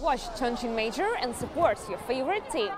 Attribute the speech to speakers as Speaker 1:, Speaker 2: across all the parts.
Speaker 1: Watch Chongqing Major and support your favorite team.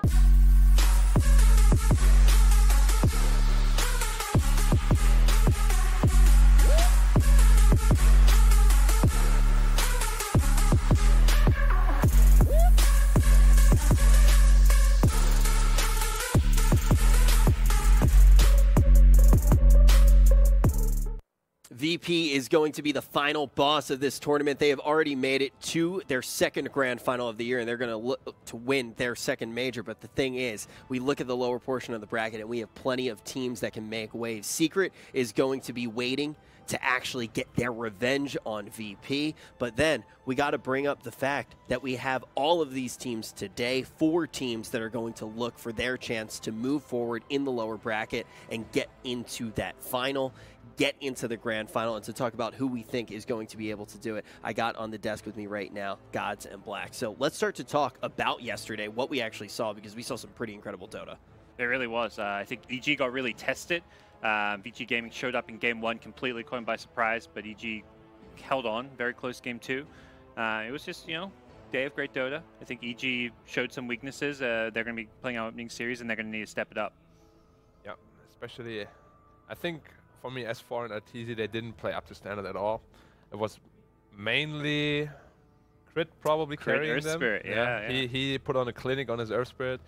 Speaker 2: VP is going to be the final boss of this tournament. They have already made it to their second grand final of the year, and they're going to look to win their second major. But the thing is, we look at the lower portion of the bracket, and we have plenty of teams that can make waves. Secret is going to be waiting to actually get their revenge on VP. But then we got to bring up the fact that we have all of these teams today, 4 teams that are going to look for their chance to move forward in the lower bracket and get into that final, get into the grand final. And to talk about who we think is going to be able to do it, I got on the desk with me right now, Gods and Black. So let's start to talk about yesterday, what we actually saw, because we saw some pretty incredible Dota.
Speaker 3: It really was. I think EG got really tested. VG Gaming showed up in game 1 completely caught him by surprise, but EG held on. Very close game 2. It was just, day of great Dota. I think EG showed some weaknesses. They're going to be playing our opening series, and they're going to need to step it up.
Speaker 4: Yeah, especially, I think for me, S4 and RTZ, they didn't play up to standard at all. It was mainly Crit probably carrying
Speaker 3: Earth
Speaker 4: them.
Speaker 3: Spirit, yeah.
Speaker 4: He put on a clinic on his Earth Spirit.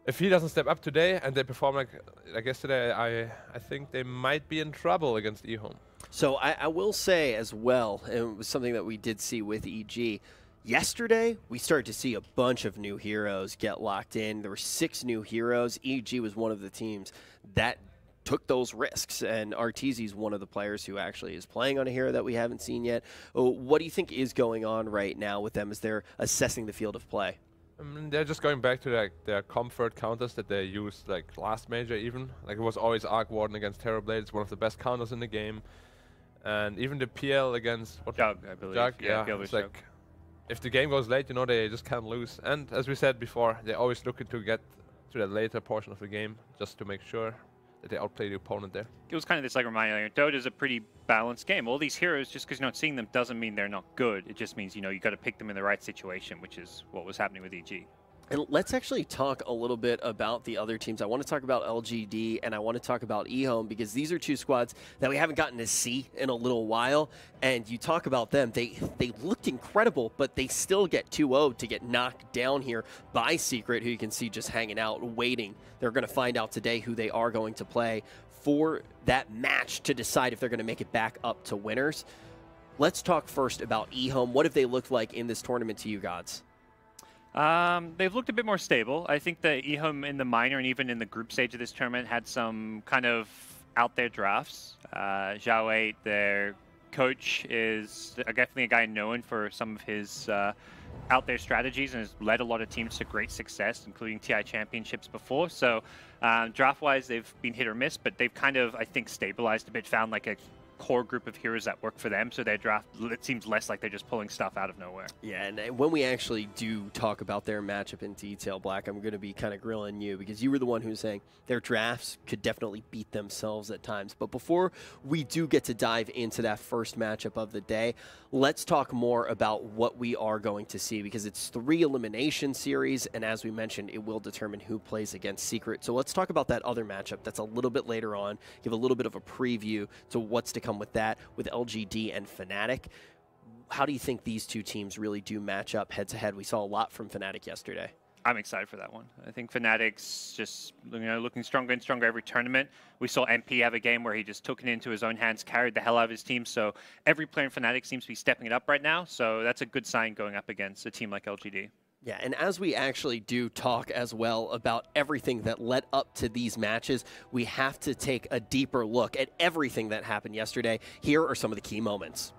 Speaker 4: If he doesn't step up today and they perform like yesterday, I think they might be in trouble against EHOME.
Speaker 2: So I will say as well, and it was something that we did see with EG, yesterday we started to see a bunch of new heroes get locked in. There were 6 new heroes. EG was one of the teams that took those risks, and RTZ is one of the players who actually is playing on a hero that we haven't seen yet. What do you think is going on right now with them as they're assessing the field of play?
Speaker 4: They're just going back to their comfort counters that they used last major even. It was always Arc Warden against Terrorblade. It's one of the best counters in the game. And even the PL against
Speaker 3: Jug, I believe.
Speaker 4: Jug,
Speaker 3: yeah.
Speaker 4: it's if the game goes late, they just can't lose. And as we said before, they're always looking to get to that later portion of the game just to make sure that they outplay the opponent there.
Speaker 3: It was kind of this reminder, Dota is a pretty balanced game. All these heroes, just because you're not seeing them doesn't mean they're not good. It just means, you got to pick them in the right situation, which is what was happening with EG.
Speaker 2: And let's actually talk a little bit about the other teams. I want to talk about LGD and I want to talk about EHOME, because these are 2 squads that we haven't gotten to see in a little while. And you talk about them, they looked incredible, but they still get 2-0'd to get knocked down here by Secret, who you can see just hanging out, waiting. They're going to find out today who they are going to play for that match to decide if they're going to make it back up to winners. Let's talk first about EHOME. What have they looked like in this tournament to you, Gods?
Speaker 3: They've looked a bit more stable. I think that EHOME in the minor and even in the group stage of this tournament had some kind of out there drafts. Zhao 8, their coach, is definitely a guy known for some of his out there strategies and has led a lot of teams to great success, including TI championships before. So draft-wise, they've been hit or miss, but they've kind of, I think, stabilized a bit, found like a core group of heroes that work for them, so their draft, it seems less like they're just pulling stuff out of nowhere.
Speaker 2: Yeah, and when we actually do talk about their matchup in detail, Black, I'm going to be kind of grilling you, because you were the one who was saying their drafts could definitely beat themselves at times. But before we do get to dive into that first matchup of the day, let's talk more about what we are going to see, because it's 3 elimination series, and as we mentioned, it will determine who plays against Secret. So let's talk about that other matchup that's a little bit later on, give a little bit of a preview to what's to come with that, with LGD and Fnatic. How do you think these 2 teams really do match up head-to-head? We saw a lot from Fnatic yesterday.
Speaker 3: I'm excited for that one. I think Fnatic's just looking stronger and stronger every tournament. We saw MP have a game where he just took it into his own hands, carried the hell out of his team. So every player in Fnatic seems to be stepping it up right now. So that's a good sign going up against a team like LGD.
Speaker 2: Yeah, and as we actually do talk as well about everything that led up to these matches, we have to take a deeper look at everything that happened yesterday. Here are some of the key moments.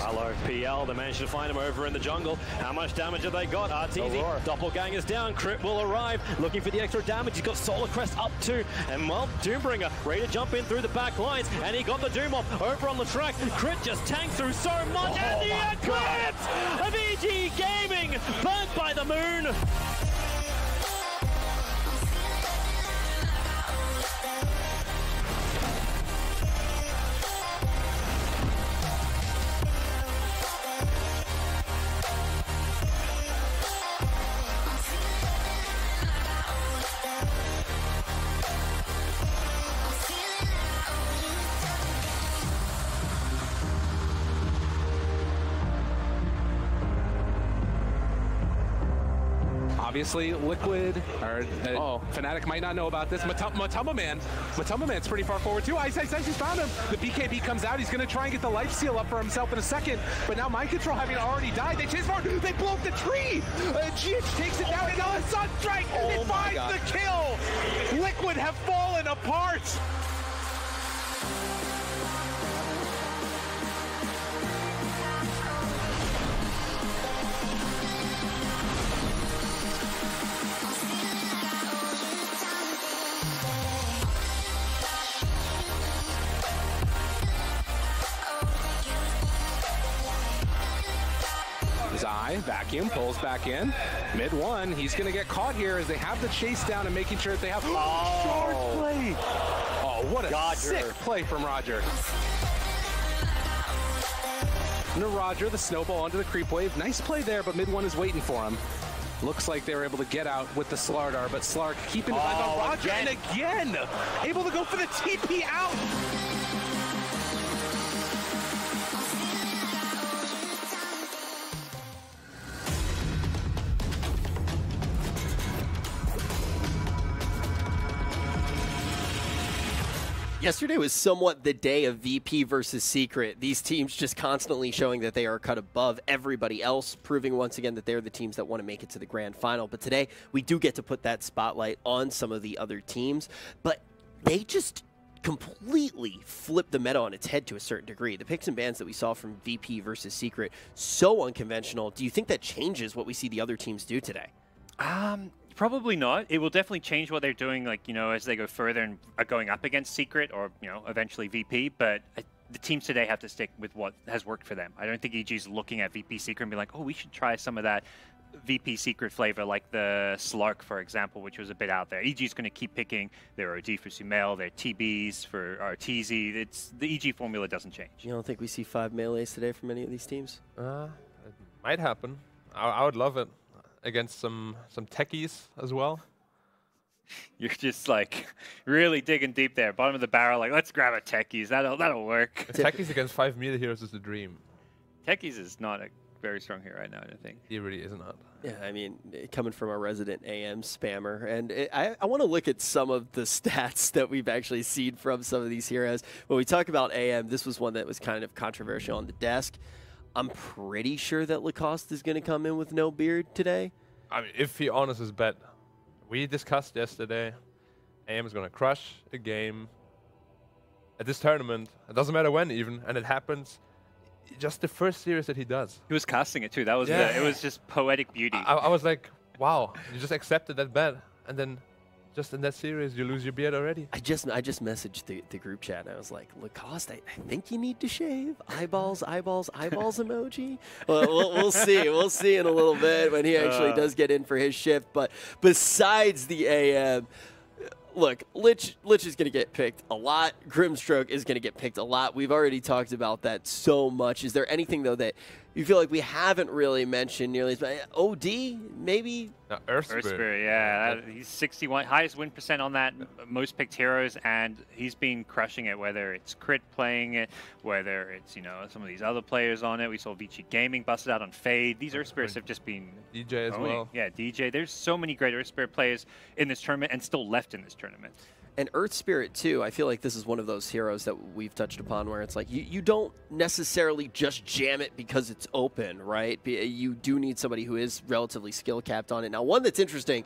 Speaker 5: Hello, PL. They managed to find him over in the jungle. How much damage have they got? Arteezy, Doppelganger's down. Crit will arrive. Looking for the extra damage. He's got Solar Crest up too. And, well, Doombringer ready to jump in through the back lines. And he got the Doom off over on the track. Crit just tanked through so much. And the eclipse of EG Gaming burnt by the moon.
Speaker 6: Obviously, Liquid, or Fnatic might not know about this. Matuma Man's pretty far forward too. Ice just found him. The BKB comes out. He's going to try and get the life steal up for himself in a second. But now Mind Control having already died. They chase forward. They blow up the tree. GH takes it down. And now a Sunstrike. It finds the kill. Liquid have fallen apart. Vacuum pulls back in. Mid one, he's going to get caught here as they have the chase down and making sure that they have short play. Oh, what a sick play from Roger. And Roger, the snowball onto the creep wave. Nice play there, but mid one is waiting for him. Looks like they were able to get out with the StarLadder, but Slark keeping the eyes on Roger and again able to go for the TP out.
Speaker 2: Yesterday was somewhat the day of VP versus Secret. These teams just constantly showing that they are cut above everybody else, proving once again that they're the teams that want to make it to the grand final. But today, we do get to put that spotlight on some of the other teams, but they just completely flipped the meta on its head to a certain degree. The picks and bans that we saw from VP versus Secret, so unconventional. Do you think that changes what we see the other teams do today?
Speaker 3: Probably not. It will definitely change what they're doing, like, you know, as they go further and are going up against Secret or, you know, eventually VP. But the teams today have to stick with what has worked for them. I don't think EG's looking at VP Secret and be like, oh, we should try some of that VP Secret flavor, like the Slark, for example, which was a bit out there. EG's going to keep picking their OG for Sumail, their TBs for Arteezy. It's the EG formula doesn't change.
Speaker 2: You don't think we see 5 melees today from any of these teams?
Speaker 4: It might happen. I would love it. Against some techies as well.
Speaker 3: You're just like really digging deep there, bottom of the barrel. Like, let's grab a techies. That'll work.
Speaker 4: Techies against 5 meter heroes is the dream.
Speaker 3: Techies is not a very strong hero right now, I don't think.
Speaker 4: He really is not.
Speaker 2: Yeah, I mean, coming from a resident AM spammer, and I want to look at some of the stats that we've actually seen from some of these heroes. When we talk about AM, this was one that was kind of controversial on the desk. I'm pretty sure that Lacoste is going to come in with no beard today.
Speaker 4: I mean, if he honors his bet, we discussed yesterday, AM is going to crush a game at this tournament. It doesn't matter when even, and it happens just the first series that he does.
Speaker 3: He was casting it too. That was it was just poetic beauty.
Speaker 4: I was like, wow, you just accepted that bet, and then just in that series, you lose your beard already. I
Speaker 2: just messaged the group chat, and I was like, Lacoste, I think you need to shave. Eyeballs, eyeballs, eyeballs emoji. Well, we'll see. We'll see in a little bit when he actually does get in for his shift. But besides the AM, look, Lich is going to get picked a lot. Grimstroke is going to get picked a lot. We've already talked about that so much. Is there anything, though, that you feel like we haven't really mentioned nearly as much? OD, maybe?
Speaker 4: Earth Spirit,
Speaker 3: yeah. He's 61, highest win percent on that, most picked heroes, and he's been crushing it, whether it's Crit playing it, whether it's, you know, some of these other players on it. We saw Vici Gaming busted out on Fade. These Earth Spirits have just been...
Speaker 4: DJ as well.
Speaker 3: Yeah, DJ. There's so many great Earth Spirit players in this tournament and still left in this tournament.
Speaker 2: And Earth Spirit, too, I feel like this is one of those heroes that we've touched upon where it's like you don't necessarily just jam it because it's open, right? You do need somebody who is relatively skill-capped on it. Now, one that's interesting,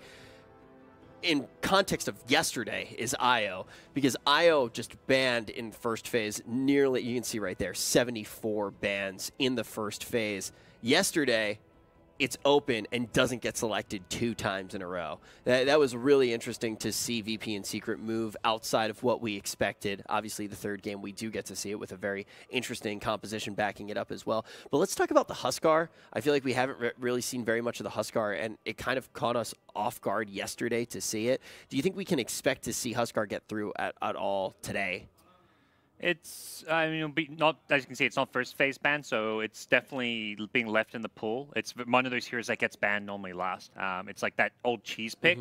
Speaker 2: in context of yesterday is IO, because IO just banned in first phase nearly, you can see right there, 74 bans in the first phase. Yesterday, it's open and doesn't get selected 2 times in a row. That was really interesting to see VP and Secret move outside of what we expected. Obviously, the third game, we do get to see it with a very interesting composition backing it up as well. But let's talk about the Huskar. I feel like we haven't really seen very much of the Huskar, and it kind of caught us off guard yesterday to see it. Do you think we can expect to see Huskar get through at all today?
Speaker 3: It's, I mean, not, as you can see, it's not first phase banned, so it's definitely being left in the pool. It's one of those heroes that gets banned normally last. It's like that old cheese pick.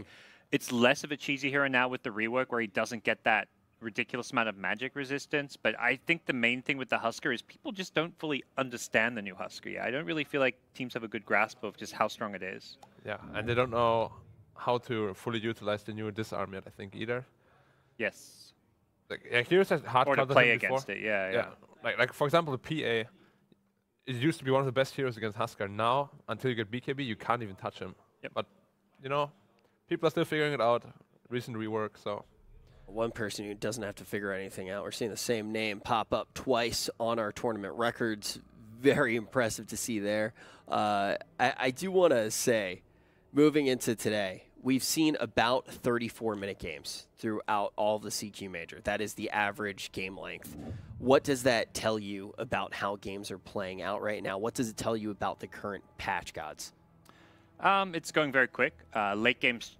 Speaker 3: It's less of a cheesy hero now with the rework where he doesn't get that ridiculous amount of magic resistance. But I think the main thing with the Huskar is people just don't fully understand the new Huskar yet. I don't really feel like teams have a good grasp of just how strong it is.
Speaker 4: Yeah, and they don't know how to fully utilize the new disarm yet, I think, either.
Speaker 3: Yes.
Speaker 4: Like heroes has hard
Speaker 3: or to
Speaker 4: counters
Speaker 3: play
Speaker 4: before.
Speaker 3: against it, yeah.
Speaker 4: Like for example, the PA, it used to be one of the best heroes against Huskar. Now, until you get BKB, you can't even touch him.
Speaker 3: Yep.
Speaker 4: But, you know, people are still figuring it out. Recent rework, so.
Speaker 2: One person who doesn't have to figure anything out. We're seeing the same name pop up twice on our tournament records. Very impressive to see there. I do want to say, moving into today, we've seen about 34-minute games throughout all of the CQ Major. That is the average game length. What does that tell you about how games are playing out right now? What does it tell you about the current patch, Gods?
Speaker 3: It's going very quick. Late games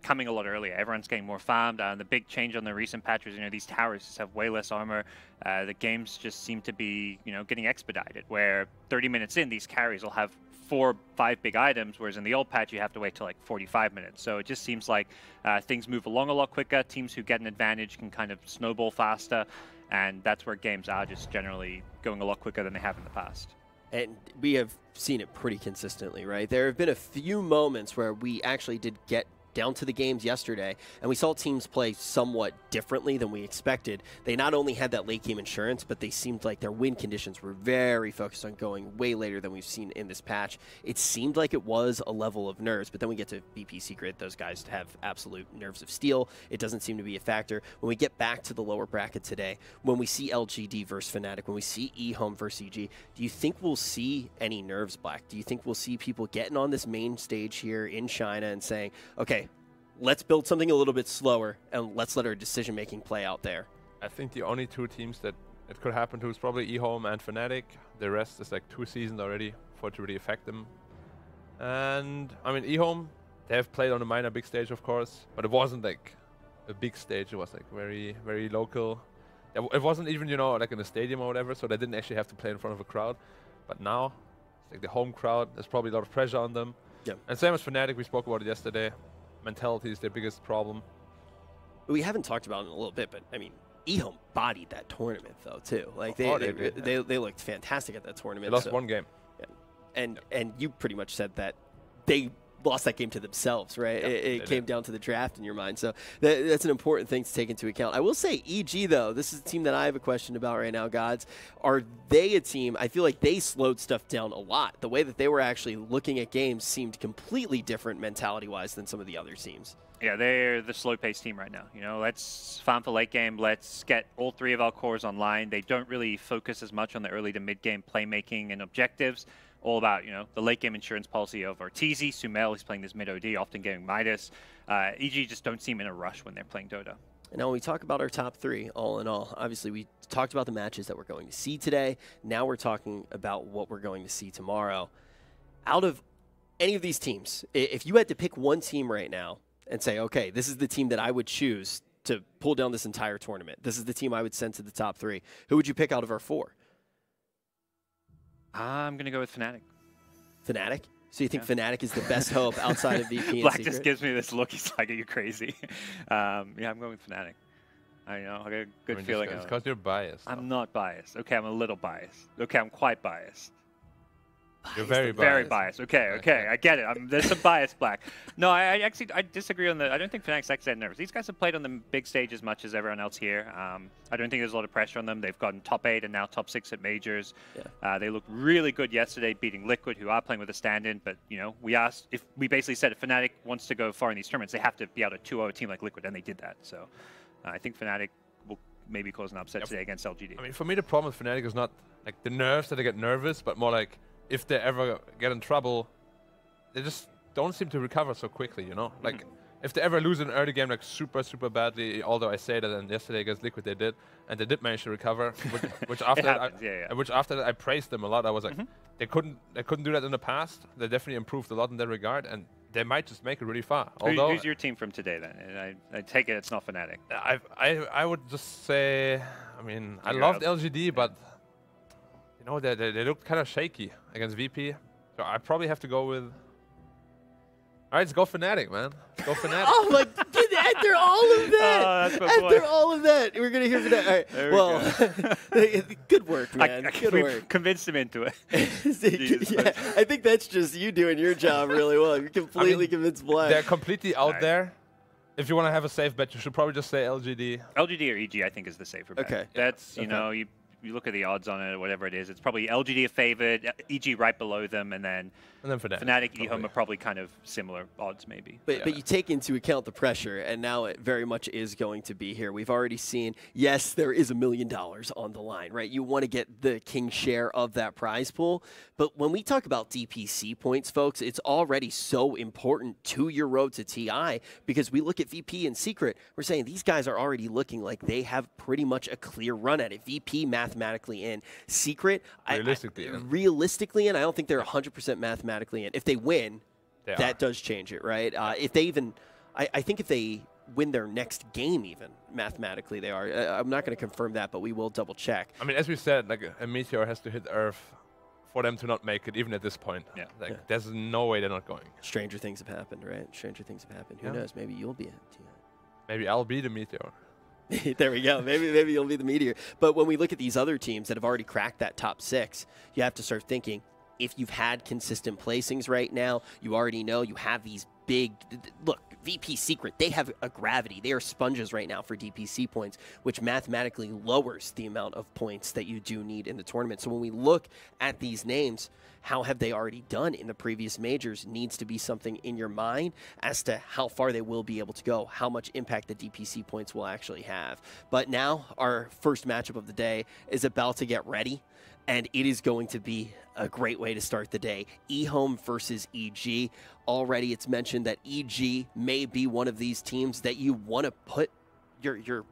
Speaker 3: coming a lot earlier. Everyone's getting more farmed. The big change on the recent patch was, these towers just have way less armor. The games just seem to be, getting expedited, where 30 minutes in, these carries will have 4, 5 big items, whereas in the old patch, you have to wait till like 45 minutes. So it just seems like things move along a lot quicker. Teams who get an advantage can kind of snowball faster, and that's where games are just generally going a lot quicker than they have in the past.
Speaker 2: And we have seen it pretty consistently, right? There have been a few moments where we actually did get down to the games yesterday, and we saw teams play somewhat differently than we expected. They not only had that late game insurance, but they seemed like their win conditions were very focused on going way later than we've seen in this patch. It seemed like it was a level of nerves, but then we get to VP Secret. Those guys have absolute nerves of steel. It doesn't seem to be a factor. When we get back to the lower bracket today, when we see LGD versus Fnatic, when we see EHOME versus EG, do you think we'll see any nerves, Black? Do you think we'll see people getting on this main stage here in China and saying, okay, let's build something a little bit slower and let's let our decision-making play out there?
Speaker 4: I think the only 2 teams that it could happen to is probably EHOME and Fnatic. The rest is like 2 seasons already for it to really affect them. And I mean, EHOME, they have played on a minor big stage, of course, but it wasn't like a big stage. It was like very, very local. It wasn't even, like in a stadium or whatever, so they didn't actually have to play in front of a crowd. But now, it's like the home crowd. There's probably a lot of pressure on them.
Speaker 2: Yep.
Speaker 4: And same as Fnatic, we spoke about it yesterday. Mentality is their biggest problem.
Speaker 2: We haven't talked about it in a little bit, but I mean, EHOME bodied that tournament though too. Like they looked fantastic at that tournament.
Speaker 4: They lost 1 game.
Speaker 2: Yeah. And you pretty much said that they lost that game to themselves, right?
Speaker 4: Yep,
Speaker 2: it came down to the draft in your mind. So that's an important thing to take into account. I will say EG, though, this is a team that I have a question about right now, Gods. Are they a team? I feel like they slowed stuff down a lot. The way that they were actually looking at games seemed completely different mentality-wise than some of the other teams.
Speaker 3: Yeah, they're the slow-paced team right now. Let's farm for late game. Let's get all 3 of our cores online. They don't really focus as much on the early to mid-game playmaking and objectives. All about, the late game insurance policy of Arteezy. Sumail is playing this mid OD, often getting Midas. EG just don't seem in a rush when they're playing Dota.
Speaker 2: And now when we talk about our top 3, all in all, obviously we talked about the matches that we're going to see today. Now we're talking about what we're going to see tomorrow. Out of any of these teams, if you had to pick one team right now and say, okay, this is the team that I would choose to pull down this entire tournament, this is the team I would send to the top 3, who would you pick out of our 4? I'm
Speaker 3: going to go with Fnatic.
Speaker 2: Fnatic? So you think Fnatic is the best hope outside of VP and
Speaker 3: Black
Speaker 2: Secret?
Speaker 3: just gives me this look. He's like, are you crazy? Yeah, I'm going with Fnatic. I got a good feeling.
Speaker 4: It's because you're biased.
Speaker 3: I'm not biased. Okay, I'm a little biased. Okay, I'm quite biased.
Speaker 4: You're very biased.
Speaker 3: Very biased. Okay, I get it. There's some bias, Black. No, I disagree on the. I don't think Fnatic's actually that nervous. These guys have played on the big stage as much as everyone else here. I don't think there's a lot of pressure on them. They've gotten top 8 and now top 6 at majors. Yeah. They looked really good yesterday, beating Liquid, who are playing with a stand-in. But you know, we basically said if Fnatic wants to go far in these tournaments, they have to be out a 2-0 team like Liquid, and they did that. So I think Fnatic will maybe cause an upset today against LGD.
Speaker 4: I mean, for me, the problem with Fnatic is not like the nerves that they get nervous, but more like if they ever get in trouble, they just don't seem to recover so quickly, you know? Like, if they ever lose an early game, like, super, super badly, although I say that, and yesterday against Liquid they did, and they did manage to recover, which after that I praised them a lot. I was like, they couldn't do that in the past. They definitely improved a lot in that regard, and they might just make it really far.
Speaker 3: Who's your team from today, then? And I take it it's not Fnatic.
Speaker 4: I would just say, I mean, I loved LGD, but you know, they looked kind of shaky against VP. So I probably have to go with... All right, let's go Fnatic, man. Let's go Fnatic.
Speaker 2: Oh, my God. After all of that. After all of that. We're going to hear Fnatic. All right.
Speaker 3: There
Speaker 2: well, good work, man. Good work.
Speaker 3: Convinced him into it.
Speaker 2: Yeah, I think that's just you doing your job really well. You're completely convinced Black.
Speaker 4: They're completely out there. If you want to have a safe bet, you should probably just say LGD.
Speaker 3: LGD or EG, I think, is the safer bet.
Speaker 2: Okay.
Speaker 3: That's, you know, you look at the odds on it or whatever it is, it's probably LGD a favorite, EG right below them, and then Fnatic, EHOME are probably kind of similar odds maybe.
Speaker 2: But you take into account the pressure, and now it very much is going to be here. We've already seen, yes, there is $1 million on the line, right? You want to get the king share of that prize pool. But when we talk about DPC points, folks, it's already so important to your road to TI, because we look at VP and Secret, we're saying these guys are already looking like they have pretty much a clear run at it. VP mathematically in. Secret, realistically in. I don't think they're 100% mathematically in. If they win, that does change it, right? If they even, I think if they win their next game even, mathematically they are. I'm not going to confirm that, but we will double check.
Speaker 4: I mean, as we said, like a meteor has to hit Earth for them to not make it, even at this point. Yeah. Like, there's no way they're not going.
Speaker 2: Stranger things have happened, right? Stranger things have happened. Who knows? Maybe you'll be at TI.
Speaker 4: Maybe I'll be the meteor.
Speaker 2: There we go. Maybe you'll be the meteor. But when we look at these other teams that have already cracked that top 6, you have to start thinking, if you've had consistent placings right now, you already know you have these big... Look, VP Secret, they have a gravity. They are sponges right now for DPC points, which mathematically lowers the amount of points that you do need in the tournament. So when we look at these names, how have they already done in the previous majors needs to be something in your mind as to how far they will be able to go, how much impact the DPC points will actually have. But now our first matchup of the day is about to get ready, and it is going to be a great way to start the day. EHOME versus EG. Already it's mentioned that EG may be one of these teams that you want to put I mean,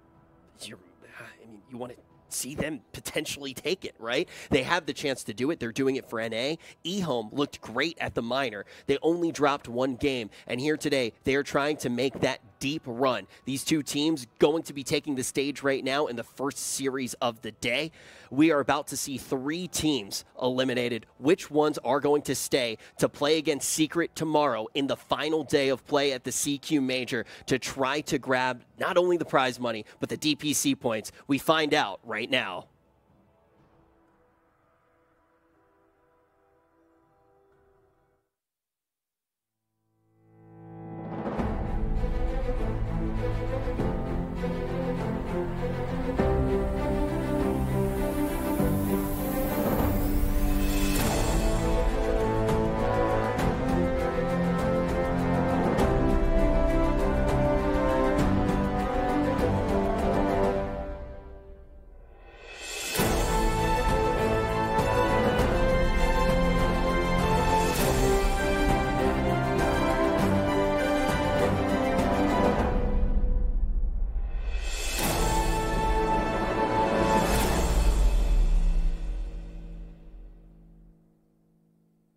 Speaker 2: you want to see them potentially take it, right? They have the chance to do it. They're doing it for NA. EHOME looked great at the minor. They only dropped 1 game, and here today, they are trying to make that deep run. These two teams going to be taking the stage right now in the first series of the day. We are about to see 3 teams eliminated. Which ones are going to stay to play against Secret tomorrow in the final day of play at the CQ Major to try to grab not only the prize money, but the DPC points? We find out right now.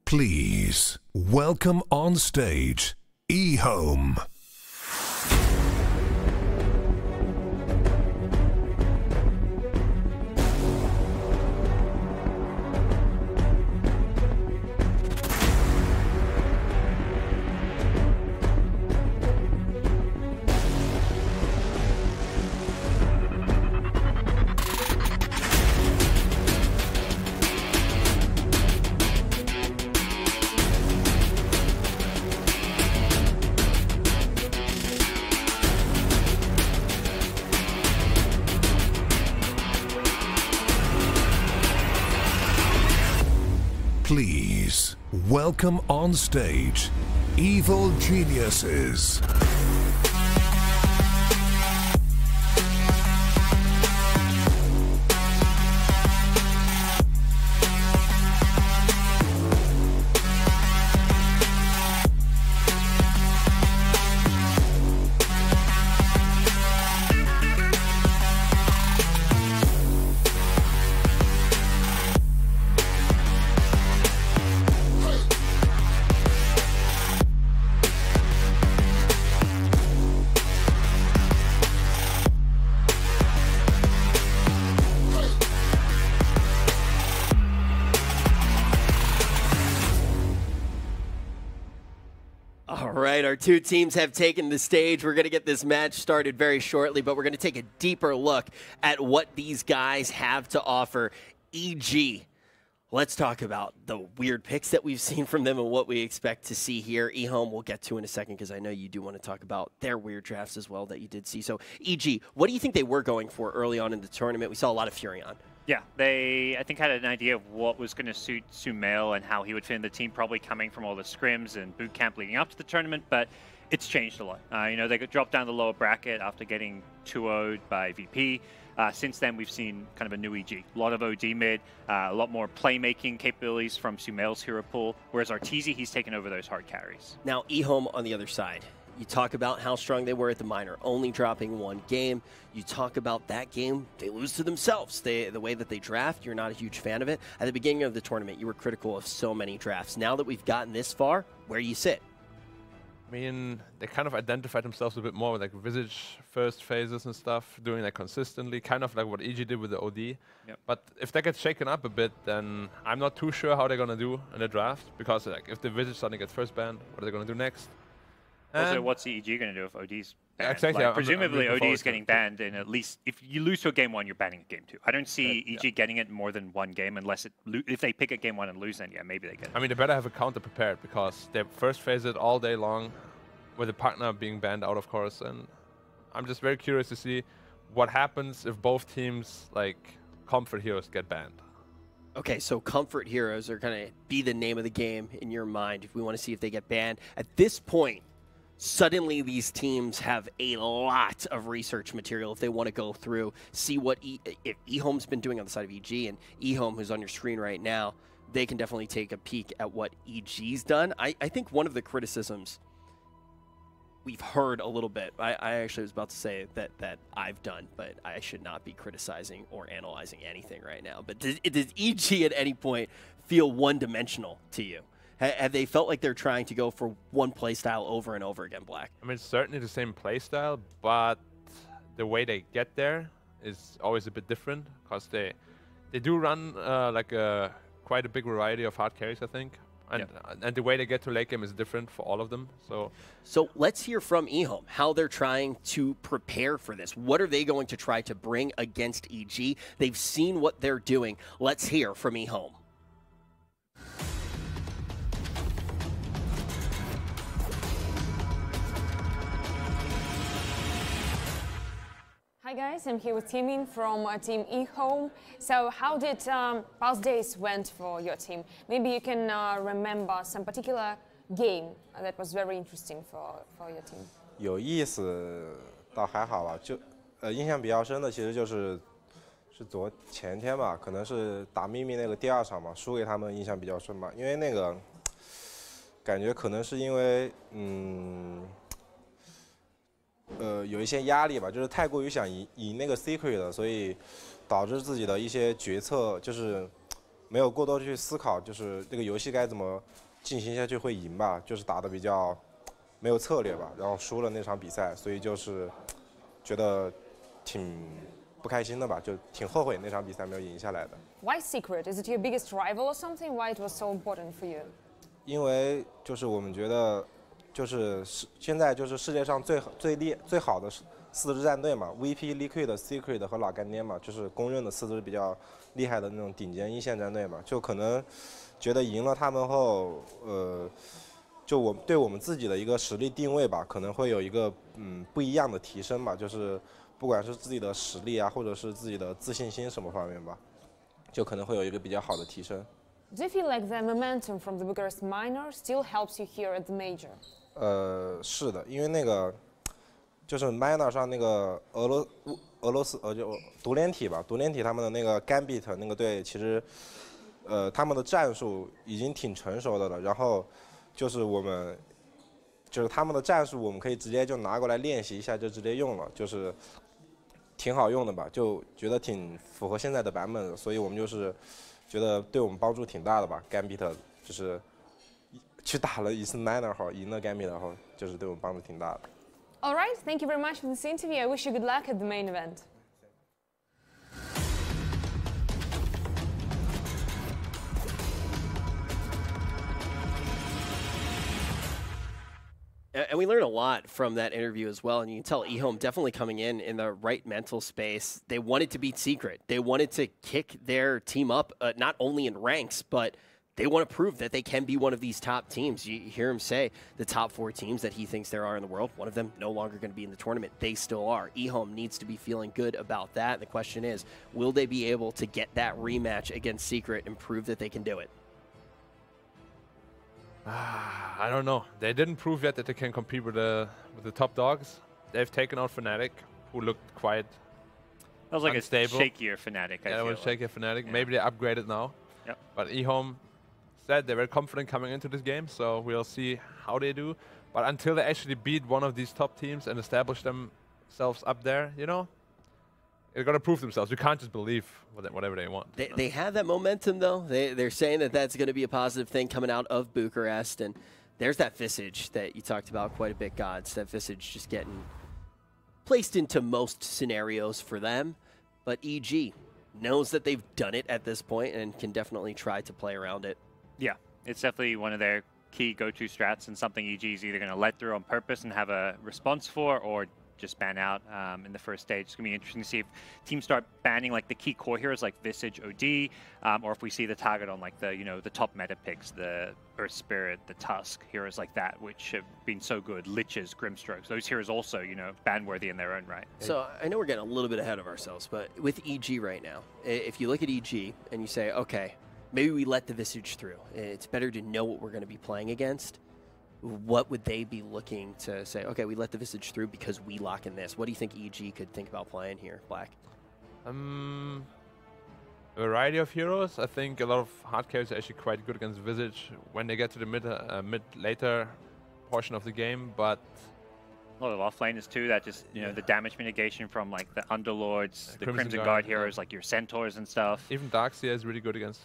Speaker 7: Please welcome on stage EHOME. Please welcome on stage Evil Geniuses.
Speaker 2: All right, our two teams have taken the stage. We're going to get this match started very shortly, but we're going to take a deeper look at what these guys have to offer. EG, let's talk about the weird picks that we've seen from them and what we expect to see here. EHOME we'll get to in a second because I know you do want to talk about their weird drafts as well that you did see. So, EG, what do you think they were going for early on in the tournament? We saw a lot of Furion.
Speaker 3: Yeah, they, I think, had an idea of what was going to suit Sumail and how he would fit in the team, probably coming from all the scrims and boot camp leading up to the tournament, but it's changed a lot. You know, they got dropped down the lower bracket after getting 2-0'd by VP. Since then, we've seen kind of a new EG. A lot of OD mid, a lot more playmaking capabilities from Sumail's hero pool, whereas Arteezy, he's taken over those hard carries.
Speaker 2: Now, EHOME on the other side. You talk about how strong they were at the minor, only dropping one game. You talk about that game, they lose to themselves. The way that they draft, you're not a huge fan of it. At the beginning of the tournament, you were critical of so many drafts. Now that we've gotten this far, where do you sit?
Speaker 4: I mean, they kind of identified themselves a bit more with like Visage first phases and stuff, doing that consistently, kind of like what EG did with the OD.
Speaker 3: Yep.
Speaker 4: But if that gets shaken up a bit, then I'm not too sure how they're going to do in the draft, because like if the Visage suddenly gets first banned, what are they going to do next?
Speaker 3: Also, what's EG going to do if OD's banned?
Speaker 4: Exactly.
Speaker 3: Like, presumably, OD is getting banned, and at least if you lose to a game one, you're banning a game two. I don't see EG getting it more than one game, unless if they pick a game one and lose, then yeah, maybe they get it.
Speaker 4: I mean, they better have a counter prepared, because they first phase it all day long, with the partner being banned out, of course. And I'm just very curious to see what happens if both teams, like comfort heroes, get banned.
Speaker 2: Okay, so comfort heroes are going to be the name of the game in your mind if we want to see if they get banned. At this point, suddenly these teams have a lot of research material if they want to go through, see what if EHOME's been doing on the side of EG, and EHOME, who's on your screen right now, they can definitely take a peek at what EG's done. I think one of the criticisms we've heard a little bit, I actually was about to say that I've done, but I should not be criticizing or analyzing anything right now. But does EG at any point feel one-dimensional to you? Have they felt like they're trying to go for one play style over and over again, Black?
Speaker 4: I mean, it's certainly the same play style, but the way they get there is always a bit different, because they do run quite a big variety of hard carries, I think. And the way they get to late game is different for all of them. So
Speaker 2: let's hear from EHOME how they're trying to prepare for this. What are they going to try to bring against EG? They've seen what they're doing. Let's hear from EHOME.
Speaker 1: Hi guys, I'm here with Timin from Team EHOME. So how did past days went for your team? Maybe you can remember some particular game that was very interesting for your team.
Speaker 8: 有意思倒还好吧，就印象比较深的其实是前天吧，可能是打秘密那个第2场嘛，输给他们印象比较深吧，因为那个感觉可能是因为有一些压力吧，就是太过于想赢那个 secret 的，所以导致自己的一些决策就是没有过多去思考，就是这个游戏该怎么进行下去会赢吧，就是打得比较没有策略吧，然后输了那场比赛，所以就是觉得挺不开心的吧，就挺后悔那场比赛没有赢下来的。
Speaker 1: Why secret? Is it your biggest rival or something? Why it was so important for you?
Speaker 8: 因为就是我们觉得。就是现在就是世界上最好的4支战队嘛 ，VP、Liquid、Secret 和老干爹嘛，就是公认的4支比较厉害的那种顶尖一线战队嘛，就可能觉得赢了他们后，就对我们自己的一个实力定位吧，可能会有一个不一样的提升吧，就是不管是自己的实力啊，或者是自己的自信心什么方面吧，就可能会有一个比较好的提升。
Speaker 1: Do you feel like the momentum from the Bucharest minor still helps you here at the major?
Speaker 8: 是的，因为那个就是 minor 上那个俄罗斯就独联体吧，独联体他们的那个 Gambit 那个队，其实他们的战术已经挺成熟的了。然后就是就是他们的战术，我们可以直接就拿过来练习一下，就直接用了，就是挺好用的吧，就觉得挺符合现在的版本的，所以我们就是觉得对我们帮助挺大的吧。Gambit 就是去打了一次 minor 后，赢了 Gambit 后，就是对我们帮助挺大的。
Speaker 1: All right, thank you very much for this interview. I wish you good luck at the main event.
Speaker 2: And we learned a lot from that interview as well. And you can tell EHOME definitely coming in the right mental space. They wanted to beat Secret. They wanted to kick their team up, not only in ranks, but they want to prove that they can be one of these top teams. You hear him say the top 4 teams that he thinks there are in the world, one of them no longer going to be in the tournament. They still are. EHOME needs to be feeling good about that. And the question is, will they be able to get that rematch against Secret and prove that they can do it?
Speaker 4: I don't know. They didn't prove yet that they can compete with the top dogs. They've taken out Fnatic, who looked quite
Speaker 3: That was like
Speaker 4: unstable.
Speaker 3: a shakier Fnatic.
Speaker 4: Yeah, that was shakier Fnatic. Yeah. Maybe they upgraded now.
Speaker 3: Yep.
Speaker 4: But EHOME said they were confident coming into this game, so we'll see how they do. But until they actually beat one of these top teams and establish themselves up there, you know, they're going to prove themselves. You can't just believe whatever they want.
Speaker 2: They have that momentum, though. They're saying that that's going to be a positive thing coming out of Bucharest. And there's that Visage that you talked about quite a bit, Gods. That Visage just getting placed into most scenarios for them. But EG knows that they've done it at this point and can definitely try to play around it.
Speaker 3: Yeah, it's definitely one of their key go-to strats and something EG is either going to let through on purpose and have a response for, or just ban out in the first stage. It's going to be interesting to see if teams start banning like the key core heroes like Visage, OD, or if we see the target on like the the top meta picks, the Earth Spirit, the Tusk, heroes like that, which have been so good. Liches, Grimstrokes, those heroes also ban worthy in their own right.
Speaker 2: So I know we're getting a little bit ahead of ourselves, but with EG right now, if you look at EG and you say, okay, maybe we let the Visage through. It's better to know what we're going to be playing against. What would they be looking to say, okay, we let the Visage through because we lock in this? What do you think EG could think about playing here, Black?
Speaker 4: A variety of heroes. I think a lot of hard carries are actually quite good against Visage when they get to the mid-later portion of the game, but
Speaker 3: a lot of offlaners too, that just, the damage mitigation from like the Underlords, the Crimson Guard heroes, like your Centaurs and stuff.
Speaker 4: Even Darkseer is really good against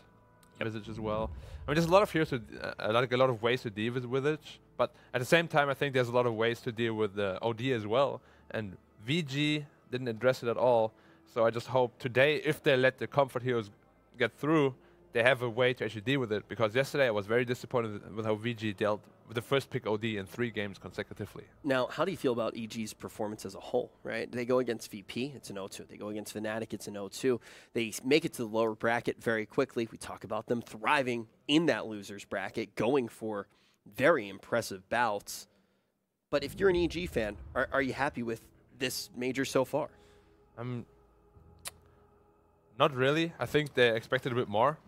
Speaker 4: Visage as well. I mean, there's a lot of heroes, a lot of ways to deal with Visage, but at the same time, I think there's a lot of ways to deal with the OD as well. And VG didn't address it at all, so I just hope today, if they let the comfort heroes get through, they have a way to actually deal with it. Because yesterday I was very disappointed with how VG dealt with the first pick OD in 3 games consecutively.
Speaker 2: Now, how do you feel about EG's performance as a whole, right? They go against VP, it's an 0-2. They go against Fnatic, it's an 0-2. They make it to the lower bracket very quickly. We talk about them thriving in that loser's bracket, going for very impressive bouts. But if you're an EG fan, are you happy with this major so far?
Speaker 4: Not really. I think they expected a bit more.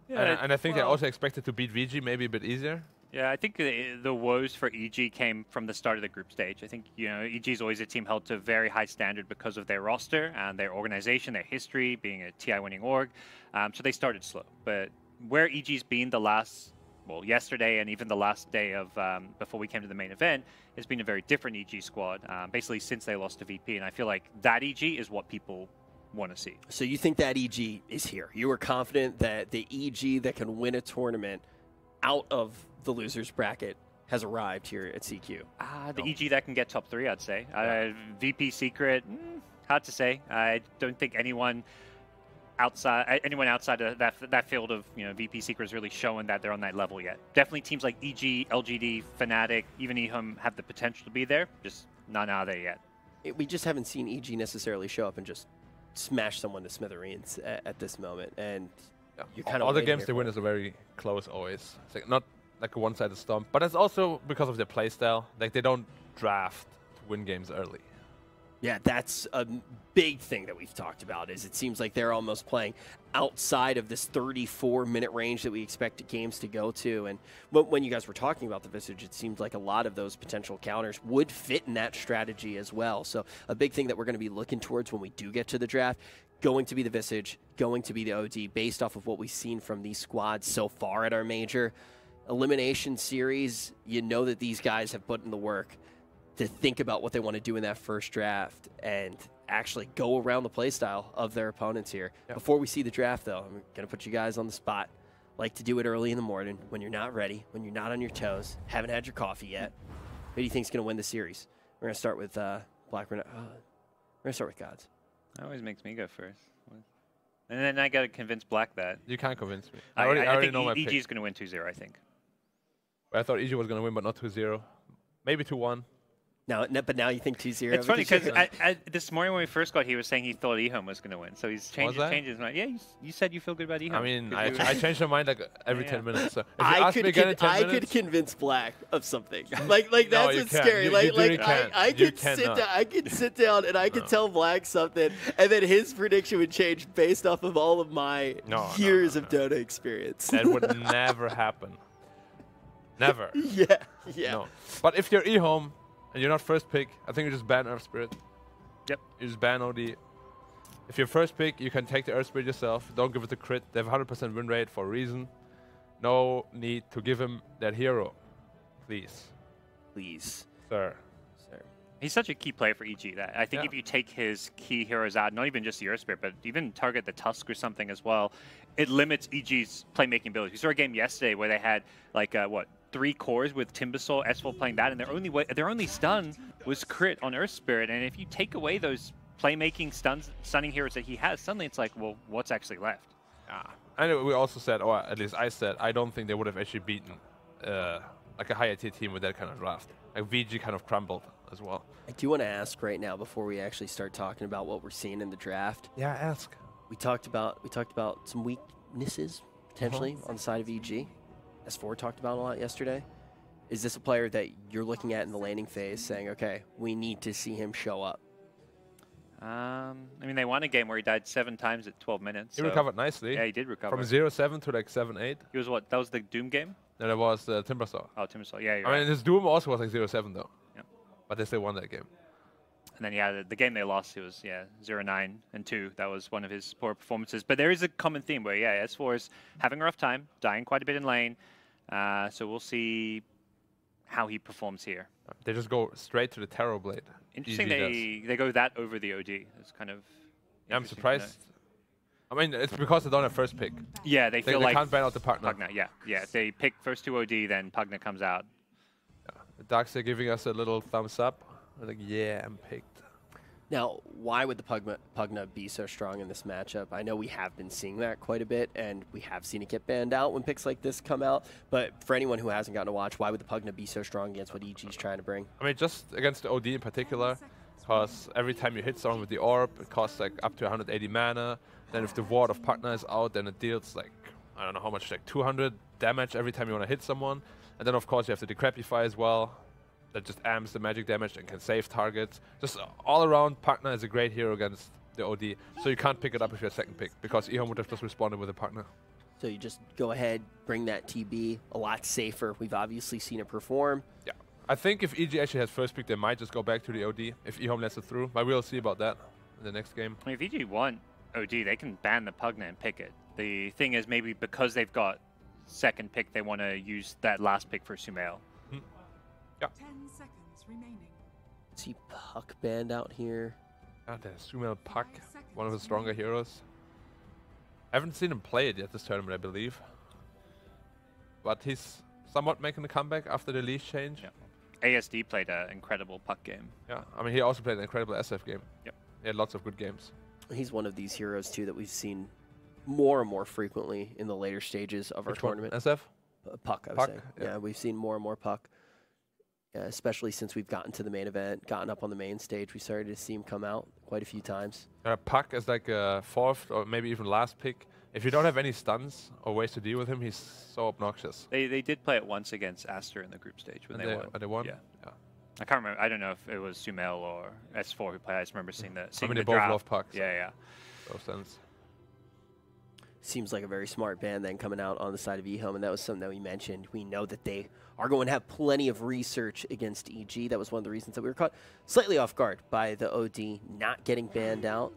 Speaker 3: Yeah,
Speaker 4: and I think they also expected to beat VG maybe a bit easier.
Speaker 3: Yeah, I think the woes for EG came from the start of the group stage. I think, EG is always a team held to a very high standard because of their roster and their organization, their history, being a TI winning org. So they started slow. But where EG's been the last, yesterday and even the last day of before we came to the main event, it's been a very different EG squad, basically since they lost to VP. And I feel like that EG is what people want to see.
Speaker 2: So you think that EG is here? You were confident that the EG that can win a tournament out of the loser's bracket has arrived here at CQ?
Speaker 3: The EG that can get top 3, I'd say. VP Secret, hard to say. I don't think anyone outside of that field of VP Secret is really showing that they're on that level yet. Definitely teams like EG, LGD, Fnatic, even EHOME have the potential to be there. Just not out there yet.
Speaker 2: We just haven't seen EG necessarily show up and just smash someone to smithereens at this moment. And you're kind of
Speaker 4: all the games they win is very close always. It's like not like a one-sided stomp, but it's also because of their playstyle. Like they don't draft to win games early.
Speaker 2: Yeah, that's a big thing that we've talked about. Is it seems like they're almost playing outside of this 34-minute range that we expect games to go to. And when you guys were talking about the Visage, it seemed like a lot of those potential counters would fit in that strategy as well. So a big thing that we're going to be looking towards when we do get to the draft, going to be the Visage, going to be the OD, based off of what we've seen from these squads so far at our major. Elimination series, you know that these guys have put in the work to think about what they want to do in that first draft and actually go around the playstyle of their opponents here. Yep. Before we see the draft, though, I'm going to put you guys on the spot. Like to do it early in the morning when you're not ready, when you're not on your toes, haven't had your coffee yet. Who do you think is going to win the series? We're going to start with Black. We're going to start with Gods.
Speaker 3: That always makes me go first. And then I got to convince Black that.
Speaker 4: You can't convince me.
Speaker 3: I
Speaker 4: already
Speaker 3: think
Speaker 4: know my
Speaker 3: EG
Speaker 4: pick.
Speaker 3: is going to win 2-0, I think.
Speaker 4: I thought EG was going to win, but not 2-0. Maybe 2-1.
Speaker 2: But now you think 2-0.
Speaker 3: It's funny because this morning when we first got, he was saying he thought EHOME was going to win. So he's changed his mind. Yeah, you said you feel good about EHOME.
Speaker 4: I mean, I change my mind like every 10 minutes. So if you
Speaker 2: I
Speaker 4: ask me again in 10 minutes,
Speaker 2: could convince Black of something. Like that's
Speaker 4: no,
Speaker 2: what's scary. I could sit down and I could tell Black something, and then his prediction would change based off of all of my years of Dota experience.
Speaker 4: That would never happen. Never.
Speaker 2: Yeah.
Speaker 4: No. But if you're EHOME and you're not first pick, I think you just ban Earth Spirit.
Speaker 3: Yep.
Speaker 4: You just ban OD. If you're first pick, you can take the Earth Spirit yourself. Don't give it the crit. They have 100% win rate for a reason. No need to give him that hero. Please.
Speaker 2: Please.
Speaker 4: Sir.
Speaker 3: He's such a key player for EG that I think if you take his key heroes out, not even just the Earth Spirit, but even target the Tusk or something as well, it limits EG's playmaking ability. We saw a game yesterday where they had like 3 cores with Timbersaw, S4 playing that, and their only stun was crit on Earth Spirit. And if you take away those playmaking stunning heroes that he has, suddenly it's like, well, what's actually left?
Speaker 4: And we also said, or at least I said, I don't think they would have actually beaten like a higher tier team with that kind of draft. Like VG kind of crumbled as well.
Speaker 2: I do want to ask right now before we actually start talking about what we're seeing in the draft.
Speaker 4: Yeah, ask.
Speaker 2: We talked about some weaknesses potentially on the side of EG. S4 talked about a lot yesterday. Is this a player that you're looking at in the laning phase saying, okay, we need to see him show up?
Speaker 3: I mean, they won a game where he died 7 times at 12 minutes.
Speaker 4: He recovered nicely.
Speaker 3: Yeah, he did recover.
Speaker 4: From 0-7 to like 7-8.
Speaker 3: He was what? That was the Doom game?
Speaker 4: No, that was Timbersaw.
Speaker 3: Oh, Timbersaw. Yeah,
Speaker 4: I mean, his Doom also was like 0-7 though.
Speaker 3: Yeah.
Speaker 4: But they still won that game.
Speaker 3: And then, the game they lost, it was, 0-9 and 2. That was one of his poor performances. But there is a common theme where, S4 is having a rough time, dying quite a bit in lane. So we'll see how he performs here.
Speaker 4: They just go straight to the Tarot Blade.
Speaker 3: Interesting they go that over the OD. It's kind of
Speaker 4: I'm surprised. I mean, it's because they don't have first pick.
Speaker 3: Yeah, they feel like
Speaker 4: they can't ban out the partner.
Speaker 3: Pugna, yeah. If they pick first 2 OD, then Pugna comes out.
Speaker 4: The Darks are giving us a little thumbs up. We're like, yeah, I'm picked.
Speaker 2: Now, why would the Pugna be so strong in this matchup? I know we have been seeing that quite a bit, and we have seen it get banned out when picks like this come out. But for anyone who hasn't gotten to watch, why would the Pugna be so strong against what EG's trying to bring?
Speaker 4: I mean, just against the OD in particular, because every time you hit someone with the orb, it costs like up to 180 mana. Then if the ward of Pugna is out, then it deals like, I don't know how much, like 200 damage every time you want to hit someone. And then, of course, you have the Decrepify as well. That just amps the magic damage and can save targets. Just all around, Pugna is a great hero against the OD. So you can't pick it up if you're a second pick, because EHOME would have just responded with a Pugna.
Speaker 2: So you just go ahead, bring that TB, a lot safer. We've obviously seen it perform.
Speaker 4: Yeah. I think if EG actually has first pick, they might just go back to the OD if EHOME lets it through. But we'll see about that in the next game.
Speaker 3: I mean, if EG want OD, they can ban the Pugna and pick it. The thing is, maybe because they've got second pick, they want to use that last pick for Sumail.
Speaker 4: Yeah.
Speaker 9: 10 seconds remaining.
Speaker 2: See Puck banned out here.
Speaker 4: The Sumail Puck, one of the stronger heroes. I haven't seen him play it yet this tournament, I believe. But he's somewhat making a comeback after the leash change.
Speaker 3: Yeah. ASD played an incredible Puck game.
Speaker 4: Yeah, I mean, he also played an incredible SF game.
Speaker 3: Yep.
Speaker 4: He had lots of good games.
Speaker 2: He's one of these heroes, too, that we've seen more and more frequently in the later stages of our tournament.
Speaker 4: SF?
Speaker 2: Puck, I would say. Yeah, we've seen more and more Puck. Especially since we've gotten to the main event, gotten up on the main stage, we started to see him come out quite a few times.
Speaker 4: Puck is like a 4th or maybe even last pick. If you don't have any stuns or ways to deal with him, he's so obnoxious.
Speaker 3: They did play it once against Aster in the group stage when they won.
Speaker 4: And they won?
Speaker 3: Yeah. I can't remember. I don't know if it was Sumel or S4 who played. I just remember seeing the
Speaker 4: I mean, they
Speaker 3: the
Speaker 4: both
Speaker 3: draft.
Speaker 4: love pucks.
Speaker 3: Yeah, yeah.
Speaker 4: Both sense.
Speaker 2: Seems like a very smart band then coming out on the side of EHOME, and that was something that we mentioned. We know that they are going to have plenty of research against EG. That was one of the reasons that we were caught slightly off guard by the OD not getting banned out.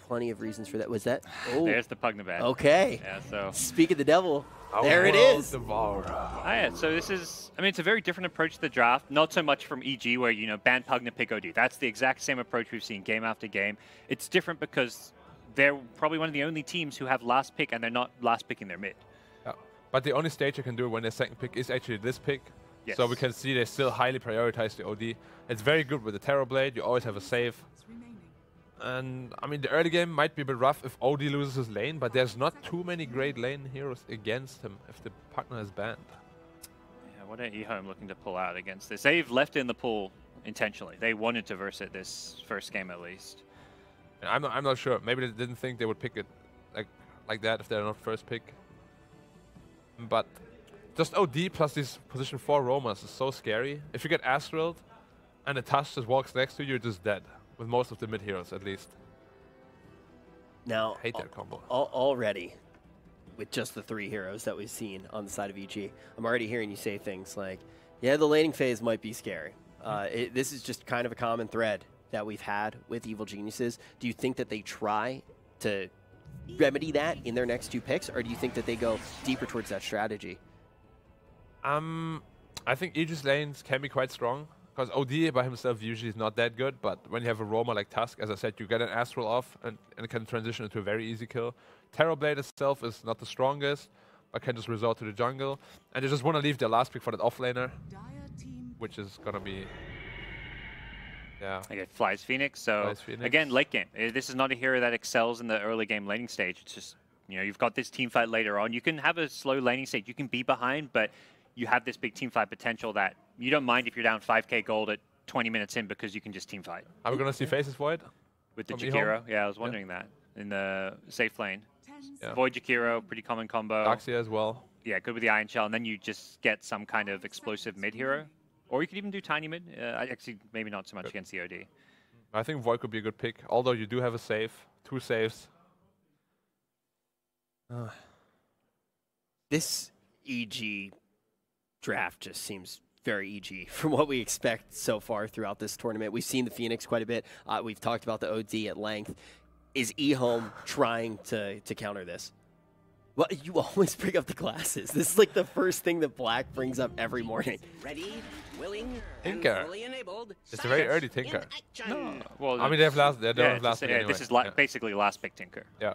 Speaker 2: Plenty of reasons for that. Was that? Oh,
Speaker 3: There's the Pugna ban.
Speaker 2: okay.
Speaker 3: Yeah, so.
Speaker 2: Speak of the devil. There it is.
Speaker 3: Yeah, so this is, I mean, it's a very different approach to the draft. Not so much from EG where, you know, ban Pugna, pick OD. That's the exact same approach we've seen game after game. It's different because they're probably one of the only teams who have last pick, and they're not last picking their mid.
Speaker 4: Yeah. But the only stage you can do when their second pick is actually this pick.
Speaker 3: Yes.
Speaker 4: So we can see they still highly prioritize the OD. It's very good with the Terror Blade. You always have a save. And, I mean, the early game might be a bit rough if OD loses his lane, but there's not too many great lane heroes against him if the partner is banned.
Speaker 3: Yeah, what are EHOME looking to pull out against this? They've left in the pool intentionally. They wanted to verse it this first game at least.
Speaker 4: And I'm not sure. Maybe they didn't think they would pick it like that if they're not first pick. But just OD plus these position 4 roamers is so scary. If you get Astraled and a Tush just walks next to you, you're just dead. With most of the mid heroes, at least.
Speaker 2: Now,
Speaker 4: I hate that combo.
Speaker 2: Already, with just the 3 heroes that we've seen on the side of EG, I'm already hearing you say things like, yeah, the laning phase might be scary. This is just kind of a common thread that we've had with Evil Geniuses. Do you think that they try to remedy that in their next 2 picks, or do you think that they go deeper towards that strategy?
Speaker 4: I think EG's lanes can be quite strong. Because OD by himself usually is not that good, but when you have a roamer like Tusk, as I said, you get an Astral off and it can transition into a very easy kill. Terror Blade itself is not the strongest, but can just resort to the jungle. And they just want to leave their last pick for that offlaner, which is going to be... Yeah.
Speaker 3: Okay, Flies Phoenix. So, again, late game. This is not a hero that excels in the early game laning stage. It's just, you know, you've got this team fight later on. You can have a slow laning stage. You can be behind, but you have this big team fight potential that you don't mind if you're down 5k gold at 20 minutes in because you can just team fight.
Speaker 4: Are we going to see Faces Void?
Speaker 3: With the Jakiro? Yeah, I was wondering that. In the safe lane.
Speaker 4: Yeah.
Speaker 3: Void Jakiro, pretty common combo.
Speaker 4: Doxia as well.
Speaker 3: Yeah, good with the Iron Shell, and then you just get some kind of explosive mid hero. Or you could even do Tiny mid. Actually, maybe not so much against the OD.
Speaker 4: I think Void could be a good pick, although you do have a save. 2 saves.
Speaker 2: This EG draft just seems very EG from what we expect so far throughout this tournament. We've seen the Phoenix quite a bit. We've talked about the OD at length. Is EHOME trying to counter this? Well, you always bring up the glasses. This is like the first thing that Black brings up every morning.
Speaker 9: Ready, willing,
Speaker 4: Tinker.
Speaker 9: fully enabled.
Speaker 4: It's a very early Tinker.
Speaker 3: No. Well,
Speaker 4: I mean, they have last. They don't have last pick anyway.
Speaker 3: This is basically last pick Tinker.
Speaker 4: Yeah.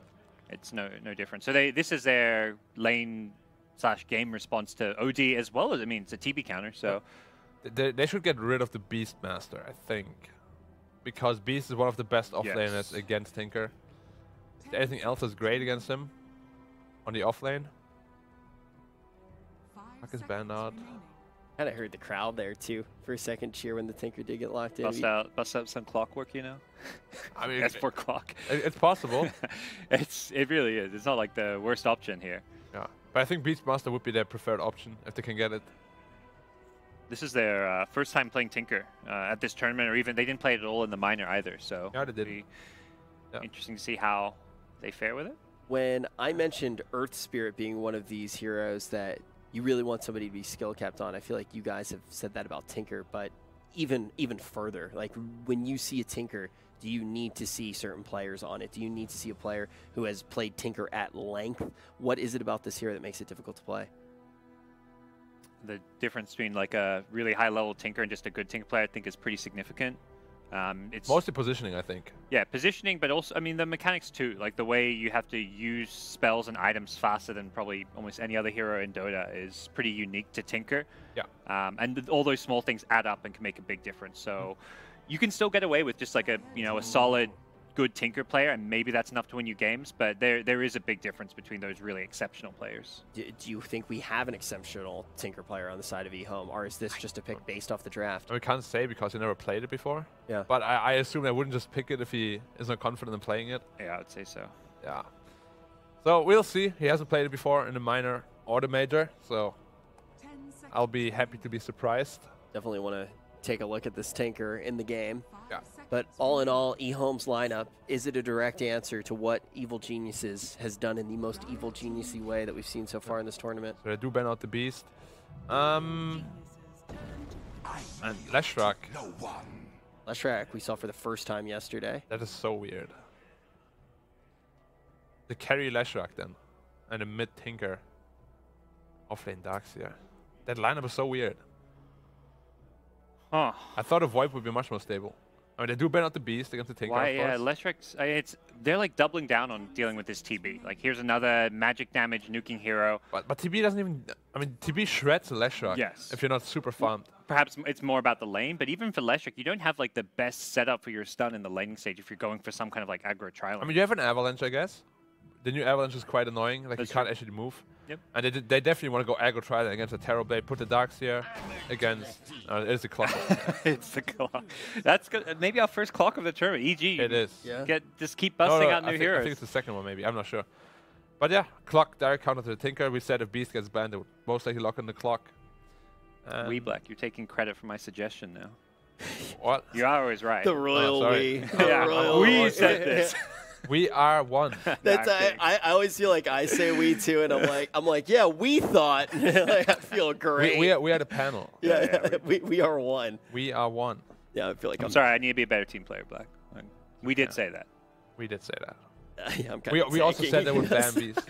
Speaker 3: It's no different. So this is their lane / game response to OD as well as, I mean, it's a TB counter, so.
Speaker 4: They should get rid of the Beastmaster, I think. Because Beast is one of the best offlaners against Tinker. Anything else is great against him on the offlane. Fuck is banned out.
Speaker 2: Kind of heard the crowd there too for a second cheer when the Tinker did get locked in.
Speaker 3: Bust out some clockwork, you know.
Speaker 4: I mean,
Speaker 3: that's for clock.
Speaker 4: It's possible.
Speaker 3: It really is. It's not like the worst option here.
Speaker 4: Yeah, but I think Beastmaster would be their preferred option if they can get it.
Speaker 3: This is their first time playing Tinker at this tournament, or even they didn't play it at all in the minor either. So
Speaker 4: yeah, they did.
Speaker 3: Be interesting to see how they fare with it.
Speaker 2: When I mentioned Earth Spirit being one of these heroes that you really want somebody to be skill capped on, I feel like you guys have said that about Tinker, but even further, like when you see a Tinker, do you need to see certain players on it? Do you need to see a player who has played Tinker at length? What is it about this hero that makes it difficult to play?
Speaker 3: The difference between like a really high level Tinker and just a good Tinker player, I think, is pretty significant. It's
Speaker 4: mostly positioning, I think.
Speaker 3: Yeah, positioning, but also, I mean, the mechanics too. Like the way you have to use spells and items faster than probably almost any other hero in Dota is pretty unique to Tinker.
Speaker 4: Yeah.
Speaker 3: And all those small things add up and can make a big difference. So you can still get away with just like a solid, good Tinker player, and maybe that's enough to win you games. But there is a big difference between those really exceptional players.
Speaker 2: Do you think we have an exceptional Tinker player on the side of EHOME, or is this just a pick based off the draft?
Speaker 4: We can't say because he never played it before.
Speaker 2: Yeah.
Speaker 4: But I assume they wouldn't just pick it if he is not confident in playing it.
Speaker 3: Yeah, I would say so.
Speaker 4: Yeah. So we'll see. He hasn't played it before in the minor or the major, so I'll be happy to be surprised.
Speaker 2: Definitely want to take a look at this Tinker in the game.
Speaker 4: Yeah.
Speaker 2: But all in all, EHOME's lineup, is it a direct answer to what Evil Geniuses has done in the most Evil Genius-y way that we've seen so far in this tournament?
Speaker 4: So they do ban out the Beast. And Leshrac.
Speaker 2: Leshrac we saw for the first time yesterday.
Speaker 4: That is so weird. The carry Leshrac then. And a mid Tinker. Offlane Darkseer. That lineup is so weird.
Speaker 3: Huh.
Speaker 4: I thought a Void would be much more stable. I mean, they do ban out the Beast against the Tinker,
Speaker 3: Why?
Speaker 4: of
Speaker 3: Yeah,
Speaker 4: course.
Speaker 3: Leshrac. They're like doubling down on dealing with this TB. Like here's another magic damage nuking hero.
Speaker 4: But TB doesn't even. I mean, TB shreds Leshrac.
Speaker 3: Yes.
Speaker 4: If you're not super farmed.
Speaker 3: Perhaps it's more about the lane, but even for Leshrac, you don't have like the best setup for your stun in the laning stage if you're going for some kind of like aggro trial.
Speaker 4: I mean, you have an Avalanche, I guess. The new Avalanche is quite annoying. Like,
Speaker 3: That's
Speaker 4: you can't
Speaker 3: true.
Speaker 4: actually move.
Speaker 3: Yep.
Speaker 4: And they definitely want to go aggro trial against a Terrorblade. Put the Darkseer against. It is a clock.
Speaker 3: It's the clock. That's good. Maybe our first clock of the tournament. EG.
Speaker 4: It is.
Speaker 2: Yeah.
Speaker 3: Just keep busting out new
Speaker 4: I
Speaker 3: heroes.
Speaker 4: think it's the second one, maybe. I'm not sure. But yeah, clock direct counter to the Tinker. We said if Beast gets banned, it would most likely lock in the clock.
Speaker 3: Wee Black, you're taking credit for my suggestion now.
Speaker 4: What?
Speaker 3: You are always right.
Speaker 2: The royal
Speaker 4: sorry.
Speaker 2: we.
Speaker 3: Yeah,
Speaker 2: royal
Speaker 3: we said this.
Speaker 4: We are one.
Speaker 2: That's
Speaker 3: Nah,
Speaker 2: I always feel like I say we too, and I'm like, yeah, we thought. Like, I feel great.
Speaker 4: We are the panel.
Speaker 2: yeah, we are one.
Speaker 4: We are one.
Speaker 2: Yeah, I feel like
Speaker 3: I'm sorry, I need to be a better team player, Black. We did say that.
Speaker 4: We did say that.
Speaker 2: Yeah, I'm kind
Speaker 4: We also said there would ban Beast.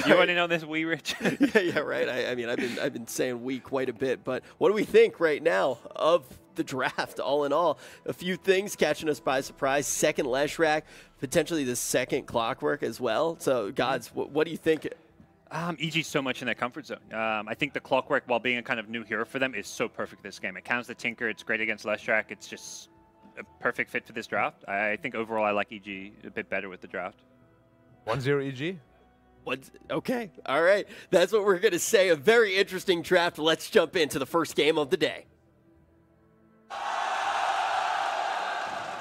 Speaker 3: You want to know this, Wee Rich?
Speaker 2: yeah, right. I mean, I've been saying we quite a bit, but what do we think right now of the draft? All in all, a few things catching us by surprise. Second Leshrac, potentially the second Clockwork as well. So, Gods, what do you think?
Speaker 3: EG's so much in their comfort zone. I think the Clockwork, while being a kind of new hero for them, is so perfect this game. It counters the Tinker. It's great against Leshrac. It's just a perfect fit for this draft. I think overall I like EG a bit better with the draft.
Speaker 4: 1-0 EG.
Speaker 2: Okay, all right. That's what we're going to say. A very interesting draft. Let's jump into the first game of the day.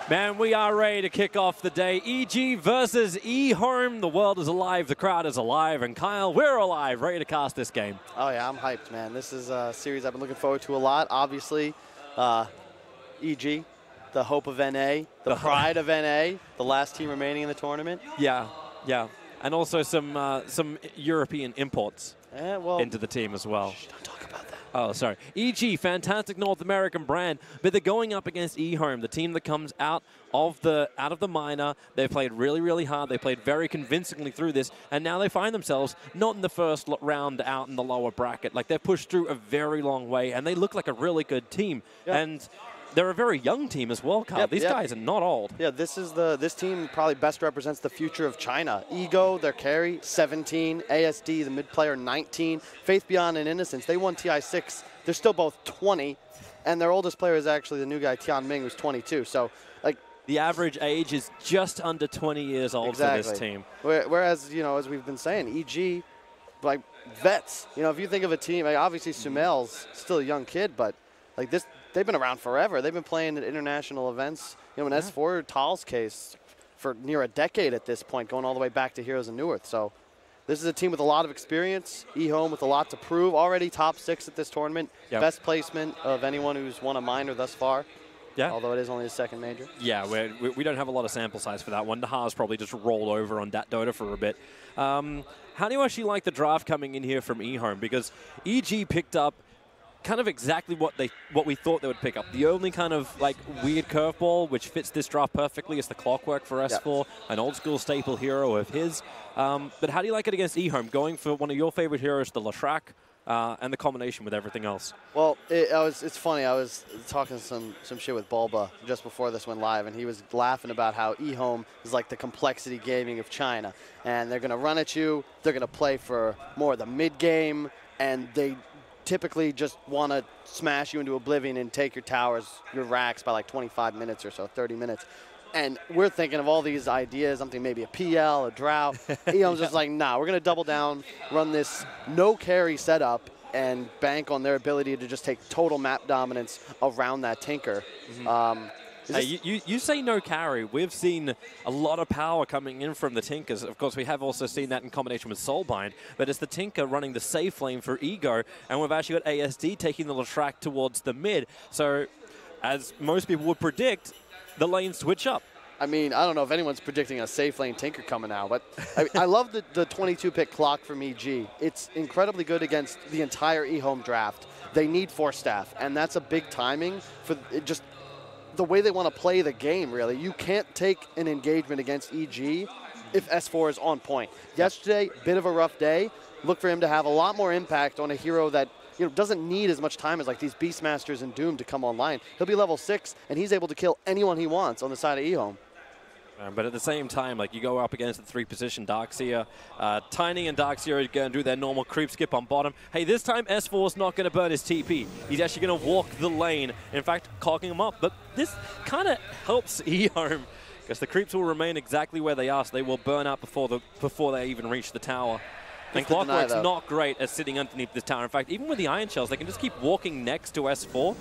Speaker 9: Man, we are ready to kick off the day. EG versus EHOME. The world is alive, the crowd is alive, and Kyle, we're alive, ready to cast this game.
Speaker 10: Oh yeah, I'm hyped, man. This is a series I've been looking forward to a lot. Obviously, EG, the hope of NA, the pride of NA, the last team remaining in the tournament.
Speaker 9: Yeah, yeah. And also some European imports
Speaker 10: Well,
Speaker 9: into the team as well.
Speaker 10: don't talk about that.
Speaker 9: Oh, sorry. EG, fantastic North American brand, but they're going up against EHOME, the team that comes out of the minor. They've played really, really hard. They played very convincingly through this, and now they find themselves not in the first round out in the lower bracket. Like, they've pushed through a very long way, and they look like a really good team.
Speaker 10: Yep.
Speaker 9: And they're a very young team as well, Carl.
Speaker 10: Yep,
Speaker 9: These guys are not old.
Speaker 10: Yeah, this team probably best represents the future of China. Ego, their carry, 17. ASD, the mid player, 19. Faith Beyond and Innocence, they won TI6. They're still both 20, and their oldest player is actually the new guy, Tian Ming, who's 22. So, like,
Speaker 9: the average age is just under 20 years old for this team.
Speaker 10: Whereas, as we've been saying, EG, like, vets. If you think of a team, like, obviously Sumel's still a young kid, but like this, they've been around forever. They've been playing at international events. In S4 Tal's case, for near a decade at this point, going all the way back to Heroes of Newerth. So this is a team with a lot of experience. EHOME with a lot to prove. Already top 6 at this tournament.
Speaker 9: Yep.
Speaker 10: Best placement of anyone who's won a minor thus far.
Speaker 9: Yeah.
Speaker 10: Although it is only his second major.
Speaker 9: Yeah, we don't have a lot of sample size for that one. Nahar's probably just rolled over on that Dota for a bit. How do you actually like the draft coming in here from EHOME? Because EG picked up kind of exactly what we thought they would pick up. The only kind of like weird curveball which fits this draft perfectly is the Clockwork for S4, an old school staple hero of his. But how do you like it against EHOME, going for one of your favorite heroes, the Leshrac, and the combination with everything else?
Speaker 10: Well, it's funny. I was talking some shit with Bulba just before this went live, and he was laughing about how EHOME is like the complexity gaming of China. And they're going to run at you. They're going to play for more of the mid-game, and they typically just want to smash you into oblivion and take your towers, your racks by like 25 minutes or so, 30 minutes. And we're thinking of all these ideas, something maybe a PL, a drought. EHOME's just like, nah, we're going to double down, run this no carry setup, and bank on their ability to just take total map dominance around that Tinker.
Speaker 9: Hey, you say no carry. We've seen a lot of power coming in from the Tinkers. Of course, we have also seen that in combination with Soulbind, but it's the Tinker running the safe lane for Ego, and we've actually got ASD taking the track towards the mid. So, as most people would predict, the lanes switch up.
Speaker 10: I mean, I don't know if anyone's predicting a safe lane Tinker coming out, but I love the 22-pick clock from EG. It's incredibly good against the entire EHOME draft. They need Force Staff, and that's a big timing for just the way they want to play the game, really. You can't take an engagement against EG if S4 is on point. Yesterday, bit of a rough day. Look for him to have a lot more impact on a hero that doesn't need as much time as like these Beastmasters and Doom to come online. He'll be level 6, and he's able to kill anyone he wants on the side of EHOME.
Speaker 9: But at the same time, like you go up against the 3-position Darkseer, Tiny and Darkseer are going to do their normal creep skip on bottom. Hey, this time S4 is not going to burn his TP. He's actually going to walk the lane, in fact, clogging him up. But this kind of helps EHOME because the creeps will remain exactly where they are, so they will burn out before they even reach the tower. And Clockwork's not great at sitting underneath this tower. In fact, even with the Iron Shells, they can just keep walking next to S4.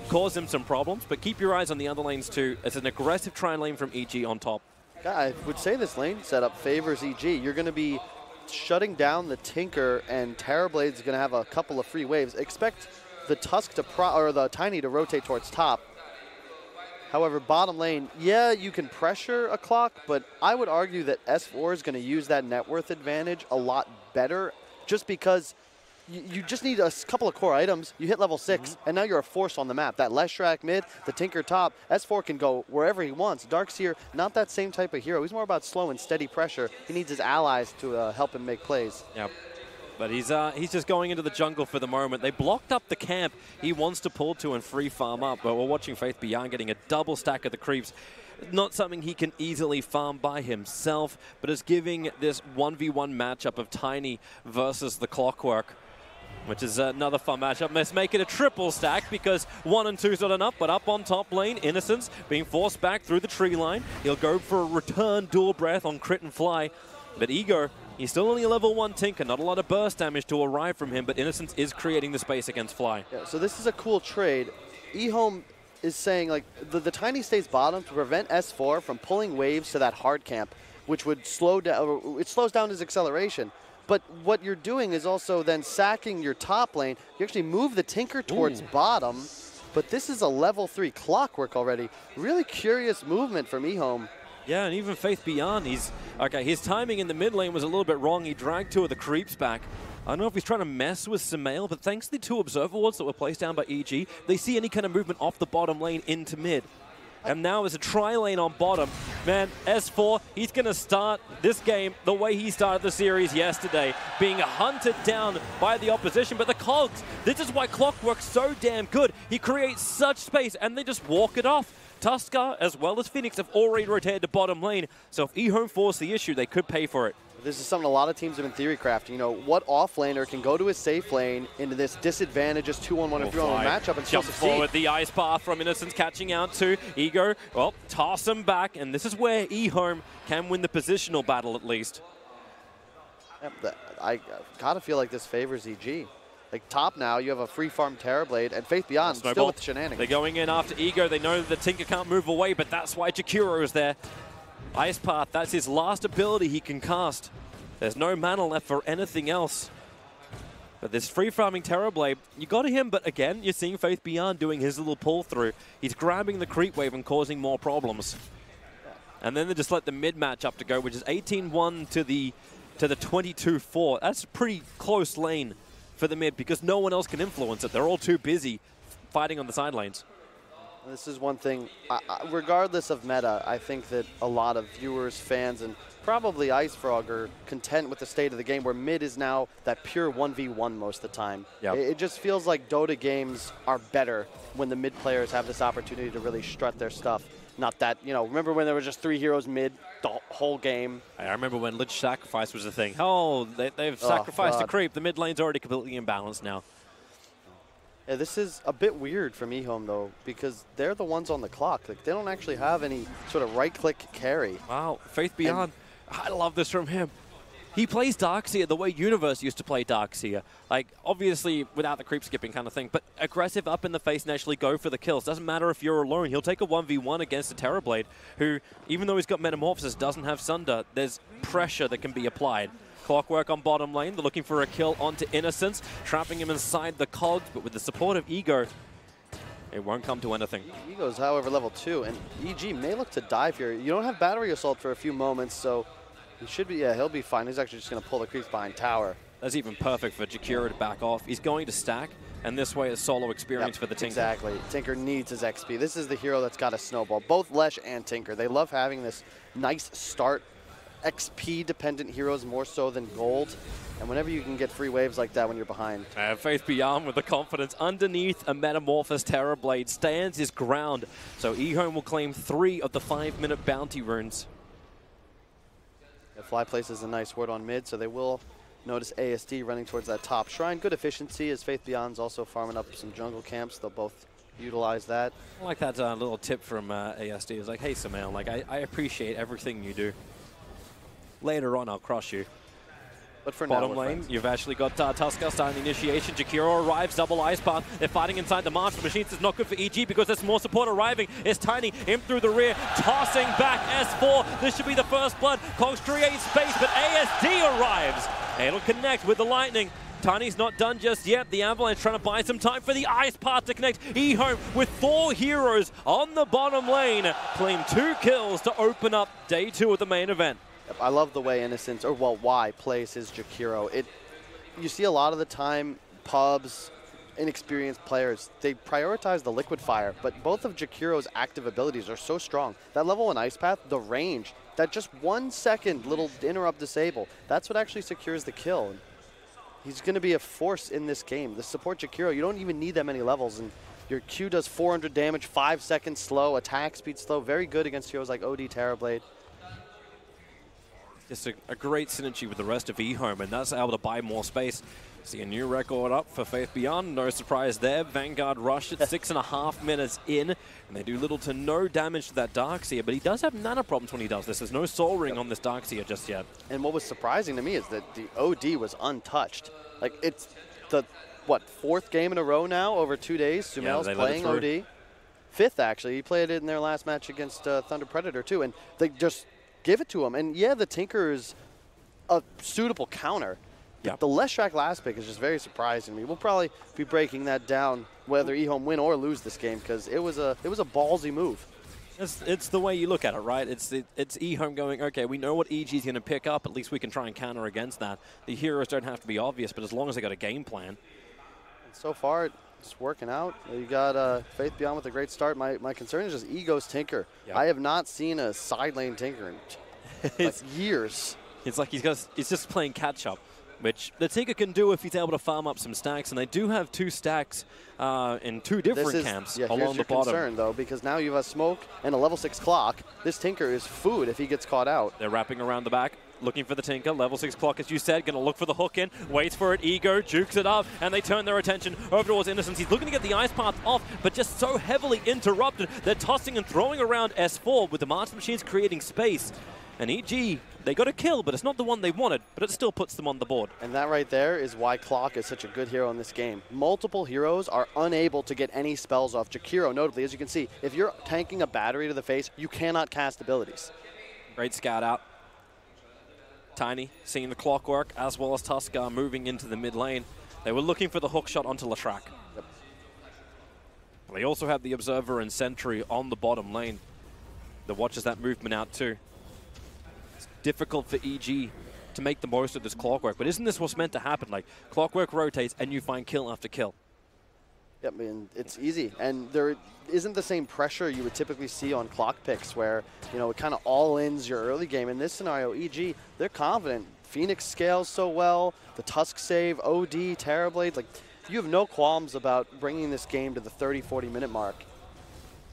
Speaker 9: Cause them some problems, but keep your eyes on the other lanes too. It's an aggressive try lane from EG on top.
Speaker 10: Yeah, I would say this lane setup favors EG. You're going to be shutting down the Tinker, and Terrorblade's going to have a couple of free waves. Expect the Tusk to or the Tiny to rotate towards top. However, bottom lane, yeah, you can pressure a clock, but I would argue that S4 is going to use that net worth advantage a lot better, just because you just need a couple of core items. You hit level 6, and now you're a force on the map. That Leshrac mid, the Tinker top, S4 can go wherever he wants. Darkseer, not that same type of hero. He's more about slow and steady pressure. He needs his allies to help him make plays.
Speaker 9: Yep. But he's just going into the jungle for the moment. They blocked up the camp he wants to pull to and free farm up, but we're watching Faith Beyond getting a double stack of the creeps. Not something he can easily farm by himself, but is giving this 1v1 matchup of Tiny versus the Clockwork, which is another fun matchup. Let's make it a triple stack because 1 and 2 is not enough, but up on top lane, Innocence being forced back through the tree line. He'll go for a return dual breath on crit and fly, but Ego, he's still only a level 1 Tinker. Not a lot of burst damage to arrive from him, but Innocence is creating the space against Fly.
Speaker 10: Yeah, so this is a cool trade. EHOME is saying like the Tiny stays bottom to prevent S4 from pulling waves to that hard camp, which would slow down, it slows down his acceleration. But what you're doing is also then sacking your top lane. You actually move the Tinker towards bottom, but this is a level 3 Clockwork already. Really curious movement from EHOME.
Speaker 9: Yeah, and even Faith Beyond, his timing in the mid lane was a little bit wrong. He dragged 2 of the creeps back. I don't know if he's trying to mess with Sumail, but thanks to the 2 Observer Wards that were placed down by EG, they see any kind of movement off the bottom lane into mid. And now there's a tri-lane on bottom. Man, S4, he's going to start this game the way he started the series yesterday, being hunted down by the opposition. But the Cogs, this is why Clockwork's so damn good. He creates such space, and they just walk it off. Tusker, as well as Phoenix, have already rotated to bottom lane. So if EHOME force the issue, they could pay for it.
Speaker 10: This is something a lot of teams have been theory crafting. You know, what off-laner can go to his safe lane into this disadvantageous 2-on-1 and 3-on-1 matchup and still succeed?
Speaker 9: Forward, the Ice Path from Innocence catching out to Ego. Well, toss him back, and this is where EHOME can win the positional battle at least.
Speaker 10: Yep, I gotta feel like this favors EG. Like top now, you have a free farm Terrorblade, and Faith Beyond still with the shenanigans.
Speaker 9: They're going in after Ego. They know that the Tinker can't move away, but that's why Jakiro is there. Ice Path, that's his last ability he can cast. There's no mana left for anything else. But this free farming Terrorblade, you got him, but again, you're seeing Faith Beyond doing his little pull through. He's grabbing the creep wave and causing more problems. And then they just let the mid match up to go, which is 18-1 to the 22-4. That's a pretty close lane for the mid because no one else can influence it. They're all too busy fighting on the side lanes.
Speaker 10: This is one thing, regardless of meta, I think that a lot of viewers, fans, and probably IceFrog are content with the state of the game where mid is now that pure 1v1 most of the time.
Speaker 9: Yep.
Speaker 10: It just feels like Dota games are better when the mid players have this opportunity to really strut their stuff. Not that, you know, remember when there were just 3 heroes mid the whole game?
Speaker 9: I remember when Lich Sacrifice was a thing. Oh, they've sacrificed a creep. The mid lane's already completely imbalanced now.
Speaker 10: Yeah, this is a bit weird from EHOME, though, because they're the ones on the clock. Like, they don't actually have any sort of right-click carry.
Speaker 9: Wow, Faith Beyond. I love this from him. He plays Darkseer the way Universe used to play Darkseer. Like, obviously, without the creep skipping kind of thing, but aggressive up in the face and actually go for the kills. Doesn't matter if you're alone. He'll take a 1v1 against a Terrorblade, who, even though he's got Metamorphosis, doesn't have Sunder. There's pressure that can be applied. Clockwork on bottom lane. They're looking for a kill onto Innocence, trapping him inside the cogs, but with the support of Ego, it won't come to anything.
Speaker 10: Ego's, however, level 2, and EG may look to dive here. You don't have Battery Assault for a few moments, so he should be, yeah, he'll be fine. He's actually just going to pull the creeps behind tower.
Speaker 9: That's even perfect for Jakiro to back off. He's going to stack, and this way is solo experience for the Tinker.
Speaker 10: Exactly. Tinker needs his XP. This is the hero that's got a snowball. Both Lesh and Tinker, they love having this nice start. XP-dependent heroes more so than gold. And whenever you can get free waves like that when you're behind.
Speaker 9: Faith Beyond with the confidence underneath a Metamorphosis Terrorblade stands his ground. So EHOME will claim 3 of the 5-minute bounty runes.
Speaker 10: Fly places a nice ward on mid, so they will notice ASD running towards that top shrine. Good efficiency as Faith Beyond's also farming up some jungle camps. They'll both utilize that.
Speaker 9: I like that little tip from ASD. It's like, hey, Samael, like, I appreciate everything you do. Later on, I'll crush you.
Speaker 10: But for
Speaker 9: bottom
Speaker 10: now,
Speaker 9: lane, you've actually got Tusker starting the initiation. Jakiro arrives, double ice path. They're fighting inside the Master Machines. It's not good for EG because there's more support arriving. It's Tiny in through the rear, tossing back S4. This should be the first blood. Cogs create space, but ASD arrives. It'll connect with the lightning. Tiny's not done just yet. The Avalanche trying to buy some time for the ice path to connect. EHOME with 4 heroes on the bottom lane. Claim 2 kills to open up day 2 of the main event.
Speaker 10: I love the way Innocence, or well, Y plays his Jakiro. You see a lot of the time, pubs, inexperienced players, they prioritize the liquid fire, but both of Jakiro's active abilities are so strong. That level 1 ice path, the range, that just 1 second little interrupt disable, that's what actually secures the kill. He's going to be a force in this game. The support Jakiro, you don't even need that many levels, and your Q does 400 damage, 5 seconds slow, attack speed slow, very good against heroes like OD Terrorblade.
Speaker 9: Just a great synergy with the rest of EHOME, and that's able to buy more space. See a new record up for Faith Beyond. No surprise there. Vanguard rushed at 6.5 minutes in, and they do little to no damage to that Darkseer, but he does have mana problems when he does this. There's no Soul Ring on this Darkseer just yet.
Speaker 10: And what was surprising to me is that the OD was untouched. Like, it's the, what, 4th game in a row now over 2 days? Sumail's playing OD. 5th, actually. He played it in their last match against Thunder Predator, too, and they just give it to him. And yeah, the Tinker is a suitable counter. Yep. The Leshrac last pick is just very surprising to me. We'll probably be breaking that down whether EHOME win or lose this game because it was a ballsy move.
Speaker 9: It's the way you look at it, right? It's EHOME going, okay, we know what EG's going to pick up. At least we can try and counter against that. The heroes don't have to be obvious, but as long as they got a game plan.
Speaker 10: And so far, it's working out. You got Faith Beyond with a great start. My concern is just Ego's Tinker. Yep. I have not seen a side lane Tinker in like years.
Speaker 9: It's like he's just playing catch up, which the Tinker can do if he's able to farm up some stacks, and they do have 2 stacks in 2 different camps along the bottom.
Speaker 10: Concern, though, because now you have a smoke and a level 6 clock. This Tinker is food if he gets caught out.
Speaker 9: They're wrapping around the back, looking for the Tinker. Level 6 clock, as you said, going to look for the hook in, waits for it. Ego jukes it up, and they turn their attention over towards Innocence. He's looking to get the ice path off, but just so heavily interrupted. They're tossing and throwing around S4 with the Master Machines creating space. And EG, they got a kill, but it's not the one they wanted, but it still puts them on the board.
Speaker 10: And that right there is why Clock is such a good hero in this game. Multiple heroes are unable to get any spells off. Jakiro, notably, as you can see, if you're tanking a battery to the face, you cannot cast abilities.
Speaker 9: Great scout out. Tiny seeing the Clockwork, as well as Tusker moving into the mid lane. They were looking for the hook shot onto Leshrac. Yep. They also have the Observer and Sentry on the bottom lane that watches that movement out too. Difficult for EG to make the most of this Clockwork, but isn't this what's meant to happen? Like, Clockwork rotates and you find kill after kill.
Speaker 10: Yep, I mean, it's easy, and there isn't the same pressure you would typically see on clock picks where, you know, it kind of all ends your early game. In this scenario, EG, they're confident. Phoenix scales so well, the Tusk save, OD, Terrorblade, like, you have no qualms about bringing this game to the 30-40 minute mark.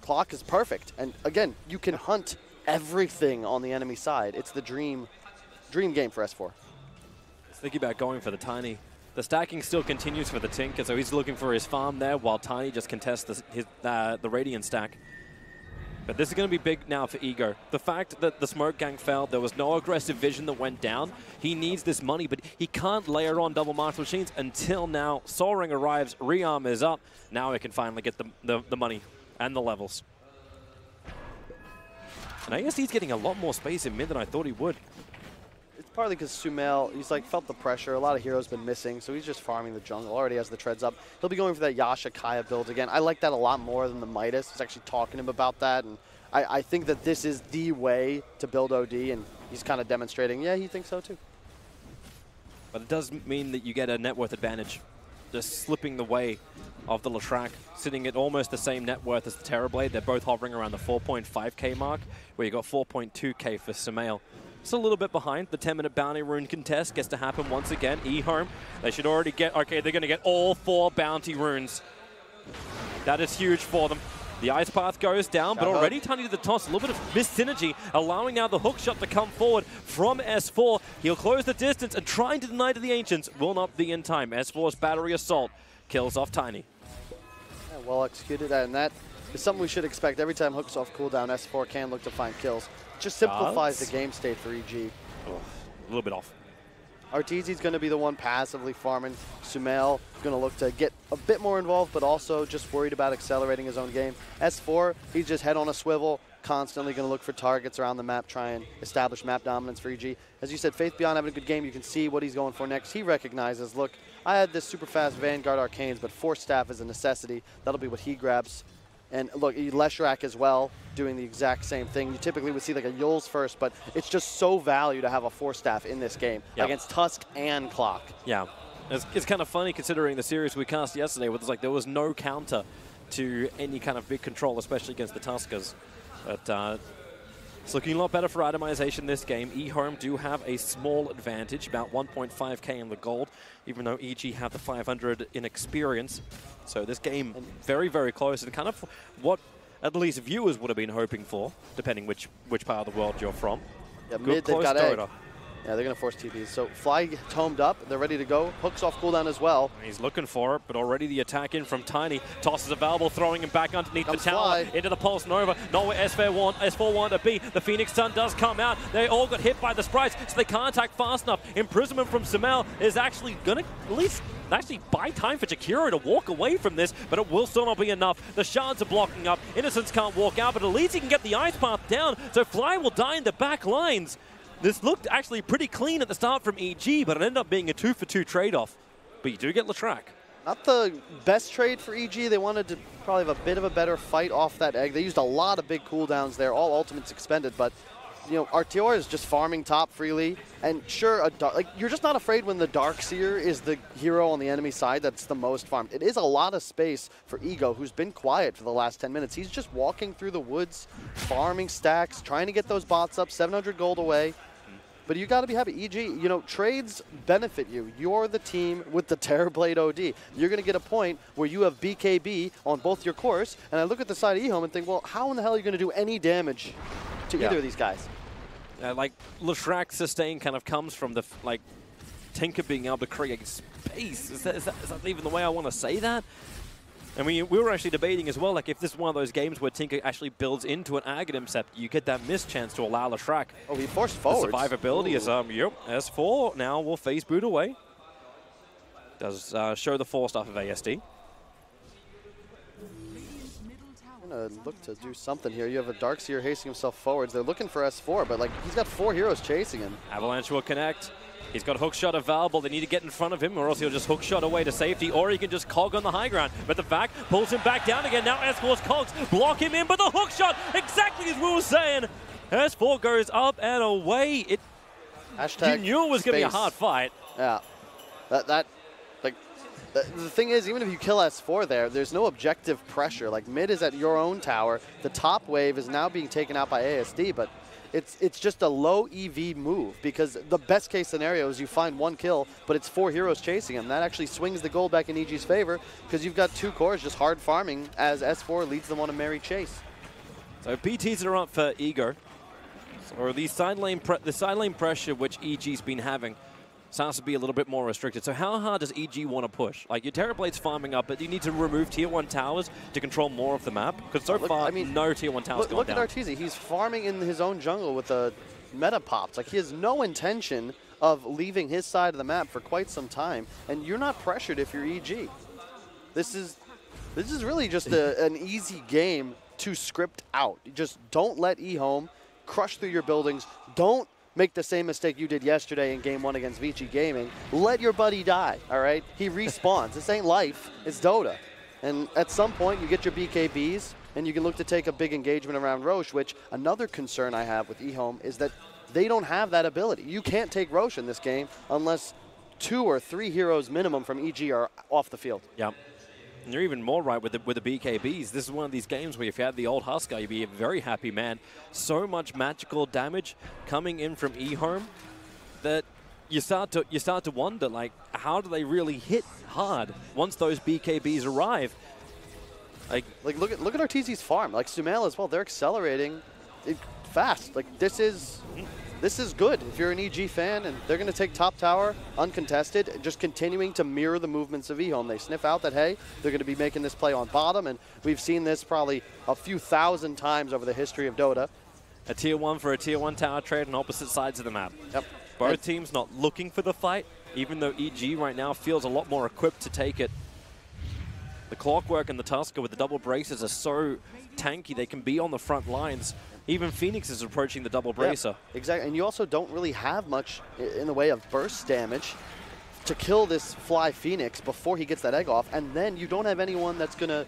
Speaker 10: Clock is perfect, and again, you can hunt everything on the enemy side. It's the dream game for S4.
Speaker 9: Thinking about going for the Tiny. The stacking still continues for the Tinker, so he's looking for his farm there while Tiny just contests the Radiant stack. But this is going to be big now for Ego. The fact that the smoke gang failed, there was no aggressive vision that went down. He needs this money, but he can't layer on double master machines until now. Soaring arrives, rearm is up. Now he can finally get the money and the levels. And ASD's getting a lot more space in mid than I thought he would.
Speaker 10: It's partly because Sumail, he's like felt the pressure. A lot of heroes been missing, so he's just farming the jungle. Already has the treads up. He'll be going for that Yasha Kaya build again. I like that a lot more than the Midas. He's actually talking to him about that, and I think that this is the way to build OD, and he's kind of demonstrating, yeah, he thinks so too.
Speaker 9: But it does mean that you get a net worth advantage. Just slipping the way of the Leshrac, sitting at almost the same net worth as the Terrorblade. They're both hovering around the 4.5k mark, where you got 4.2k for Sumail. It's a little bit behind. The 10-minute bounty rune contest gets to happen once again. EHOME, they should already get, okay, they're going to get all 4 bounty runes. That is huge for them. The ice path goes down, but already Tiny to the toss. A little bit of missed synergy, allowing now the hook shot to come forward from S4. He'll close the distance, and trying to deny to the Ancients will not be in time. S4's battery assault kills off Tiny.
Speaker 10: Yeah, well executed, and that is something we should expect. Every time hooks off cooldown, S4 can look to find kills. Just simplifies the game state for EG.
Speaker 9: Oh, a little bit off.
Speaker 10: Arteezy's going to be the one passively farming. Sumail going to look to get a bit more involved, but also just worried about accelerating his own game. S4, he's just head on a swivel, constantly going to look for targets around the map, try and establish map dominance for EG. As you said, Faith Beyond having a good game. You can see what he's going for next. He recognizes, look, I had this super fast Vanguard Arcanes, but Force Staff is a necessity. That'll be what he grabs. And look, Leshrac as well, doing the exact same thing. You typically would see like a Yules first, but it's just so value to have a Force Staff in this game against Tusk and Clock.
Speaker 9: Yeah, it's kind of funny considering the series we cast yesterday, where there was no counter to any kind of big control, especially against the Tuskers. But it's looking a lot better for itemization this game. EHOME do have a small advantage, about 1.5k in the gold, even though EG have the 500 in experience. So this game very, very close, and kind of what at least viewers would have been hoping for, depending which part of the world you're from.
Speaker 10: Yeah, mid, they've got egg. Yeah, they're going to force TPs. So Fly tomed up. They're ready to go. Hooks off cooldown as well.
Speaker 9: And he's looking for it, but already the attack in from Tiny. Toss is available, throwing him back underneath the tower. Into the Pulse Nova. Not where S4 wanted to be. The Phoenix Sun does come out. They all got hit by the sprites, so they can't attack fast enough. Imprisonment from Sumail is actually going to at least buy time for Jakiro to walk away from this, but it will still not be enough. The shards are blocking up. Innocence can't walk out, but at least he can get the ice path down, so Fly will die in the back lines. This looked actually pretty clean at the start from EG, but it ended up being a 2-for-2 trade-off. But you do get Leshrac.
Speaker 10: Not the best trade for EG. They wanted to probably have a bit of a better fight off that egg. They used a lot of big cooldowns there, all ultimates expended, but you know, Arteor is just farming top freely, and sure, you're just not afraid when the Darkseer is the hero on the enemy side that's the most farmed. It is a lot of space for Ego, who's been quiet for the last 10 minutes. He's just walking through the woods, farming stacks, trying to get those bots up, 700 gold away. But you got to be happy. EG, you know, trades benefit you. You're the team with the Terrorblade OD. You're going to get a point where you have BKB on both your cores, and I look at the side of EHOME and think, well, how in the hell are you going to do any damage to either of these guys?
Speaker 9: Like, Leshrac's sustain kind of comes from the, like, Tinker being able to create space. Is that even the way I want to say that? I mean, we were actually debating as well, like, if this is one of those games where Tinker actually builds into an Aghanim Scepter, you get that missed chance to allow Leshrac.
Speaker 10: Oh, he forced forward.
Speaker 9: The survivability is, S4 now will face boot away. Does show the force off of ASD.
Speaker 10: Look to do something here. You have a Darkseer hasting himself forwards. They're looking for S4, but like he's got 4 heroes chasing him.
Speaker 9: Avalanche will connect. He's got hookshot available. They need to get in front of him, or else he'll just hookshot away to safety, or he can just cog on the high ground. But the back pulls him back down again. Now S4's cogs block him in, but the hookshot, exactly as we were saying. S4 goes up and away. You knew it was going to be a hard fight.
Speaker 10: Yeah. The thing is, even if you kill S4 there's no objective pressure. Like, mid is at your own tower. The top wave is now being taken out by ASD, but it's just a low EV move, because the best case scenario is you find 1 kill, but it's 4 heroes chasing him. That actually swings the gold back in EG's favor, because you've got 2 cores just hard farming as S4 leads them on a merry chase.
Speaker 9: So PTs are up for Ego. Or the side lane pressure which EG's been having. starts to be a little bit more restricted. So how hard does EG want to push? Like, your Terrablade's farming up, but you need to remove Tier 1 towers to control more of the map? Because so far, I mean, no Tier 1 towers going down.
Speaker 10: Look at Arteezy. He's farming in his own jungle with the meta pops. Like, he has no intention of leaving his side of the map for quite some time, and you're not pressured if you're EG. This is really just an easy game to script out. You just don't let EHOME crush through your buildings. Don't make the same mistake you did yesterday in Game 1 against Vici Gaming. Let your buddy die, all right? He respawns. This ain't life. It's Dota. And at some point, you get your BKBs, and you can look to take a big engagement around Roche, which another concern I have with EHOME is that they don't have that ability. You can't take Roche in this game unless 2 or 3 heroes minimum from EG are off the field.
Speaker 9: Yep. And you're even more right with the BKBs. This is one of these games where if you had the old Husker, you'd be a very happy man. So much magical damage coming in from EHOME that you start to wonder, like, how do they really hit hard once those BKBs arrive? Like
Speaker 10: look at Arteezy's farm. Like Sumail as well, they're accelerating it fast. Like this is good if you're an EG fan, and they're going to take top tower uncontested, just continuing to mirror the movements of EHOME. They sniff out that, hey, they're going to be making this play on bottom, and we've seen this probably a few thousand times over the history of Dota.
Speaker 9: A Tier 1 for a Tier 1 tower trade on opposite sides of the map.
Speaker 10: Yep.
Speaker 9: Both teams not looking for the fight, even though EG right now feels a lot more equipped to take it. The Clockwork and the Tusker with the double braces are so tanky, they can be on the front lines. Even Phoenix is approaching the double bracer.
Speaker 10: Yeah, exactly, and you also don't really have much in the way of burst damage to kill this Fly Phoenix before he gets that egg off, and then you don't have anyone that's going to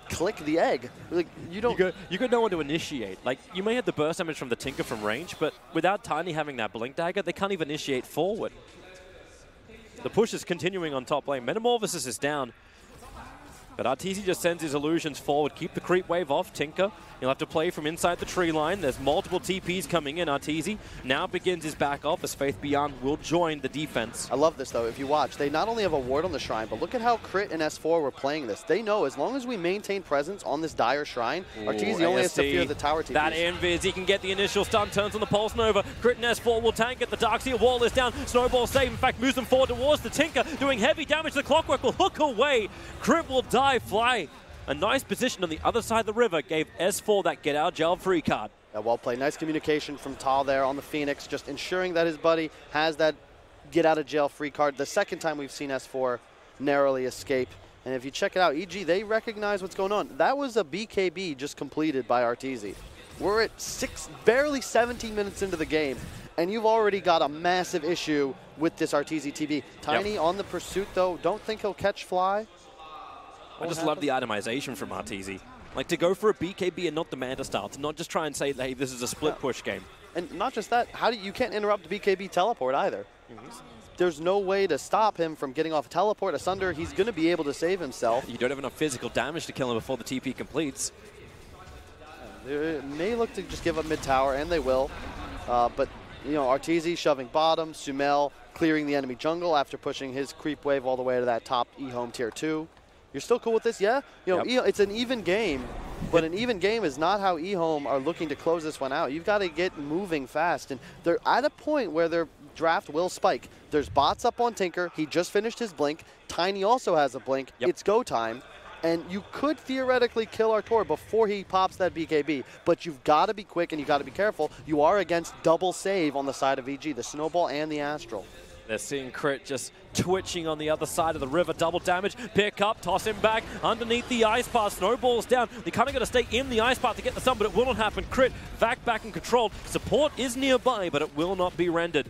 Speaker 10: click the egg. Like, you got
Speaker 9: no one to initiate. Like, you may have the burst damage from the Tinker from range, but without Tiny having that Blink Dagger, they can't even initiate forward. The push is continuing on top lane. Metamorphosis is down. But Arteezy just sends his illusions forward. Keep the creep wave off, Tinker. He'll have to play from inside the tree line. There's multiple TPs coming in. Arteezy now begins his back off as Faith Beyond will join the defense.
Speaker 10: I love this, though. If you watch, they not only have a ward on the shrine, but look at how Crit and S4 were playing this. They know as long as we maintain presence on this dire shrine, Arteezy only has to fear the tower TPs.
Speaker 9: That invis, he can get the initial stun, turns on the Pulse Nova. Crit and S4 will tank it. The Darkseer wall is down. Snowball save, in fact, moves them forward towards the Tinker, doing heavy damage. The Clockwork will hook away. Crit will die, Fly. A nice position on the other side of the river gave S4 that get out jail free card.
Speaker 10: Yeah, well played. Nice communication from Tal there on the Phoenix, just ensuring that his buddy has that get out of jail free card. The second time we've seen S4 narrowly escape. And if you check it out, EG, they recognize what's going on. That was a BKB just completed by Arteezy. We're at barely 17 minutes into the game, and you've already got a massive issue with this Arteezy TB. Tiny on the pursuit, though. Don't think he'll catch Fly.
Speaker 9: I just love the itemization from Arteezy. Like, to go for a BKB and not demand a style, to not just try and say, hey, this is a split push game.
Speaker 10: And not just that, you can't interrupt BKB teleport either. There's no way to stop him from getting off teleport. Asunder, he's going to be able to save himself.
Speaker 9: You don't have enough physical damage to kill him before the TP completes.
Speaker 10: They may look to just give up mid-tower, and they will. But, you know, Arteezy shoving bottom, Sumail clearing the enemy jungle after pushing his creep wave all the way to that top EHOME tier 2. You're still cool with this? Yeah? You know, it's an even game, but an even game is not how EHOME are looking to close this one out. You've got to get moving fast, and they're at a point where their draft will spike. There's bots up on Tinker. He just finished his blink. Tiny also has a blink. It's go time, and you could theoretically kill Artur before he pops that BKB, but you've got to be quick and you've got to be careful. You are against double save on the side of EG, the Snowball and the Astral.
Speaker 9: They're seeing Crit just twitching on the other side of the river. Double damage. Pick up, toss him back underneath the ice path. Snowball's down. They kind of got to stay in the ice path to get the stun, but it will not happen. Crit back and controlled. Support is nearby, but it will not be rendered.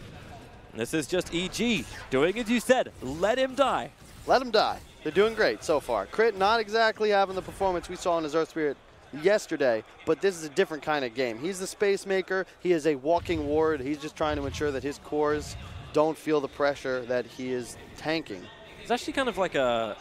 Speaker 9: And this is just EG doing as you said. Let him die.
Speaker 10: Let him die. They're doing great so far. Crit not exactly having the performance we saw in his Earth Spirit yesterday, but this is a different kind of game. He's the space maker. He is a walking ward. He's just trying to ensure that his cores don't feel the pressure that he is tanking.
Speaker 9: It's actually kind of like a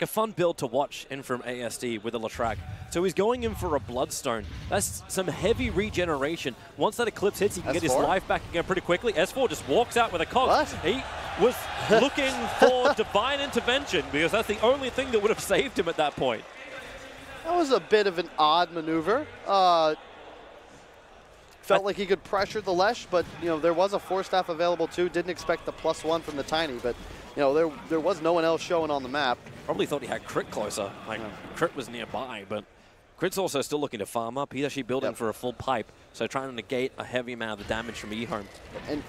Speaker 9: fun build to watch in from ASD with a Latrak. So he's going in for a Bloodstone. That's some heavy regeneration. Once that Eclipse hits, he can get his life back again pretty quickly. S4 just walks out with a cog.
Speaker 10: What?
Speaker 9: He was looking for divine intervention because that's the only thing that would have saved him at that point.
Speaker 10: That was a bit of an odd maneuver. Felt like he could pressure the Lesh, but there was a 4-staff available too. Didn't expect the +1 from the Tiny, but there was no one else showing on the map.
Speaker 9: Probably thought he had Crit closer. Crit was nearby, but Crit's also still looking to farm up. He's actually building for a full pipe, so trying to negate a heavy amount of damage from EHOME.
Speaker 10: And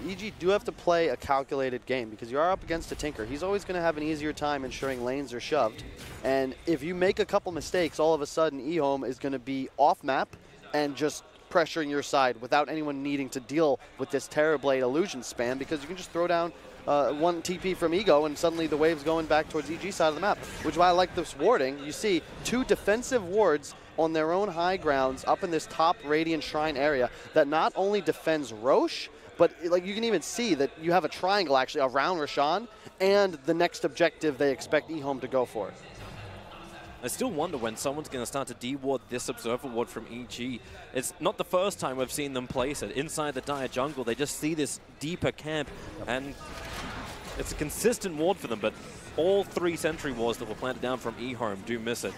Speaker 10: EG do have to play a calculated game because you are up against a Tinker. He's always going to have an easier time ensuring lanes are shoved. And if you make a couple mistakes, all of a sudden EHOME is going to be off map and just pressuring your side without anyone needing to deal with this Terrorblade illusion spam, because you can just throw down one TP from Ego and suddenly the wave's going back towards EG side of the map, which is why I like this warding. You see 2 defensive wards on their own high grounds up in this top Radiant Shrine area that not only defends Roche, but you can even see that you have a triangle actually around Roshan and the next objective they expect EHOME to go for.
Speaker 9: I still wonder when someone's going to start to de-ward this Observer ward from EG. It's not the first time we've seen them place it. Inside the Dire jungle, they just see this deeper camp, and it's a consistent ward for them, but all 3 sentry wards that were planted down from EHOME do miss it.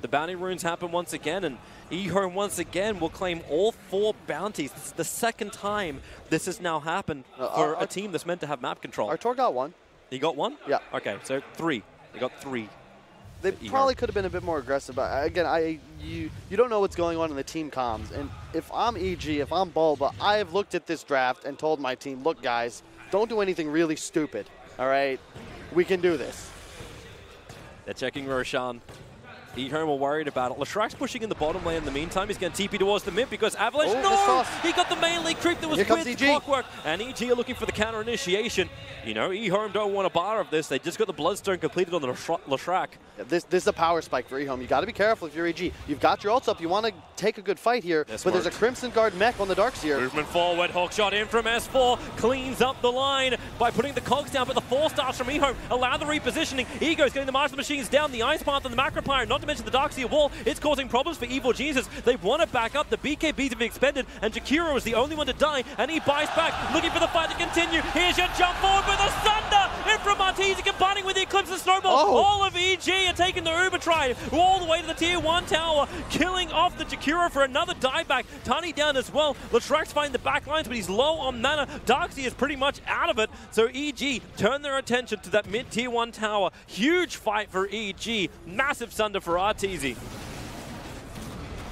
Speaker 9: The bounty runes happen once again, and EHOME once again will claim all 4 bounties. This is the second time this has now happened for a team that's meant to have map control.
Speaker 10: Artur got 1.
Speaker 9: He got 1?
Speaker 10: Yeah.
Speaker 9: Okay, so 3. They got 3.
Speaker 10: They probably could have been a bit more aggressive. But again, you don't know what's going on in the team comms. And if I'm EG, if I'm Bulba, I have looked at this draft and told my team, look, guys, don't do anything really stupid. All right? We can do this.
Speaker 9: They're checking Roshan. EHOME are worried about it. Leshrack's pushing in the bottom lane in the meantime. He's going to TP towards the mid because Avalanche, he got the melee creep that was with Clockwork. And EG are looking for the counter initiation. EHOME don't want a bar of this. They just got the Bloodstone completed on the Leshrack.
Speaker 10: Yeah, this is a power spike for EHOME. You got to be careful if you're EG. You've got your ults up. You want to take a good fight here, but there's a Crimson Guard mech on the Darkseer.
Speaker 9: Movement forward. Hawkshot in from S4. Cleans up the line by putting the cogs down, but the 4 stars from EHOME allow the repositioning. Ego's getting the Master Machines down. The Ice Path and the Macro Pyre, not to mention the Darkseer wall. It's causing problems for Evil Jesus. They want to back up. The BKBs have been expended, and Jakiro is the only one to die, and he buys back, looking for the fight to continue. Here's your jump forward with a Sunder in from Martisi, combining with the Eclipse and Snowball. All of EG are taking the Uber Tribe all the way to the Tier 1 tower, killing off the Jakiro for another dieback. Tiny down as well. Leshrack's finding the back lines, but he's low on mana. Darkseer is pretty much out of it, so EG turn their attention to that mid-Tier 1 tower. Huge fight for EG. Massive Sunder for Arteezy.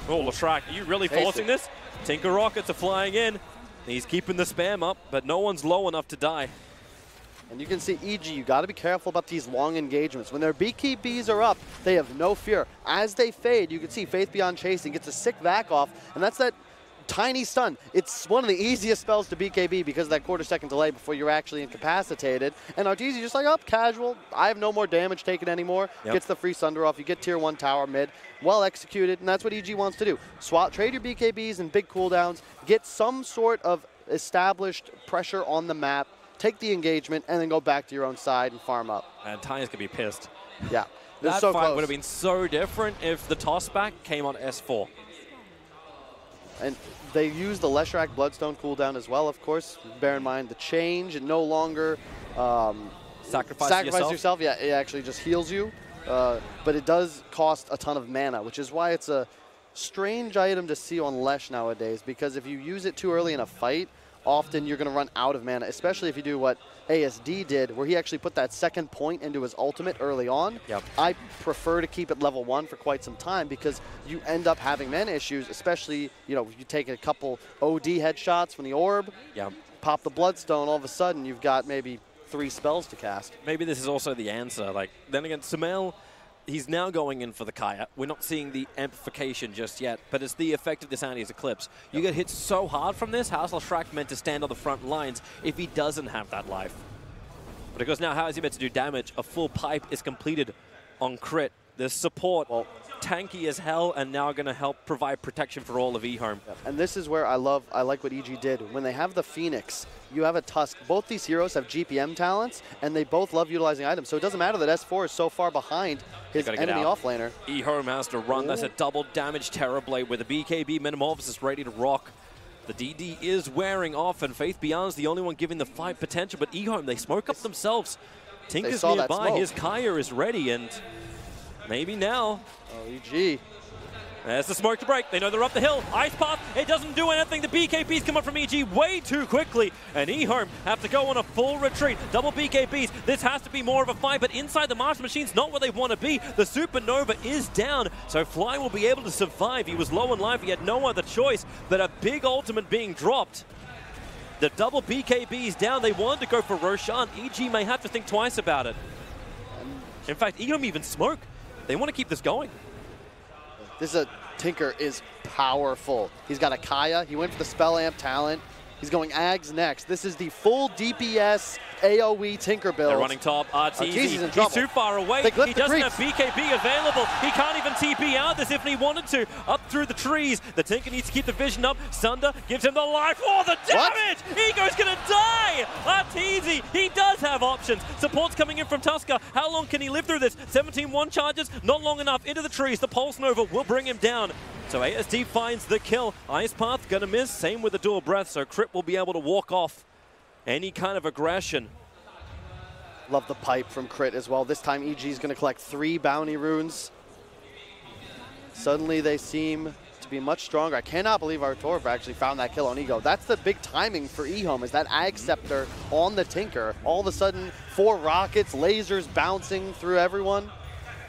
Speaker 9: Oh, Leshrack, are you really forcing this? Tinker Rockets are flying in. He's keeping the spam up, but no one's low enough to die.
Speaker 10: And you can see EG, you got to be careful about these long engagements. When their BKBs are up, they have no fear. As they fade, you can see Faith Beyond Chasing gets a sick back off, and that's that tiny stun. It's one of the easiest spells to BKB because of that quarter-second delay before you're actually incapacitated. And Arteezy just like, casual. I have no more damage taken anymore. Gets the free Sunder off. You get Tier 1 tower mid. Well executed, and that's what EG wants to do. Trade your BKBs and big cooldowns. Get some sort of established pressure on the map. Take the engagement, and then go back to your own side and farm up.
Speaker 9: And Tiny's going to be pissed.
Speaker 10: Yeah.
Speaker 9: That
Speaker 10: so
Speaker 9: fight
Speaker 10: close.
Speaker 9: would have been so different if the tossback came on S4.
Speaker 10: And they use the Leshrack Bloodstone cooldown as well, of course. Bear in mind the change, and no longer
Speaker 9: sacrifice
Speaker 10: yourself. Yeah, it actually just heals you. But it does cost a ton of mana, which is why it's a strange item to see on Lesh nowadays, because if you use it too early in a fight, often you're going to run out of mana, especially if you do what ASD did, where he actually put that second point into his ultimate early on. I prefer to keep it level 1 for quite some time because you end up having mana issues, especially, if you take a couple OD headshots from the orb, pop the Bloodstone, all of a sudden you've got maybe 3 spells to cast.
Speaker 9: Maybe this is also the answer. Then again, Sumail, he's now going in for the Kaya. We're not seeing the amplification just yet, but it's the effect of this Andy's Eclipse. You get hit so hard from this, how's Leshrack meant to stand on the front lines if he doesn't have that life? Because now how is he meant to do damage? A full pipe is completed on Crit. There's support, tanky as hell, and now going to help provide protection for all of EHOME.
Speaker 10: And this is where I like what EG did. When they have the Phoenix, you have a Tusk. Both these heroes have GPM talents, and they both love utilizing items. So it doesn't matter that S4 is so far behind his enemy offlaner.
Speaker 9: EHOME has to run. That's a double damage Terrorblade with a BKB Metamorphosis ready to rock. The DD is wearing off, and Faith Beyond's the only one giving the fight potential, but EHOME, they smoke up themselves. Tinker's nearby, his Kaya is ready, and maybe now.
Speaker 10: EG.
Speaker 9: There's the smoke to break. They know they're up the hill. Ice Path, it doesn't do anything. The BKBs come up from EG way too quickly. And EHOME have to go on a full retreat. Double BKBs. This has to be more of a fight, but inside the Master Machine's not where they want to be. The Supernova is down, so Fly will be able to survive. He was low on life. He had no other choice, but a big ultimate being dropped. The double BKBs down. They wanted to go for Roshan. EG may have to think twice about it. In fact, EHOME even smoke. They want to keep this going.
Speaker 10: This is Tinker is powerful. He's got a Kaya. He went for the Spell Amp talent. He's going Ags next. This is the full DPS AoE Tinker build.
Speaker 9: They're running top. Arteezy.
Speaker 10: He's
Speaker 9: too far away. He doesn't have BKB available. He can't even TP out this if he wanted to. Up through the trees. The Tinker needs to keep the vision up. Sunder gives him the life. Oh, the damage! Ego's going to die! Arteezy, he does have options. Support's coming in from Tusker. How long can he live through this? 17-1 charges. Not long enough. Into the trees. The Pulse Nova will bring him down. So ASD finds the kill. Ice Path gonna miss. Same with the dual breath. So Crit will be able to walk off any kind of aggression.
Speaker 10: Love the pipe from Crit as well. This time EG is gonna collect 3 bounty runes. Suddenly they seem to be much stronger. I cannot believe Artorv actually found that kill on Ego. That's the big timing for EHOME, is that Ag Scepter on the Tinker. All of a sudden, 4 rockets, lasers bouncing through everyone.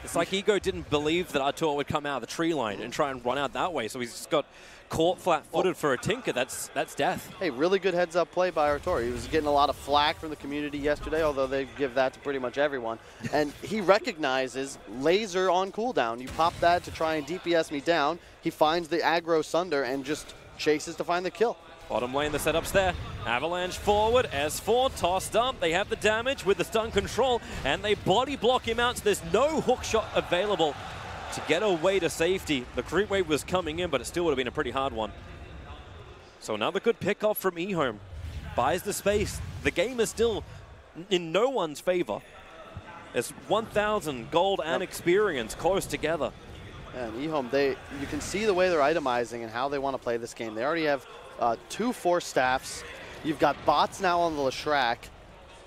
Speaker 9: It's like Ego didn't believe that Artur would come out of the tree line and try and run out that way, so he's just got caught flat-footed for a Tinker. That's death.
Speaker 10: Hey, really good heads-up play by Artur. He was getting a lot of flack from the community yesterday, although they give that to pretty much everyone. And he recognizes laser on cooldown. You pop that to try and DPS me down. He finds the aggro Sunder and just chases to find the kill.
Speaker 9: Bottom lane, the setup's there. Avalanche forward, S4 tossed up. They have the damage with the stun control, and they body block him out, so there's no hook shot available to get away to safety. The creep wave was coming in, but it still would have been a pretty hard one. So another good pickoff from EHOME. Buys the space. The game is still in no one's favor. It's 1,000 gold and experience close together.
Speaker 10: Yeah, and EHOME, you can see the way they're itemizing and how they want to play this game. They already have 2 Force Staffs. You've got bots now on the Leshrac,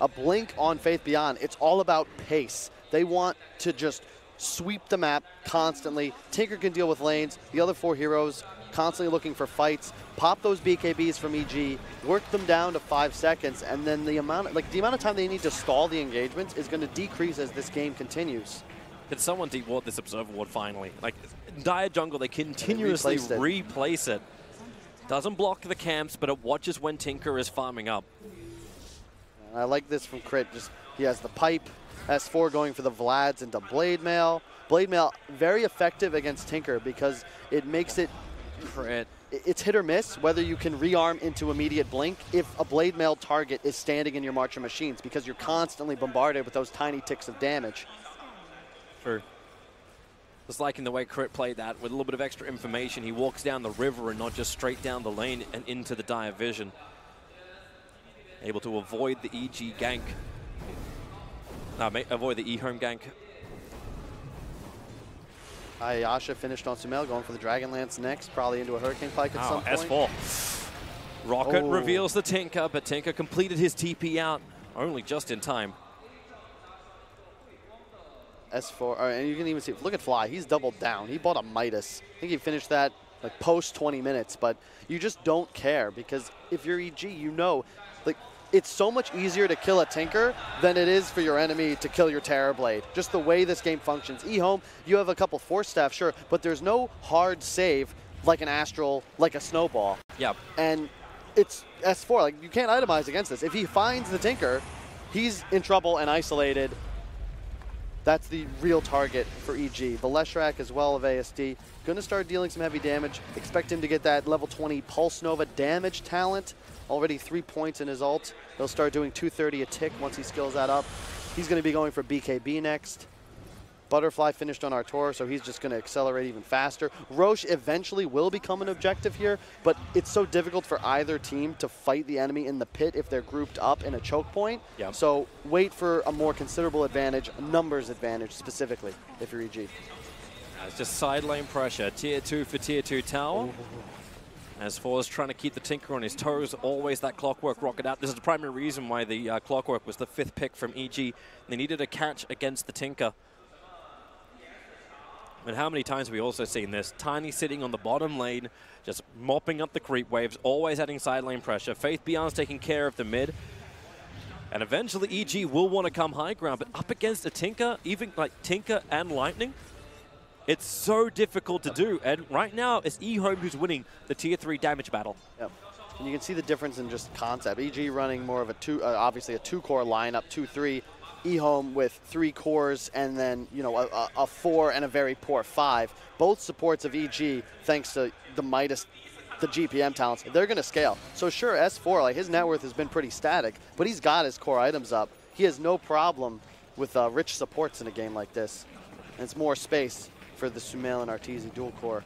Speaker 10: a Blink on Faith Beyond. It's all about pace. They want to just sweep the map constantly. Tinker can deal with lanes. The other 4 heroes constantly looking for fights. Pop those BKBs from EG, work them down to 5 seconds, and then the amount of time they need to stall the engagements is going to decrease as this game continues.
Speaker 9: Can someone deward this Observer Ward finally? Like, Dire Jungle, they continuously replace it. Doesn't block the camps, but it watches when Tinker is farming up.
Speaker 10: I like this from Crit. Just he has the pipe. S4 going for the Vlads into Blade Mail. Blade Mail very effective against Tinker because it makes it
Speaker 9: Crit.
Speaker 10: It's hit or miss whether you can rearm into immediate blink if a Blade Mail target is standing in your March of Machines, because you're constantly bombarded with those tiny ticks of damage.
Speaker 9: True. Just liking the way Crit played that with a little bit of extra information. He walks down the river and not just straight down the lane and into the Dire vision. Able to avoid the EG gank. Avoid the EHOME gank.
Speaker 10: Ayasha finished on Sumail, going for the Dragonlance next, probably into a Hurricane Pike at some point.
Speaker 9: S4. Rocket reveals the Tinker, but Tinker completed his TP out only just in time.
Speaker 10: S4, and you can even see, look at Fly, he's doubled down. He bought a Midas. I think he finished that like post 20 minutes, but you just don't care because if you're EG, you know, like it's so much easier to kill a Tinker than it is for your enemy to kill your Terrorblade. Just the way this game functions. EHOME, you have a couple Force Staff, sure, but there's no hard save like an Astral, like a Snowball.
Speaker 9: Yep.
Speaker 10: And it's S4, like you can't itemize against this. If he finds the Tinker, he's in trouble and isolated. That's the real target for EG. The Leshrac as well of ASD. Going to start dealing some heavy damage. Expect him to get that level 20 Pulse Nova damage talent. Already 3 points in his ult. He'll start doing 230 a tick once he skills that up. He's going to be going for BKB next. Butterfly finished on Artur, so he's just going to accelerate even faster. Roche eventually will become an objective here, but it's so difficult for either team to fight the enemy in the pit if they're grouped up in a choke point.
Speaker 9: Yep.
Speaker 10: So wait for a more considerable advantage, a numbers advantage specifically, if you're EG.
Speaker 9: It's just side lane pressure. Tier 2 for Tier 2 tower. As far as trying to keep the Tinker on his toes, always that Clockwork rocket out. This is the primary reason why the Clockwork was the 5th pick from EG. They needed a catch against the Tinker. And how many times have we also seen this? Tiny sitting on the bottom lane, just mopping up the creep waves, always adding side lane pressure. Faith Beyond's taking care of the mid. And eventually EG will want to come high ground, but up against a Tinker, even like Tinker and Lightning, it's so difficult to do. And right now, it's EHOME who's winning the Tier 3 damage battle.
Speaker 10: Yep. And you can see the difference in just concept. EG running more of a obviously a 2-core lineup, 2-3. EHOME with 3 cores and then, you know, a 4 and a very poor 5. Both supports of EG, thanks to the Midas, the GPM talents, they're going to scale. So sure, S4, like his net worth has been pretty static, but he's got his core items up. He has no problem with rich supports in a game like this. And it's more space for the Sumail and Arteezy dual core.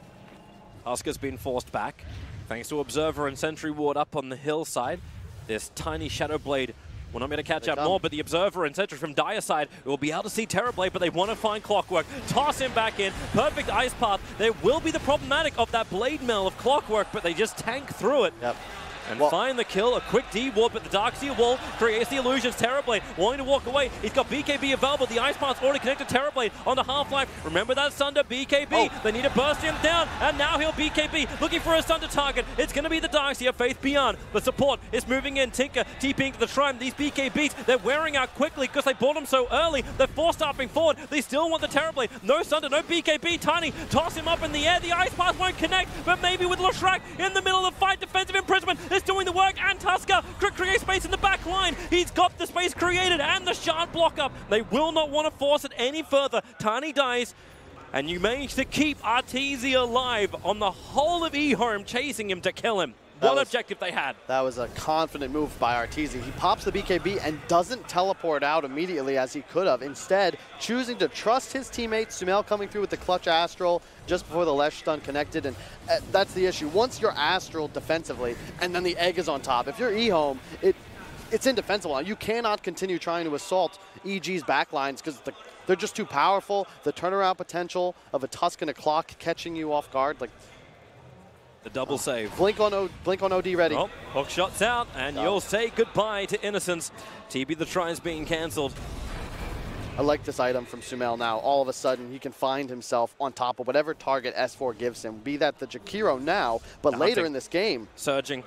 Speaker 9: Huska's been forced back, thanks to Observer and Sentry Ward up on the hillside. This tiny Shadow Blade will not be able to catch up more, but the Observer and Sentry from Dire side will be able to see Terrorblade, but they want to find Clockwork. Toss him back in. Perfect ice path. There will be the problematic of that Blade Mail of Clockwork, but they just tank through it.
Speaker 10: Yep.
Speaker 9: And find the kill, a quick D-ward, but the Darkseer wall creates the illusions. Terrorblade wanting to walk away. He's got BKB available. The Ice Path's already connected Terrorblade on the Half-Life. Remember that Sunder BKB. They need to burst him down, and now he'll BKB. Looking for a Sunder target. It's going to be the Darkseer, Faith Beyond. The support is moving in. Tinker TPing to the Shrine. These BKBs, they're wearing out quickly because they bought him so early. They're force-staffing forward. They still want the Terrorblade. No Sunder, no BKB. Tiny, toss him up in the air. The Ice Path won't connect, but maybe with Leshrac in the middle of the fight. Defensive imprisonment is doing the work, and Tusker create space in the back line. He's got the space created and the shard block up. They will not want to force it any further. Tiny dies, and you manage to keep Arteezy alive on the whole of EHOME, chasing him to kill him. What objective they had.
Speaker 10: That was a confident move by Arteezy. He pops the BKB and doesn't teleport out immediately as he could have. Instead, choosing to trust his teammate, Sumail coming through with the clutch Astral just before the Lesh stun connected. And that's the issue. Once you're Astral defensively and then the egg is on top, if you're EHOME, it's indefensible. You cannot continue trying to assault EG's backlines because they're just too powerful. The turnaround potential of a Tusk and a Clock catching you off guard, like,
Speaker 9: the double save.
Speaker 10: Blink on OD ready.
Speaker 9: Oh, hook shot's out, and you'll say goodbye to Innocence. TB the try is being cancelled.
Speaker 10: I like this item from Sumail now. All of a sudden, he can find himself on top of whatever target S4 gives him, be that the Jakiro now, but later in this game.
Speaker 9: Surging.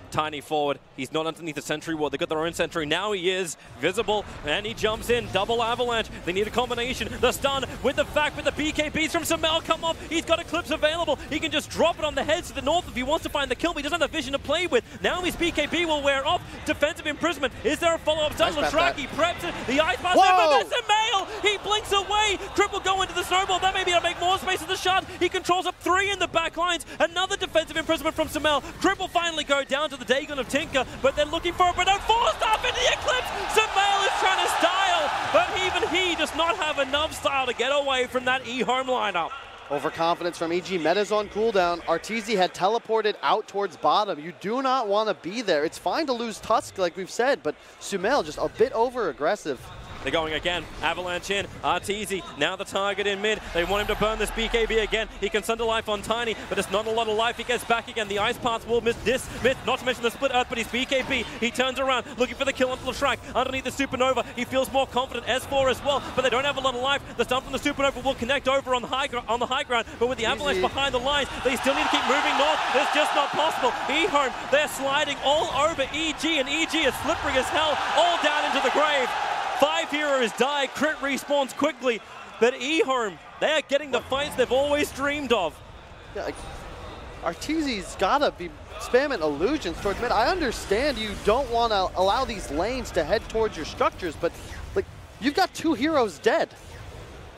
Speaker 9: Tiny forward. He's not underneath the sentry ward. They've got their own sentry. Now he is visible, and he jumps in. Double avalanche. They need a combination. The stun with the fact that the BKBs from Sumail come off. He's got Eclipse available. He can just drop it on the heads to the north if he wants to find the kill, but he doesn't have the vision to play with. Now his BKB will wear off. Defensive imprisonment. Is there a follow-up stun? Latraki preps it. The ice pass there, but that's Sumail. He blinks away. Crip will go into the snowball. That may be able to make more space in the shot. He controls up 3 in the back lines. Another defensive imprisonment from Sumail. Crip will finally go down to the Dagon of Tinker, but they're looking for it, but don't force off into the Eclipse. Sumail is trying to style, but even he does not have enough style to get away from that EHOME lineup.
Speaker 10: Overconfidence from EG. Meta's on cooldown. Arteezy had teleported out towards bottom. You do not want to be there. It's fine to lose Tusk, like we've said, but Sumail just a bit over-aggressive.
Speaker 9: They're going again. Avalanche in. Arteezy now the target in mid. They want him to burn this BKB again. He can Sunder life on Tiny, but it's not a lot of life. He gets back again. The ice paths will miss this. Not to mention the split earth, but his BKB. He turns around looking for the kill onto Leshrac. Underneath the Supernova, he feels more confident. S4 as well, but they don't have a lot of life. The stun from the Supernova will connect over on the high ground, but with the avalanche behind the lines, they still need to keep moving north. It's just not possible. EHOME, they're sliding all over EG, and EG is slippery as hell, all down into the grave. 5 heroes die, crit respawns quickly, but EHOME, they are getting the fights they've always dreamed of.
Speaker 10: Yeah, like, Arteezy's gotta be spamming illusions towards mid. I understand you don't want to allow these lanes to head towards your structures, but like, you've got 2 heroes dead.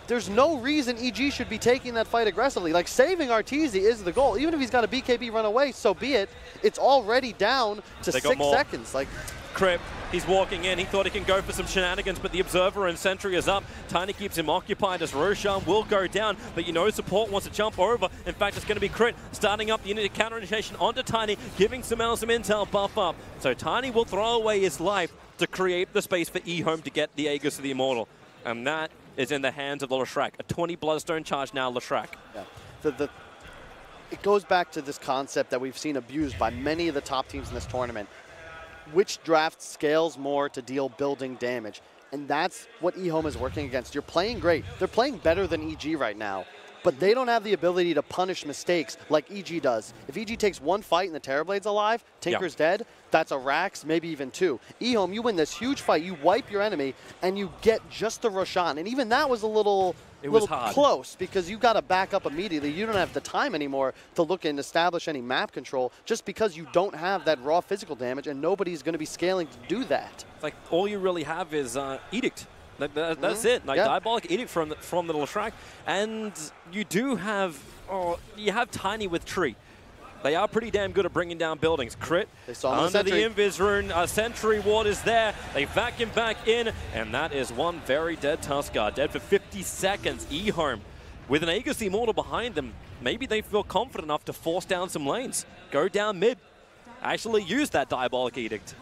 Speaker 10: There's no reason EG should be taking that fight aggressively. Like, saving Arteezy is the goal. Even if he's got a BKB run away, so be it. It's already down to 6 seconds. Like,
Speaker 9: Crip, he's walking in. He thought he can go for some shenanigans, but the Observer and Sentry is up. Tiny keeps him occupied as Roshan will go down, but you know support wants to jump over. In fact, it's going to be Crit starting up the unit counter initiation onto Tiny, giving Sumail some intel buff up. So Tiny will throw away his life to create the space for EHOME to get the Aegis of the Immortal. And that is in the hands of the Leshrac. A 20 Bloodstone charge now, Leshrac.
Speaker 10: Yeah. It goes back to this concept that we've seen abused by many of the top teams in this tournament. Which draft scales more to deal building damage? And that's what EHOME is working against. You're playing great. They're playing better than EG right now. but they don't have the ability to punish mistakes like EG does. If EG takes one fight and the Terrorblade's alive, Tinker's dead, that's a Rax, maybe even two. EHOME, you win this huge fight, you wipe your enemy, and you get just the Roshan. And even that was a little close because you got to back up immediately. You don't have the time anymore to look and establish any map control just because you don't have that raw physical damage, and nobody's going to be scaling to do that.
Speaker 9: It's like all you really have is Edict. That's it. Like Diabolic Edict from the Leshrac. And you do have, you have Tiny with Tree. They are pretty damn good at bringing down buildings. Crit under the Invis rune. Sentry ward is there. They vacuum back in, and that is one very dead Tuskar. Dead for 50 seconds. EHOME with an Aegis Immortal behind them. Maybe they feel confident enough to force down some lanes. Go down mid. Actually use that Diabolic Edict.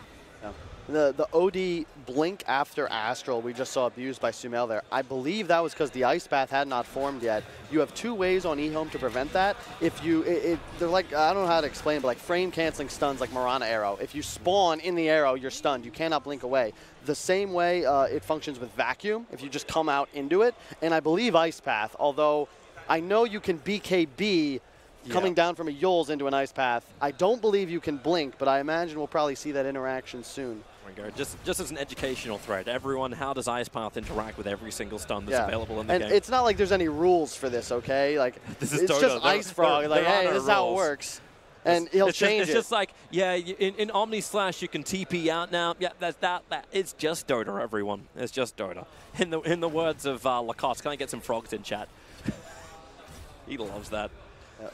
Speaker 10: The OD blink after Astral we just saw abused by Sumail there. I believe that was because the Ice Path had not formed yet. You have two ways on EHOME to prevent that. If you, they're like, I don't know how to explain, but like frame canceling stuns like Mirana Arrow. If you spawn in the arrow, you're stunned. You cannot blink away. The same way it functions with Vacuum, if you just come out into it. And I believe Ice Path, although I know you can BKB coming down from a Yules into an Ice Path. I don't believe you can blink, but I imagine we'll probably see that interaction soon.
Speaker 9: Just as an educational thread, everyone, how does Ice Path interact with every single stun that's available in the game?
Speaker 10: And it's not like there's any rules for this, okay? Like, it's just Ice Frog. Like, hey, this is how it works. And he'll change it.
Speaker 9: It's just like, yeah, in Omni Slash you can TP out now. Yeah, that. It's just Dota, everyone. It's just Dota. In the words of Lacoste, can I get some frogs in chat? He loves that.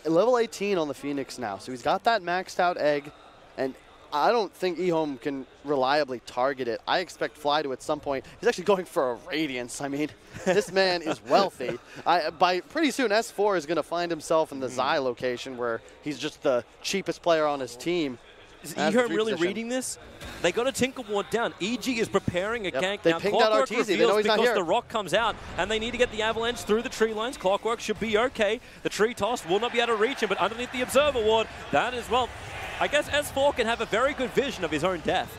Speaker 10: Level 18 on the Phoenix now, so he's got that maxed out egg, and I don't think EHOME can reliably target it. I expect Fly to at some point. He's actually going for a Radiance. I mean, this man is wealthy. By pretty soon, S4 is going to find himself in the Zai location where he's just the cheapest player on his team.
Speaker 9: Is EHOME really reading this? They got a Tinker ward down. EG is preparing a gank.
Speaker 10: They
Speaker 9: now
Speaker 10: pinged out
Speaker 9: Clockwork
Speaker 10: Arteezy. They know he's not
Speaker 9: because
Speaker 10: here.
Speaker 9: the rock comes out, and they need to get the Avalanche through the tree lines. Clockwork should be okay. The tree toss will not be able to reach him, but underneath the Observer ward, that is, well, I guess S4 can have a very good vision of his own death.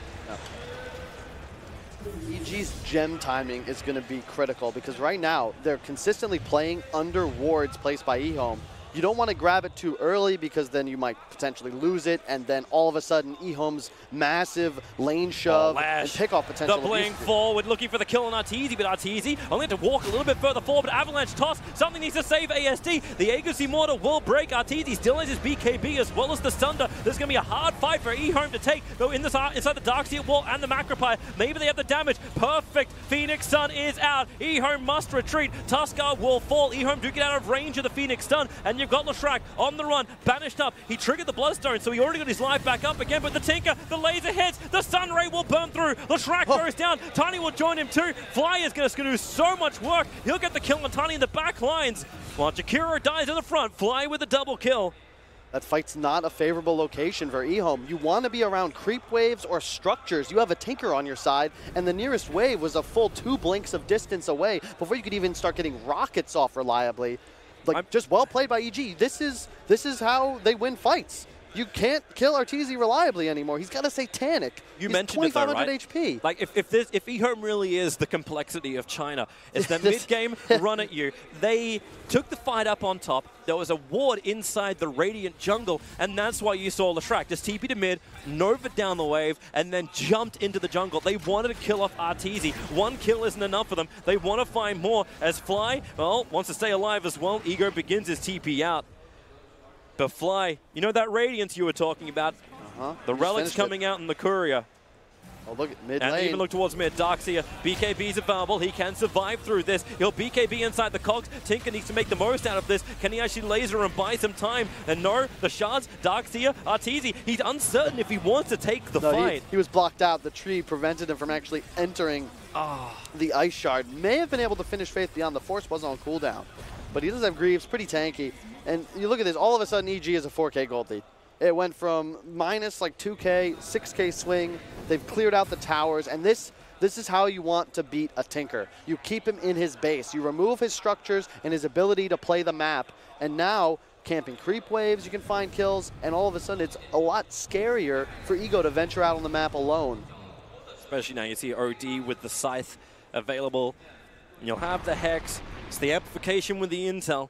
Speaker 10: EG's gem timing is going to be critical because right now they're consistently playing under wards placed by EHOME. You don't want to grab it too early because then you might potentially lose it, and then all of a sudden EHOME's massive lane shove and pickoff potential.
Speaker 9: Doubling forward, looking for the kill on Arteezy, but Arteezy only had to walk a little bit further forward, but Avalanche toss, something needs to save ASD. The Aegis Immortal will break. Arteezy still has his BKB as well as the Sunder. There's going to be a hard fight for EHOME to take, though inside the Darkseer wall and the Macropire. Maybe they have the damage. Perfect. Phoenix Sun is out. EHOME must retreat. Tuskar will fall. EHOME do get out of range of the Phoenix Sun, and you've got Leshrac on the run, banished up. He triggered the Bloodstone, so he already got his life back up again, but the Tinker, the laser hits, the Sun Ray will burn through. Leshrac goes down. Tiny will join him too. Fly is going to do so much work. He'll get the kill on Tiny in the back lines. While Jakiro dies in the front, Fly with a double kill.
Speaker 10: That fight's not a favorable location for EHOME. You want to be around creep waves or structures. You have a Tinker on your side, and the nearest wave was a full 2 blinks of distance away before you could even start getting rockets off reliably. Like, just well played by EG. This is how they win fights. You can't kill Arteezy reliably anymore. He's got a Satanic.
Speaker 9: You
Speaker 10: He's
Speaker 9: mentioned it though, right?
Speaker 10: 2500 HP.
Speaker 9: Like, if EHOME really is the complexity of China, it's the mid-game run at you. They took the fight up on top. There was a ward inside the Radiant jungle, and that's why you saw Leshrac just TP to mid, Nova down the wave, and then jumped into the jungle. They wanted to kill off Arteezy. 1 kill isn't enough for them. They want to find more. As Fly, well, wants to stay alive as well. Ego begins his TP out. But Fly, you know that Radiance you were talking about? The Relic's coming out in the Courier.
Speaker 10: Oh, look at mid lane.
Speaker 9: And even look towards mid. Darkseer, BKB's available. He can survive through this. He'll BKB inside the cogs. Tinker needs to make the most out of this. Can he actually laser and buy some time? And no, the shards, Darkseer, Arteezy. He's uncertain if he wants to take the fight.
Speaker 10: He was blocked out. The tree prevented him from actually entering the Ice Shard. May have been able to finish Faith Beyond. The Force wasn't on cooldown. But he does have Greaves, pretty tanky. And you look at this, all of a sudden EG is a 4K gold lead. It went from minus like 2K, 6K swing. They've cleared out the towers, and this is how you want to beat a Tinker. You keep him in his base. You remove his structures and his ability to play the map. And now, camping creep waves, you can find kills, and all of a sudden it's a lot scarier for Ego to venture out on the map alone.
Speaker 9: Especially now you see OD with the Scythe available. And you'll have the Hex. It's the amplification with the intel.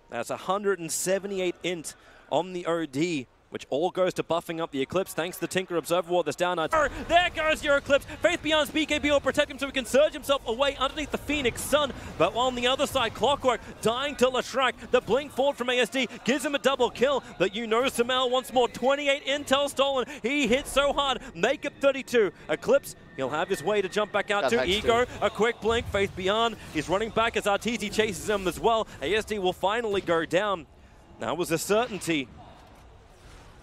Speaker 9: That's 178 int on the OD, which all goes to buffing up the Eclipse thanks to the Tinker Observer Ward that's down. There goes your Eclipse. Faith Beyond's BKB will protect him so he can surge himself away underneath the Phoenix Sun. But on the other side, Clockwork dying to Leshrac. The blink forward from ASD gives him a double kill. But you know Samel once more. 28 intel stolen. He hit so hard. Make it 32. Eclipse, he'll have his way to jump back out to Ego. A quick blink. Faith Beyond. He's running back as Arteezy chases him as well. ASD will finally go down. That was a certainty.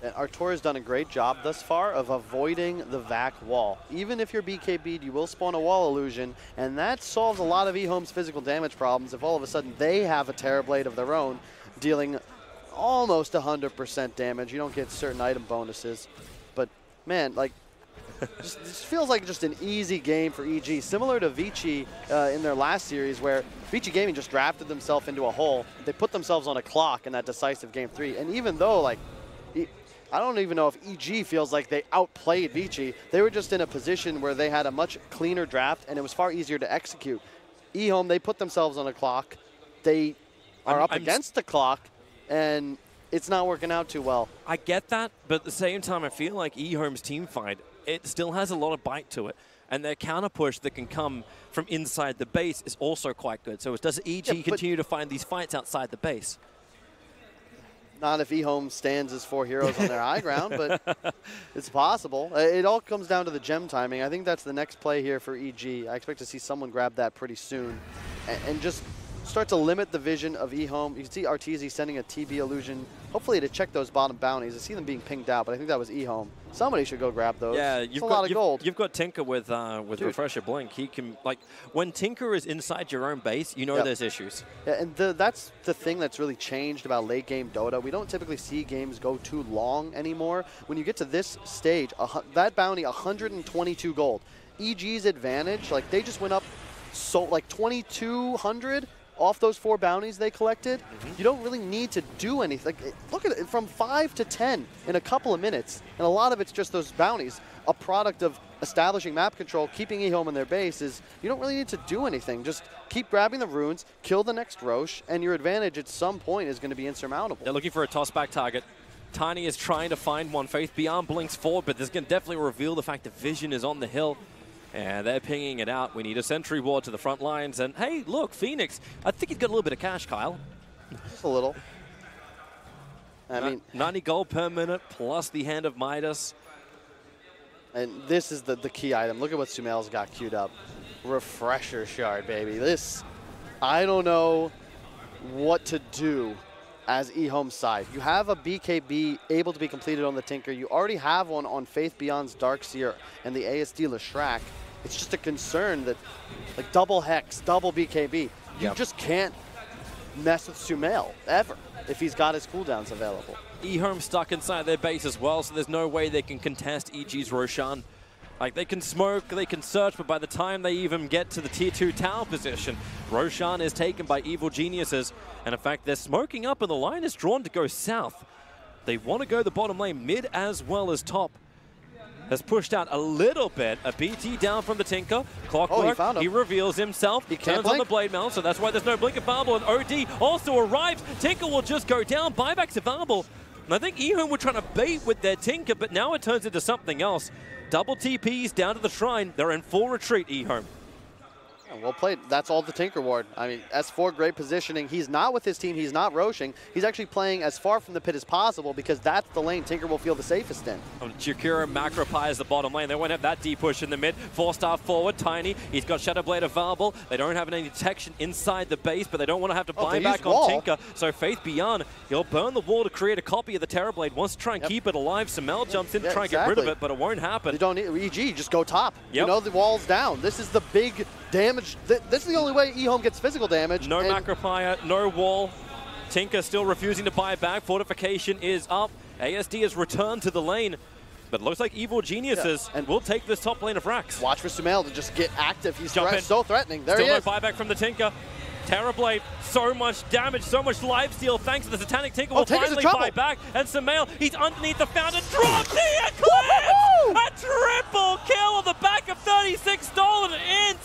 Speaker 10: And Artur has done a great job thus far of avoiding the VAC wall. Even if you're BKB'd, you will spawn a wall illusion, and that solves a lot of EHOME's physical damage problems if all of a sudden they have a Terrorblade of their own, dealing almost 100% damage. You don't get certain item bonuses. But, man, like, this feels like just an easy game for EG, similar to Vici in their last series, where Vici Gaming just drafted themselves into a hole. They put themselves on a clock in that decisive Game 3, and even though, like, I don't even know if EG feels like they outplayed Vici. They were just in a position where they had a much cleaner draft, and it was far easier to execute. EHOME, they put themselves on a clock. They are up against the clock, and it's not working out too well.
Speaker 9: I get that, but at the same time, I feel like EHOME's team fight, it still has a lot of bite to it. And their counter push that can come from inside the base is also quite good. So does EG continue to find these fights outside the base?
Speaker 10: Not if EHOME stands as 4 heroes on their high ground, but it's possible. It all comes down to the gem timing. I think that's the next play here for EG. I expect to see someone grab that pretty soon and just start to limit the vision of EHOME. You can see Arteezy sending a TB illusion, hopefully to check those bottom bounties. I see them being pinged out, but I think that was EHOME. Somebody should go grab those.
Speaker 9: Yeah,
Speaker 10: you've got a lot of gold.
Speaker 9: You've got Tinker with Refresher Blink. He can, like, when Tinker is inside your own base, you know there's issues.
Speaker 10: Yeah, and that's the thing that's really changed about late game Dota. We don't typically see games go too long anymore. When you get to this stage, that bounty, 122 gold. EG's advantage, like, they just went up so like 2,200 off those 4 bounties they collected. You don't really need to do anything. Like, look at it, from 5 to 10 in a couple of minutes. And a lot of it's just those bounties. A product of establishing map control, keeping EHOME in their base is you don't really need to do anything. Just keep grabbing the runes, kill the next Roche, and your advantage at some point is going to be insurmountable.
Speaker 9: They're looking for a toss-back target. Tiny is trying to find one. Faith Beyond blinks forward, but this can definitely reveal the fact that Vision is on the hill. And they're pinging it out. We need a sentry ward to the front lines. And hey, look, Phoenix. I think he's got a little bit of cash, Kyle.
Speaker 10: Just a little. I mean,
Speaker 9: 90 gold per minute plus the Hand of Midas.
Speaker 10: And this is the key item. Look at what Sumail's got queued up. Refresher Shard, baby. This, I don't know what to do as EHOME's side. You have a BKB able to be completed on the Tinker. You already have one on Faith Beyond's Darkseer and the ASD Leshrac. It's just a concern that, like, double Hex, double BKB, you just can't mess with Sumail, ever, if he's got his cooldowns available.
Speaker 9: EHOME stuck inside their base as well, so there's no way they can contest EG's Roshan. Like, they can smoke, they can search, but by the time they even get to the tier 2 tower position, Roshan is taken by Evil Geniuses. And in fact, they're smoking up and the line is drawn to go south. They want to go the bottom lane, mid as well as top. Has pushed out a little bit. A BT down from the Tinker. Clockwork, he reveals himself. He turns on the Blade Mail, so that's why there's no blink available. And OD also arrives. Tinker will just go down. Buybacks available. And I think EHOME were trying to bait with their Tinker, but now it turns into something else. Double TPs down to the shrine. They're in full retreat, EHOME.
Speaker 10: Well played. That's all the Tinker Ward. I mean, S4, great positioning. He's not with his team. He's not roshing. He's actually playing as far from the pit as possible because that's the lane Tinker will feel the safest in.
Speaker 9: Jakura macropies the bottom lane. They won't have that deep push in the mid. 4-star forward, Tiny. He's got Shadow Blade available. They don't have any detection inside the base, but they don't want to have to buy back on Tinker. So Faith Beyond, he'll burn the wall to create a copy of the Terrorblade. Wants to try and keep it alive. Samel jumps in to try and get rid of it, but it won't happen.
Speaker 10: You don't need EG, just go top. You know the wall's down. This is the big damage. This is the only way EHOME gets physical damage.
Speaker 9: No macropire, no wall. Tinker still refusing to buy back. Fortification is up. ASD has returned to the lane. But it looks like Evil Geniuses and will take this top lane of Rax.
Speaker 10: Watch for Sumail to just get active. He's so threatening. There
Speaker 9: still
Speaker 10: he is.
Speaker 9: Still no buyback from the Tinker. Terrorblade, so much damage, so much lifesteal thanks to the Satanic Tinker will finally buy back. And Sumail, he's underneath the fountain, drops the Eclipse! A triple kill on the back of 36 stolen int!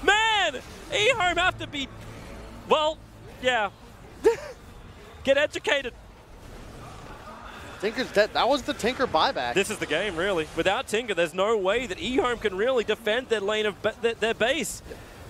Speaker 9: Man, EHOME have to be, well, yeah. Get educated.
Speaker 10: Tinker's dead. That was the Tinker buyback.
Speaker 9: This is the game, really. Without Tinker, there's no way that EHOME can really defend their lane of their base.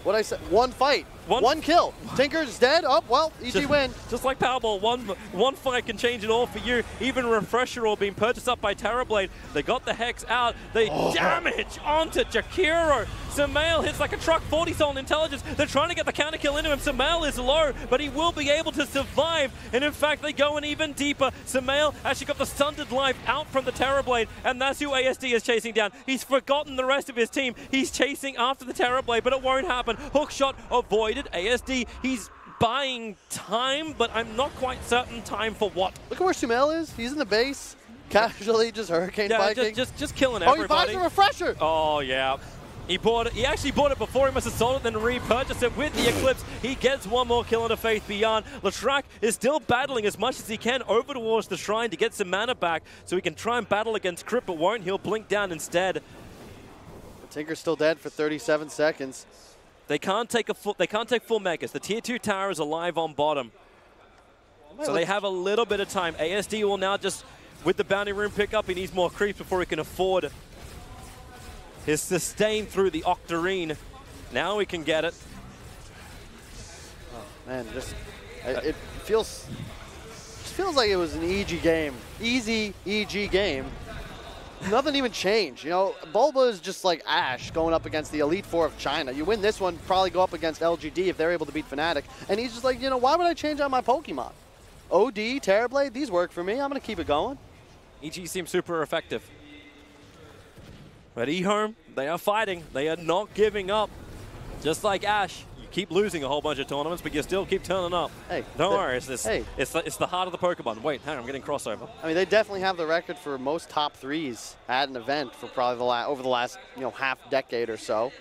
Speaker 10: What I said, one fight, one kill. Tinker's dead. Oh, well, easy win.
Speaker 9: Just like Powerball, one fight can change it all for you. Even Refresher Orb being purchased up by Terrorblade. They got the Hex out. They damage onto Jakiro. Sumail hits like a truck, 40 stolen intelligence. They're trying to get the counter kill into him. Sumail is low, but he will be able to survive. And in fact, they go in even deeper. Sumail actually got the stunted life out from the Terrorblade, and that's who ASD is chasing down. He's forgotten the rest of his team. He's chasing after the Terrorblade, but it won't happen. Hook shot avoided. ASD, he's buying time, but I'm not quite certain time for what.
Speaker 10: Look at where Sumail is. He's in the base, casually just hurricane biking.
Speaker 9: Just killing everybody.
Speaker 10: Oh, he buys a refresher.
Speaker 9: Oh, yeah. He bought it. He actually bought it before. He must have sold it, then repurchased it with the Eclipse. He gets one more kill into Faith Beyond. Latrak is still battling as much as he can over towards the Shrine to get some mana back so he can try and battle against Crypt, but won't. He'll blink down instead.
Speaker 10: Tinker's still dead for 37 seconds.
Speaker 9: They can't take full megas. The tier 2 tower is alive on bottom. So they have a little bit of time. ASD will now just, with the bounty room pickup, he needs more creeps before he can afford his sustain through the Octarine. Now he can get it.
Speaker 10: Oh, man, it feels like it was an EG game. Easy EG game. Nothing even changed. You know, Bulba is just like Ash going up against the Elite Four of China. You win this one, probably go up against LGD if they're able to beat Fnatic. And he's just like, you know, why would I change out my Pokemon? OD, Terrorblade, these work for me. I'm going to keep it going.
Speaker 9: EG seems super effective. But EHOME, they are fighting. They are not giving up. Just like Ash. Keep losing a whole bunch of tournaments, but you still keep turning up. Hey, don't worry. It's the heart of the Pokemon. Wait, hang on, I'm getting crossover.
Speaker 10: I mean, they definitely have the record for most top threes at an event for probably over the last half decade or so.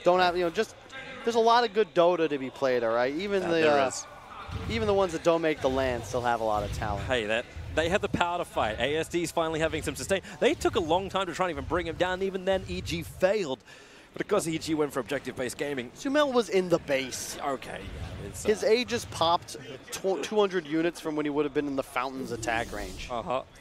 Speaker 10: Don't have just there's a lot of good Dota to be played. All right, even the ones that don't make the land still have a lot of talent.
Speaker 9: Hey, they have the power to fight. ASD's finally having some sustain. They took a long time to try and even bring him down. Even then, EG failed. But of course, EG went for objective-based gaming.
Speaker 10: Sumail was in the base.
Speaker 9: Okay.
Speaker 10: His Aegis popped 200 units from when he would have been in the Fountain's attack range.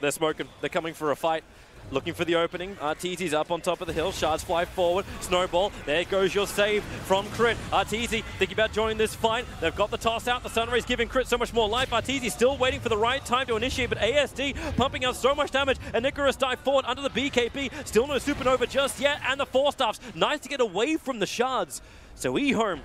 Speaker 9: They're smoking. They're coming for a fight. Looking for the opening. Arteezy's up on top of the hill. Shards fly forward. Snowball. There goes your save from Crit. Arteezy thinking about joining this fight. They've got the toss out. The Sunray's giving Crit so much more life. Arteezy still waiting for the right time to initiate, but ASD pumping out so much damage. And Icarus dive forward under the BKB. Still no Supernova just yet. And the Force Staffs. Nice to get away from the Shards. So EHOME.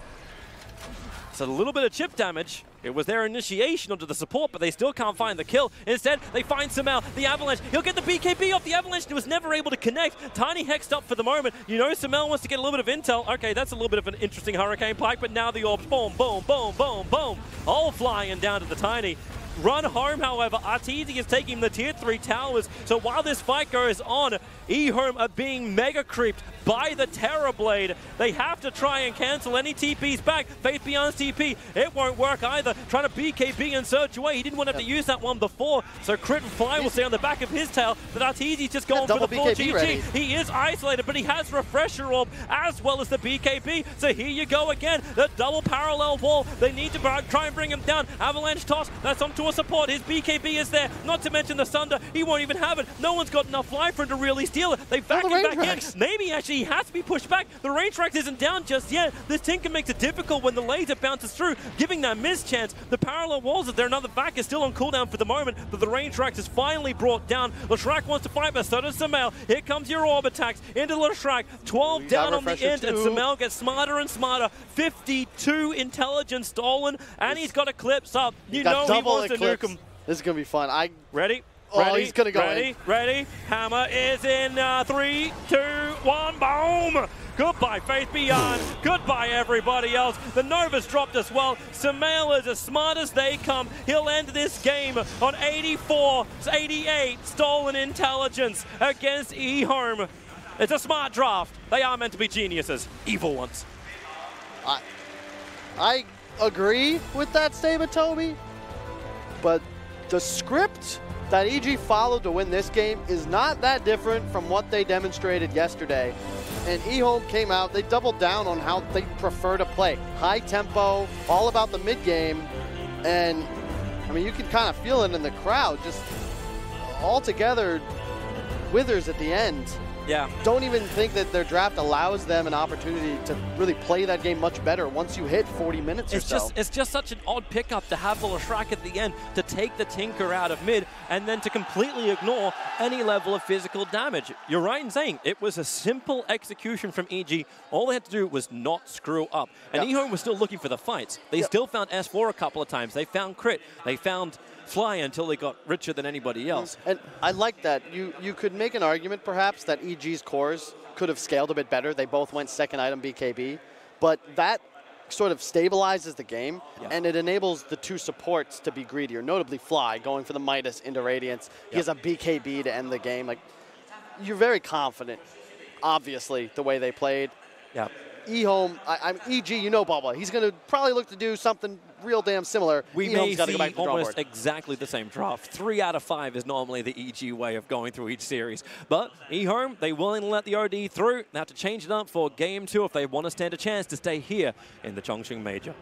Speaker 9: It's a little bit of chip damage. It was their initiation onto the support, but they still can't find the kill. Instead, they find Sumail, the Avalanche. He'll get the BKB off the Avalanche. It was never able to connect. Tiny hexed up for the moment. You know Sumail wants to get a little bit of intel. Okay, that's a little bit of an interesting Hurricane Pike, but now the orbs, boom, boom, boom, boom, boom. All flying down to the Tiny. Run home, however, Arteezy is taking the tier 3 towers. So while this fight goes on, EHOME are being mega creeped by the Terrorblade. They have to try and cancel any TPs back. Faith Beyond's TP, it won't work either. Trying to BKB and surge away. He didn't want to have to use that one before. So Crit and Fly will stay on the back of his tail. But Arteezy's just going for the full GG. Ready. He is isolated, but he has Refresher Orb as well as the BKB. So here you go again. The double parallel wall. They need to try and bring him down. Avalanche toss. That's onto a support. His BKB is there. Not to mention the Sunder. He won't even have it. No one's got enough life for him to really steal it. They back him back in. Maybe actually he has to be pushed back. The range track isn't down just yet. This Tinker makes it difficult when the laser bounces through, giving that mischance. The parallel walls of their another back is still on cooldown for the moment, but the range track is finally brought down. Latrak wants to fight, but so does Sumail. Here comes your orb attacks into Latrak. 12 down on the end, and Sumail gets smarter and smarter. 52 intelligence stolen, and he's got Eclipse up. You know he wants to nuke him.
Speaker 10: This is going to be fun.
Speaker 9: Ready?
Speaker 10: Oh,
Speaker 9: ready,
Speaker 10: he's going to go
Speaker 9: in. Ready? Hammer is in 3, 2, 1, boom! Goodbye, Faith Beyond. Goodbye, everybody else. The Nova's dropped as well. Sumail is as smart as they come. He'll end this game on 84, 88 stolen intelligence against EHOME. It's a smart draft. They are meant to be geniuses. Evil ones.
Speaker 10: I agree with that statement, Toby. But the script that EG followed to win this game is not that different from what they demonstrated yesterday. And EHOME came out, they doubled down on how they prefer to play. High tempo, all about the mid game, and I mean, you can kind of feel it in the crowd, just all together withers at the end.
Speaker 9: Yeah.
Speaker 10: Don't even think that their draft allows them an opportunity to really play that game much better once you hit 40 minutes or so.
Speaker 9: It's just such an odd pickup to have Shrek at the end to take the Tinker out of mid and then to completely ignore any level of physical damage. You're right in saying it was a simple execution from EG. All they had to do was not screw up. And EHOME was still looking for the fights. They still found S4 a couple of times. They found Crit. They found Fly until they got richer than anybody else.
Speaker 10: And I like that. You could make an argument perhaps that EG's cores could have scaled a bit better. They both went second item BKB, but that sort of stabilizes the game and it enables the two supports to be greedier, notably Fly going for the Midas into Radiance. He has a BKB to end the game. Like, you're very confident, obviously, the way they played.
Speaker 9: Yeah.
Speaker 10: EHOME, EG, you know Bubba. He's going to probably look to do something real damn similar.
Speaker 9: We
Speaker 10: EHOME's
Speaker 9: may
Speaker 10: to go
Speaker 9: see
Speaker 10: back to the drawing
Speaker 9: almost
Speaker 10: board.
Speaker 9: exactly the same draft. 3 out of 5 is normally the EG way of going through each series. But EHOME, they willing to let the OD through. They have to change it up for Game 2 if they want to stand a chance to stay here in the Chongqing Major.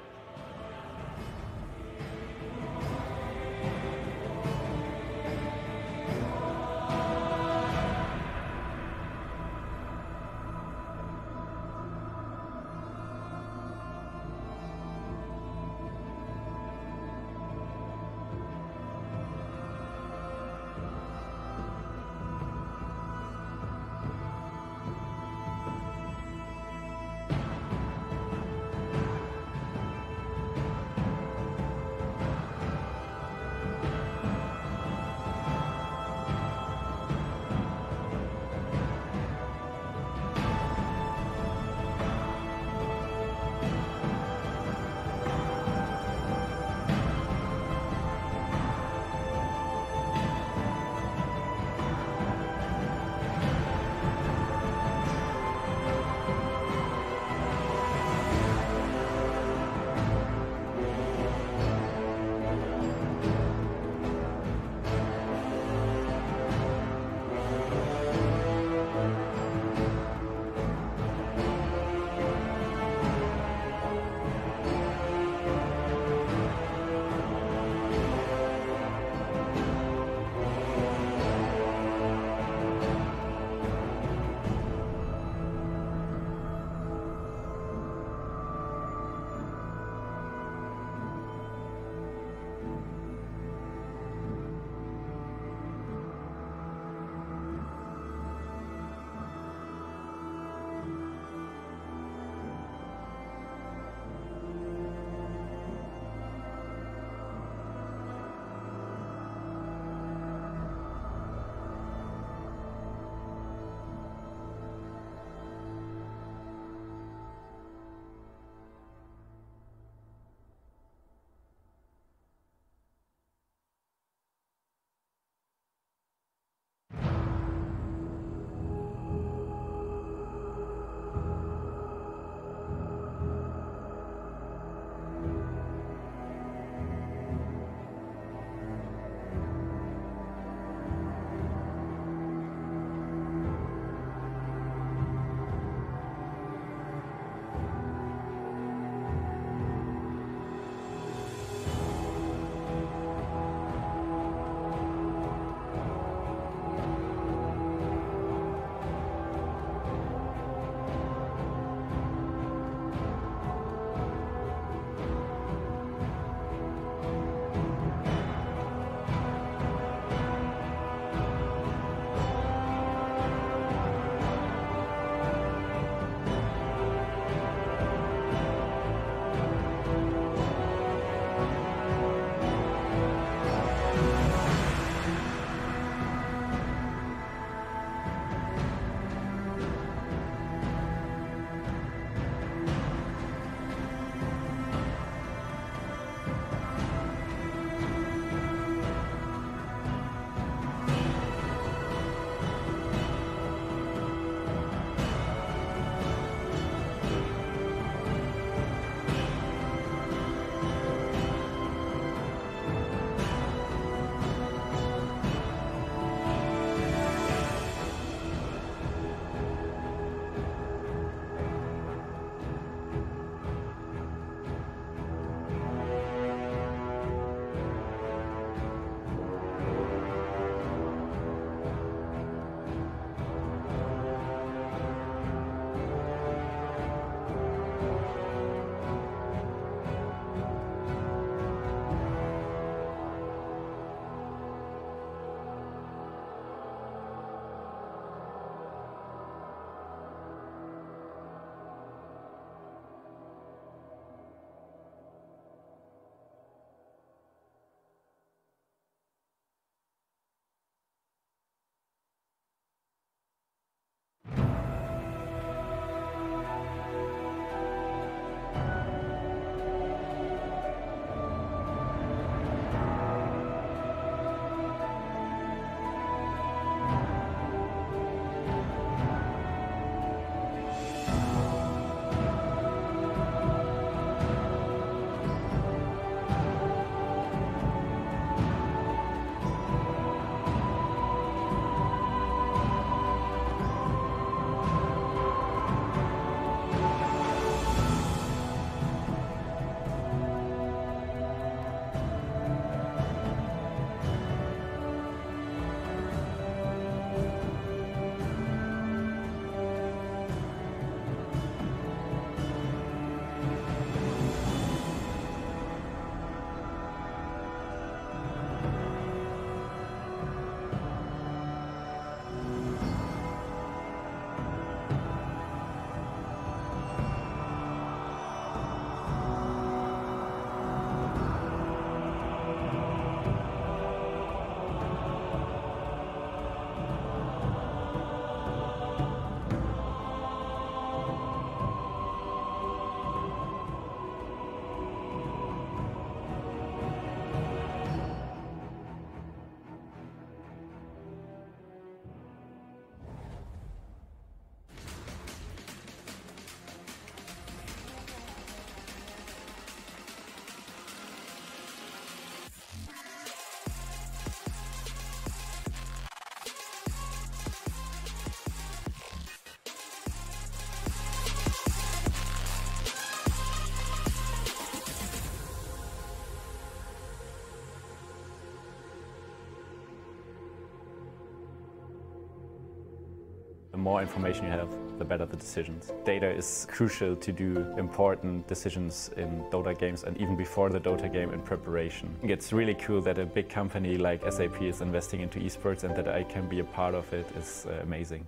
Speaker 11: more information you have, the better the decisions. Data is crucial to do important decisions in Dota games and even before the Dota game in preparation. It's really cool that a big company like SAP is investing into esports and that I can be a part of it is amazing.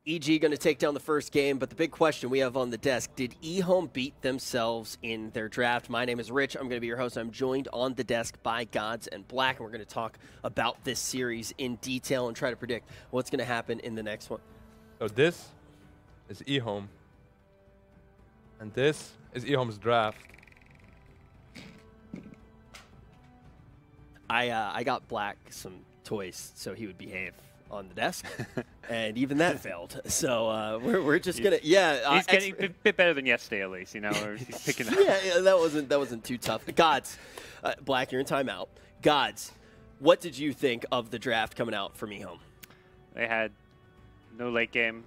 Speaker 2: EG going to take down the first game, but the big question we have on the desk, did EHOME beat themselves in their draft? My name is Rich. I'm going to be your host. I'm joined on the desk by Gods and Black, and we're going to talk about this series in detail and try to predict what's going to happen in the next one.
Speaker 4: So this is EHOME, and this is EHOME's draft.
Speaker 2: I got Black some toys so he would behave on the desk, and even that failed. So we're just gonna
Speaker 3: he's getting a bit better than yesterday at least, you know. Or he's picking up.
Speaker 2: Yeah, that wasn't too tough. Gods, Black, you're in timeout. Gods, what did you think of the draft coming out from EHOME?
Speaker 3: They had no late game,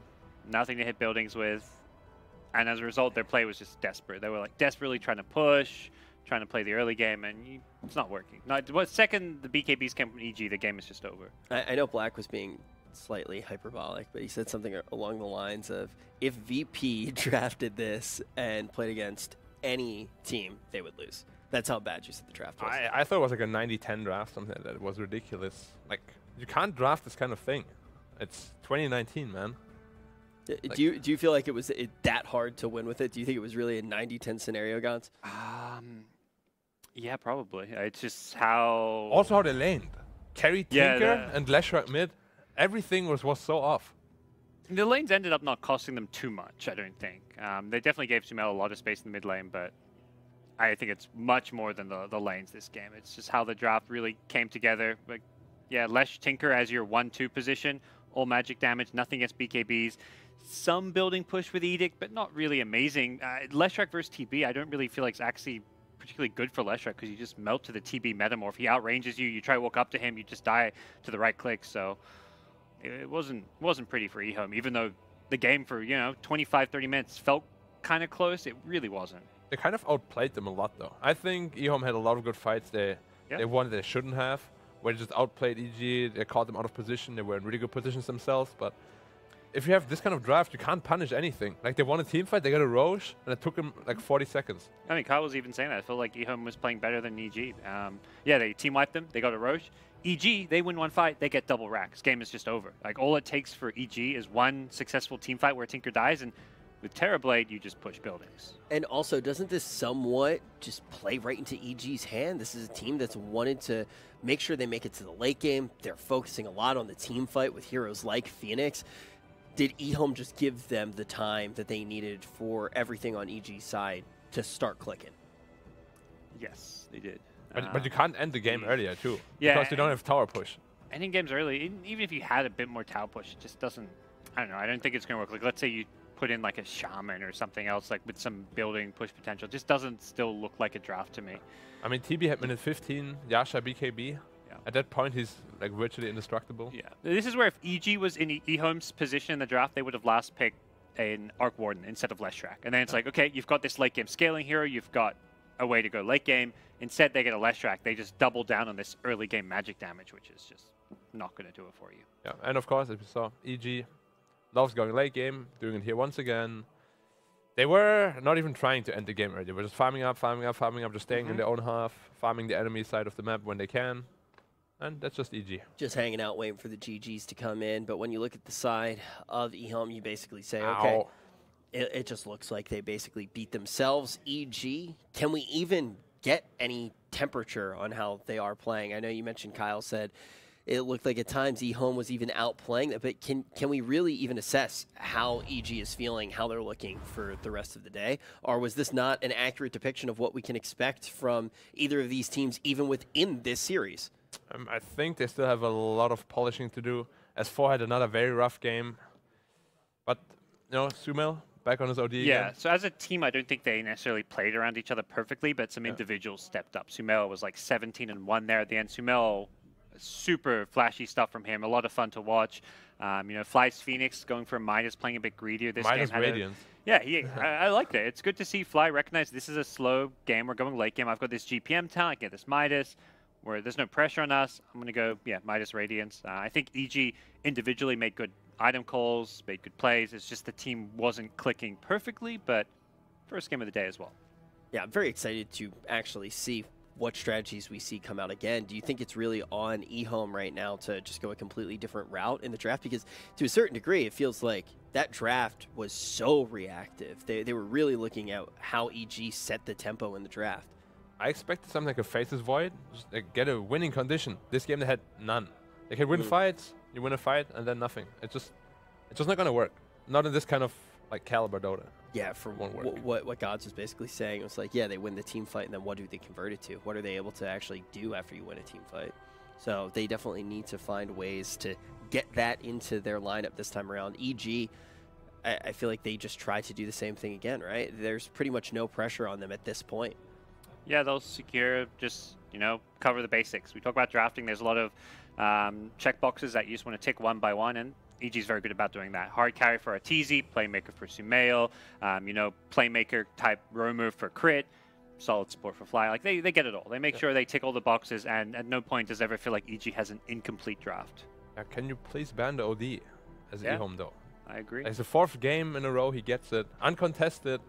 Speaker 3: nothing to hit buildings with, and as a result, their play was just desperate. They were like desperately trying to push, trying to play the early game, and it's not working. Second the BKBs came from EG, the game is just over.
Speaker 2: I know Black was being slightly hyperbolic, but he said something along the lines of, if VP drafted this and played against any team, they would lose. That's how bad you said the draft was.
Speaker 4: I thought it was like a 90-10 draft, something like that. It was ridiculous. Like, you can't draft this kind of thing. It's 2019, man.
Speaker 2: Do you feel like it was that hard to win with it? Do you think it was really a 90-10 scenario, Gons?
Speaker 3: Yeah, probably. It's just how...
Speaker 4: Also how they laned. Carry Tinker and Leshrac mid. Everything was so off.
Speaker 3: The lanes ended up not costing them too much, I don't think. They definitely gave Sumail a lot of space in the mid lane, but I think it's much more than the lanes this game. It's just how the draft really came together. Like, yeah, Lesh Tinker as your 1-2 position, all magic damage, nothing against BKBs. Some building push with Edict, but not really amazing. Leshrac versus TB, I don't really feel like it's actually particularly good for Leshrac because you just melt to the TB metamorph. He outranges you, you try to walk up to him, you just die to the right click. So it wasn't pretty for EHOME, even though the game for 25-30 minutes felt kind of close. It really wasn't.
Speaker 4: They kind of outplayed them a lot, though. I think EHOME had a lot of good fights. They won they shouldn't have, where they just outplayed EG. They caught them out of position. They were in really good positions themselves, but if you have this kind of draft, you can't punish anything. Like, they won a team fight, they got a Roche, and it took them like 40 seconds.
Speaker 3: I mean, Kyle was even saying that. I feel like EHOME was playing better than EG. Yeah, they team wiped them, they got a Roche. EG, they win one fight, they get double racks. Game is just over. Like, all it takes for EG is one successful team fight where Tinker dies, and with Terrorblade, you just push buildings.
Speaker 2: And also, doesn't this somewhat just play right into EG's hand? This is a team that's wanted to make sure they make it to the late game. They're focusing a lot on the team fight with heroes like Phoenix. Did EHOME just give them the time that they needed for everything on EG's side to start clicking?
Speaker 3: Yes, they did.
Speaker 4: But you can't end the game earlier, too.
Speaker 3: Yeah,
Speaker 4: because you don't have tower push.
Speaker 3: Ending games early, even if you had a bit more tower push, it just doesn't... I don't know, I don't think it's going to work. Like, let's say you put in like a Shaman or something else, like with some building push potential. It just doesn't still look like a draft to me.
Speaker 4: I mean, TB had minute 15, Yasha BKB. At that point, he's like virtually indestructible.
Speaker 3: Yeah, this is where if EG was in EHOME's position in the draft, they would have last picked an Arc Warden instead of Leshrac. And then it's like, okay, you've got this late game scaling hero, you've got a way to go late game. Instead, they get a Leshrac. They just double down on this early game magic damage, which is just not going to do it for you.
Speaker 4: Yeah, and of course, as we saw, EG loves going late game, doing it here once again. They were not even trying to end the game early. They were just farming up, just staying in their own half, farming the enemy side of the map when they can. And that's just EG.
Speaker 2: Just hanging out, waiting for the GGs to come in. But when you look at the side of EHOME, you basically say, okay, it just looks like they basically beat themselves. EG, can we even get any temperature on how they are playing? I know you mentioned, Kyle said, it looked like at times EHOME was even outplaying that, but can we really even assess how EG is feeling, how they're looking for the rest of the day? Or was this not an accurate depiction of what we can expect from either of these teams, even within this series?
Speaker 4: I think they still have a lot of polishing to do. S4 had another very rough game. But, Sumail back on his OD again.
Speaker 3: Yeah, so as a team, I don't think they necessarily played around each other perfectly, but some individuals stepped up. Sumail was like 17-1 there at the end. Sumail, super flashy stuff from him, a lot of fun to watch. Fly's Phoenix going for a Midas, playing a bit greedier this
Speaker 4: Midas
Speaker 3: game.
Speaker 4: Radiance.
Speaker 3: I liked it. It's good to see Fly recognize this is a slow game. We're going late game. I've got this GPM talent, I get this Midas, where there's no pressure on us. I'm going to go, Midas Radiance. I think EG individually made good item calls, made good plays. It's just the team wasn't clicking perfectly, but first game of the day as well.
Speaker 2: Yeah, I'm very excited to actually see what strategies we see come out again. Do you think it's really on EHOME right now to just go a completely different route in the draft? Because to a certain degree, it feels like that draft was so reactive. They were really looking at how EG set the tempo in the draft.
Speaker 4: I expected something like a Faces Void, just like, get a winning condition. This game they had none. They can win fights, you win a fight, and then nothing. It's just not going to work. Not in this kind of like caliber Dota.
Speaker 2: Yeah, for what Gods was basically saying, it was like, yeah, they win the team fight, and then what do they convert it to? What are they able to actually do after you win a team fight? So they definitely need to find ways to get that into their lineup this time around. EG, I feel like they just try to do the same thing again, right? There's pretty much no pressure on them at this point.
Speaker 3: Yeah, they'll secure, just, you know, cover the basics. We talk about drafting. There's a lot of check boxes that you just want to tick one by one, and EG is very good about doing that. Hard carry for Arteezy, playmaker for Sumail, you know, playmaker type roamer for Crit, solid support for Fly. Like, they get it all. They make sure they tick all the boxes, and at no point does it ever feel like EG has an incomplete draft.
Speaker 4: Can you please ban the OD as EHOME, though?
Speaker 3: I agree.
Speaker 4: It's the 4th game in a row he gets it. Uncontested.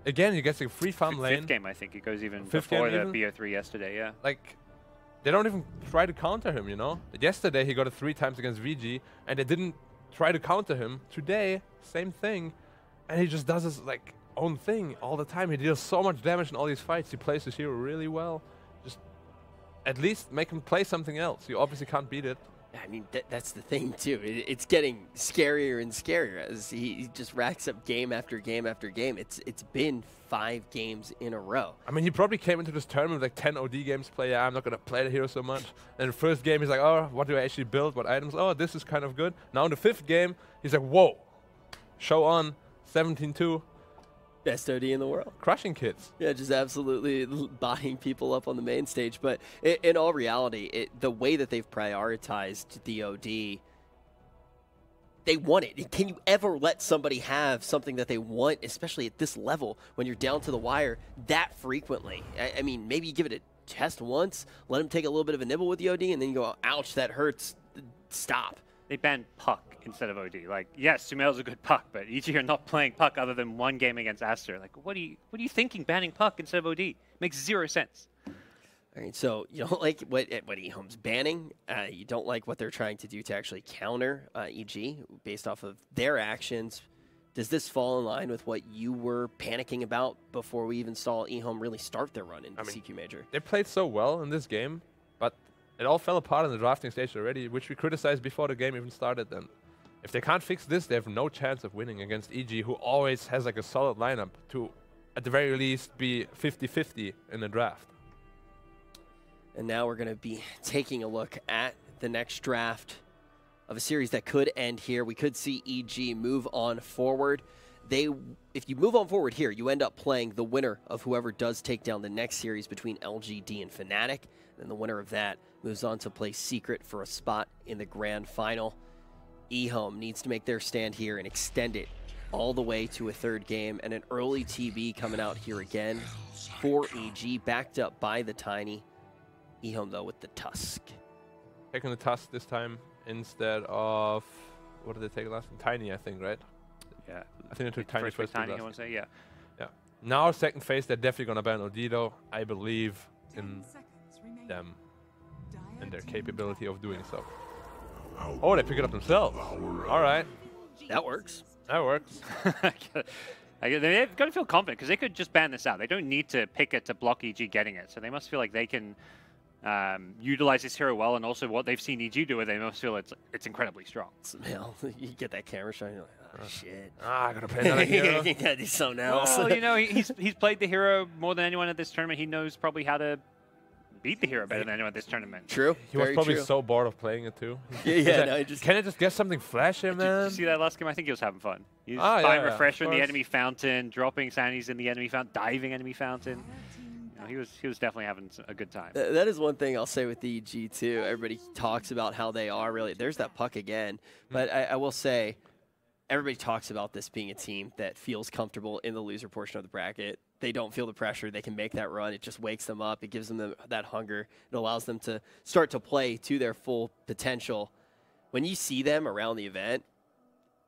Speaker 4: Again, he gets a free farm lane.
Speaker 3: 5th game, I think. It goes even before the BO3 yesterday, yeah.
Speaker 4: Like, they don't even try to counter him, you know? Yesterday, he got it 3 times against VG, and they didn't try to counter him. Today, same thing. And he just does his, like, own thing all the time. He deals so much damage in all these fights. He plays his hero really well. Just at least make him play something else. You obviously can't beat it.
Speaker 2: I mean, that's the thing, too. It's getting scarier and scarier as he just racks up game after game after game. It's been 5 games in a row.
Speaker 4: I mean, he probably came into this tournament with like 10 OD games play. Yeah, I'm not going to play the hero so much. And the first game, he's like, oh, what do I actually build? What items? Oh, this is kind of good. Now in the 5th game, he's like, whoa. Show on, 17-2.
Speaker 2: Best OD in the world.
Speaker 4: Crushing kids.
Speaker 2: Yeah, just absolutely buying people up on the main stage. But in all reality, the way that they've prioritized the OD, they want it. Can you ever let somebody have something that they want, especially at this level, when you're down to the wire that frequently? I mean, maybe you give it a test once, let them take a little bit of a nibble with the OD, and then you go, ouch, that hurts. Stop.
Speaker 3: They banned Puck instead of OD. Like, yes, Sumail's a good Puck, but EG are not playing Puck other than 1 game against Aster. Like, what are you thinking banning Puck instead of OD? Makes 0 sense.
Speaker 2: All right, so you don't like what EHOME's banning. You don't like what they're trying to do to actually counter EG based off of their actions. Does this fall in line with what you were panicking about before we even saw EHOME really start their run in the CQ Major?
Speaker 4: They played so well in this game, but it all fell apart in the drafting stage already, which we criticized before the game even started then. If they can't fix this, they have no chance of winning against EG, who always has like a solid lineup to, at the very least, be 50-50 in the draft.
Speaker 2: And now we're going to be taking a look at the next draft of a series that could end here. We could see EG move on forward. If you move on forward here, you end up playing the winner of whoever does take down the next series between LGD and Fnatic. And the winner of that moves on to play Secret for a spot in the grand final. EHOME needs to make their stand here and extend it all the way to a 3rd game, and an early TB coming out here again for EG, backed up by the Tiny. EHOME, though, with the Tusk.
Speaker 4: Taking the Tusk this time instead of, what did they take last time? Tiny, I think, right?
Speaker 3: Yeah.
Speaker 4: I think they took Tiny first.
Speaker 3: Tiny, I want to say, yeah.
Speaker 4: Yeah. Now, 2nd phase, they're definitely going to ban OD, though. I believe in them and their capability of doing so. Oh, they pick it up themselves. All right.
Speaker 2: That works.
Speaker 4: That works.
Speaker 3: They've got to feel confident, because they could just ban this out. They don't need to pick it to block EG getting it. So they must feel like they can utilize this hero well, and also what they've seen EG do, they must feel it's incredibly strong.
Speaker 2: You get that camera shot, and you're like, oh, shit.
Speaker 4: I got to play another hero.
Speaker 2: You got to do something else.
Speaker 3: Well, you know, he's played the hero more than anyone at this tournament. He knows probably how to beat the hero better than anyone at this tournament.
Speaker 2: True.
Speaker 4: He was probably so bored of playing it too. Can I just get something flashy, man?
Speaker 3: Did you see that last game? I think he was having fun. He was buying refresher in the enemy fountain, dropping sanities in the enemy fountain, diving enemy fountain. You know, he was definitely having a good time.
Speaker 2: That is one thing I'll say with the EG too. Everybody talks about how they are really. There's that Puck again, but I will say, everybody talks about this being a team that feels comfortable in the loser portion of the bracket. They don't feel the pressure. They can make that run. It just wakes them up. It gives them that hunger. It allows them to start to play to their full potential. When you see them around the event,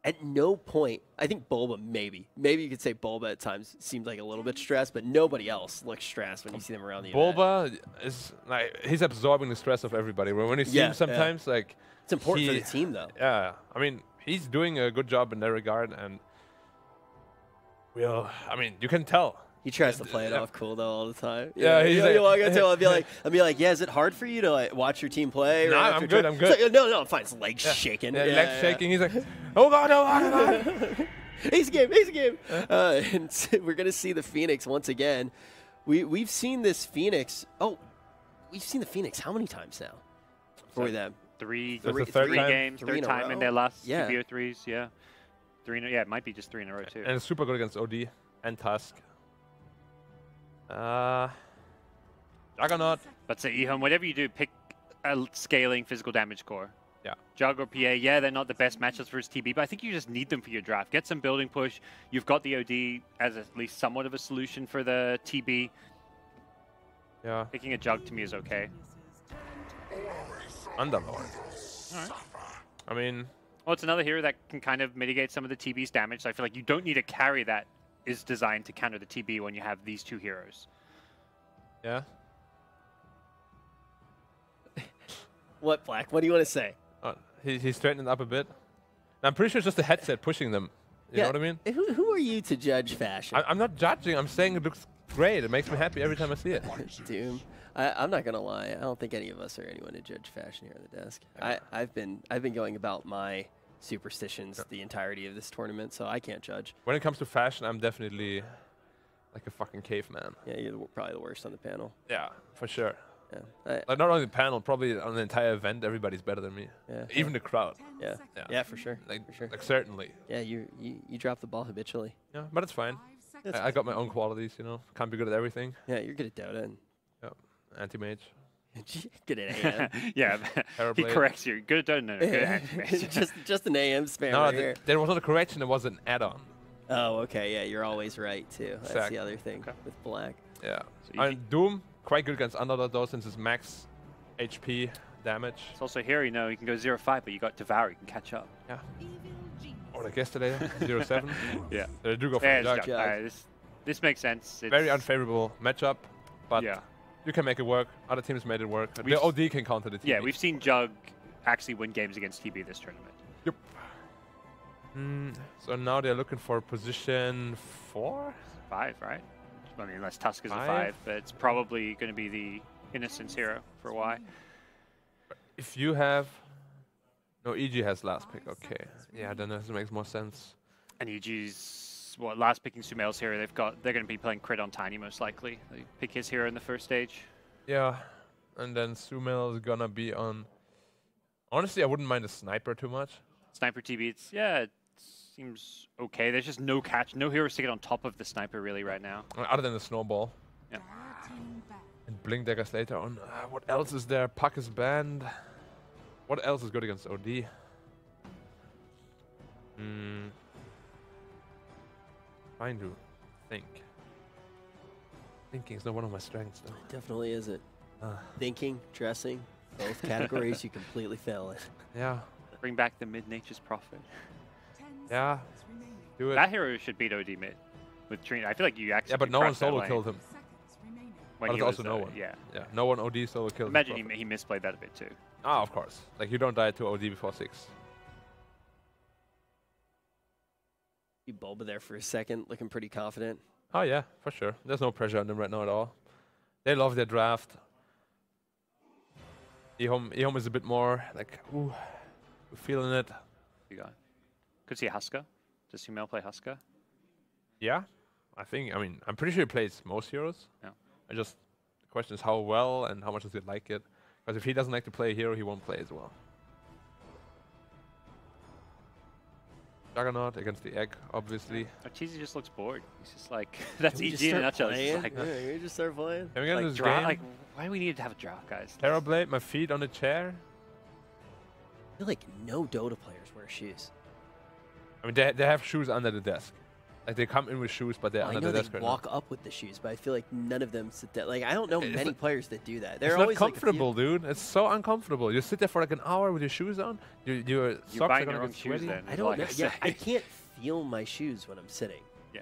Speaker 2: At no point, I think Bulba maybe you could say Bulba at times seemed like a little bit stressed, but nobody else looks stressed when you see them around the event.
Speaker 4: Bulba is like, he's absorbing the stress of everybody. When you see him sometimes, like,
Speaker 2: it's important for the team though.
Speaker 4: Yeah, I mean, he's doing a good job in that regard, and I mean, you can tell.
Speaker 2: He tries to play it off cool though all the time.
Speaker 4: Yeah, he's
Speaker 2: like, walk up to him, I'll be like, yeah, is it hard for you to like watch your team play?
Speaker 4: Nah, I'm good.
Speaker 2: Like, no, I'm fine. It's legs shaking.
Speaker 4: Yeah, legs shaking. He's like, oh god, oh god.
Speaker 2: Ace game. And we're gonna see the Phoenix once again. We've seen this Phoenix. Oh, we've seen the Phoenix how many times now? For them.
Speaker 3: Three
Speaker 2: Three
Speaker 3: games, third
Speaker 2: in a
Speaker 3: time
Speaker 2: row?
Speaker 3: in their last
Speaker 2: Yeah.
Speaker 3: 2v3s. Yeah, it might be just 3 in a row too.
Speaker 4: And it's super good against OD and Tusk. Juggernaut.
Speaker 3: But say EHOME, whatever you do, pick a scaling physical damage core.
Speaker 4: Yeah.
Speaker 3: Jug or PA, yeah, they're not the best matchups for his TB, but I think you just need them for your draft. Get some building push. You've got the OD as at least somewhat of a solution for the TB.
Speaker 4: Yeah.
Speaker 3: Picking a Jug to me is okay.
Speaker 4: Underlord.
Speaker 3: All right.
Speaker 4: I mean,
Speaker 3: well, it's another hero that can kind of mitigate some of the TB's damage. So I feel like you don't need a carry that is designed to counter the TB when you have these two heroes.
Speaker 4: Yeah.
Speaker 2: What, Black? What do you want to say?
Speaker 4: He's straightening up a bit. I'm pretty sure it's just the headset pushing them. You know what I mean?
Speaker 2: Who are you to judge fashion?
Speaker 4: I'm not judging. I'm saying it looks great. It makes me happy every time I see it.
Speaker 2: Doom. I'm not gonna lie. I don't think any of us are anyone to judge fashion here on the desk. I've been going about my superstitions the entirety of this tournament, so I can't judge.
Speaker 4: When it comes to fashion, I'm definitely like a fucking caveman.
Speaker 2: Yeah, you're probably the worst on the panel.
Speaker 4: Yeah, for sure.
Speaker 2: Yeah.
Speaker 4: Like not only the panel, probably on the entire event, everybody's better than me.
Speaker 2: Yeah.
Speaker 4: Even the crowd.
Speaker 2: Yeah, for sure.
Speaker 4: Like
Speaker 2: for sure.
Speaker 4: certainly.
Speaker 2: Yeah, you drop the ball habitually.
Speaker 4: Yeah, but it's fine. I got my own qualities, you know. Can't be good at everything.
Speaker 2: Yeah, you're good at Dota. And
Speaker 4: anti-mage.
Speaker 2: Good at AM.
Speaker 3: Yeah, he corrects you. Good at Dota. No, good at anti-mage.
Speaker 2: just an AM spam
Speaker 4: No,
Speaker 2: right here.
Speaker 4: there wasn't a correction. It was an add-on.
Speaker 2: Oh, okay. Yeah, you're always right too. That's
Speaker 4: Exactly.
Speaker 2: the other thing with Black.
Speaker 4: Yeah. And Doom, quite good against Underlord though, since it's max HP damage.
Speaker 3: It's also here, you know, you can go 0-5, but you got Devour, you can catch up.
Speaker 4: Yeah. Or like yesterday, 0-7.
Speaker 3: Yeah.
Speaker 4: They do go for
Speaker 3: yeah,
Speaker 4: the Jug.
Speaker 3: This makes sense. It's
Speaker 4: very unfavorable matchup, but you can make it work. Other teams made it work. The OD can counter the TB.
Speaker 3: Yeah, we've seen Jug actually win games against TB this tournament.
Speaker 4: Yep. So now they're looking for position 4?
Speaker 3: 5, right? I mean, unless Tusk is a 5, but it's probably going to be the Innocence hero for Y.
Speaker 4: If you have... No, EG has last pick, okay. Yeah, then this makes more sense.
Speaker 3: And EG's, last picking Sumail's hero, they're going to be playing crit on Tiny most likely. They pick his hero in the first stage.
Speaker 4: Yeah, and then Sumail is going to be on... Honestly, I wouldn't mind a sniper too much.
Speaker 3: Sniper TB, it seems okay. There's just no heroes to get on top of the sniper really right now.
Speaker 4: Other than the snowball.
Speaker 3: Yeah.
Speaker 4: And Blink Daggers later on. What else is there? Puck is banned. What else is good against OD? Trying to think. Thinking is not one of my strengths, though.
Speaker 2: It definitely isn't. Thinking, dressing, both categories you completely fail in.
Speaker 4: Yeah.
Speaker 3: Bring back the mid-nature's prophet.
Speaker 4: Yeah. Do it.
Speaker 3: That hero should beat OD mid with Trina. I feel like you actually.
Speaker 4: Yeah, but no one solo killed him.
Speaker 3: When
Speaker 4: There's also no one.
Speaker 3: Yeah.
Speaker 4: Yeah. No one OD solo killed him.
Speaker 3: Imagine he misplayed that a bit too.
Speaker 4: Ah, of course. Like you don't die to OD before 6.
Speaker 2: You Bulba there for a second, looking pretty confident.
Speaker 4: Oh yeah, for sure. There's no pressure on them right now at all. They love their draft. EHOME is a bit more like, ooh, we're feeling it.
Speaker 3: You got. Could see Huska. Does Sumail play Huska?
Speaker 4: Yeah, I mean, I'm pretty sure he plays most heroes.
Speaker 3: Yeah.
Speaker 4: The question is how well and how much does he like it. Because if he doesn't like to play a hero, he won't play as well. Juggernaut against the egg, obviously.
Speaker 3: Cheesy just looks bored. He's just like, that's EG in a nutshell. Like,
Speaker 2: can we just start playing?
Speaker 4: Can we get
Speaker 3: like,
Speaker 4: this game?
Speaker 3: Like, why do we need to have a draft, guys?
Speaker 4: Terrorblade, my feet on the chair.
Speaker 2: I feel like no Dota players wear shoes.
Speaker 4: I mean, they have shoes under the desk. Like they come in with shoes, but they're
Speaker 2: I
Speaker 4: under
Speaker 2: know
Speaker 4: the desk
Speaker 2: they
Speaker 4: right
Speaker 2: walk up with the shoes, but I feel like none of them sit there. Like I don't know many players that do that. They're
Speaker 4: It's not
Speaker 2: always
Speaker 4: comfortable, dude. It's so uncomfortable. You sit there for like an hour with your shoes on. Your socks are
Speaker 3: buying
Speaker 4: gonna
Speaker 3: your own
Speaker 4: get
Speaker 3: shoes
Speaker 4: sweaty.
Speaker 3: then.
Speaker 2: I don't know.
Speaker 3: Like I
Speaker 2: Yeah,
Speaker 3: say.
Speaker 2: I can't feel my shoes when I'm sitting.
Speaker 3: Yeah.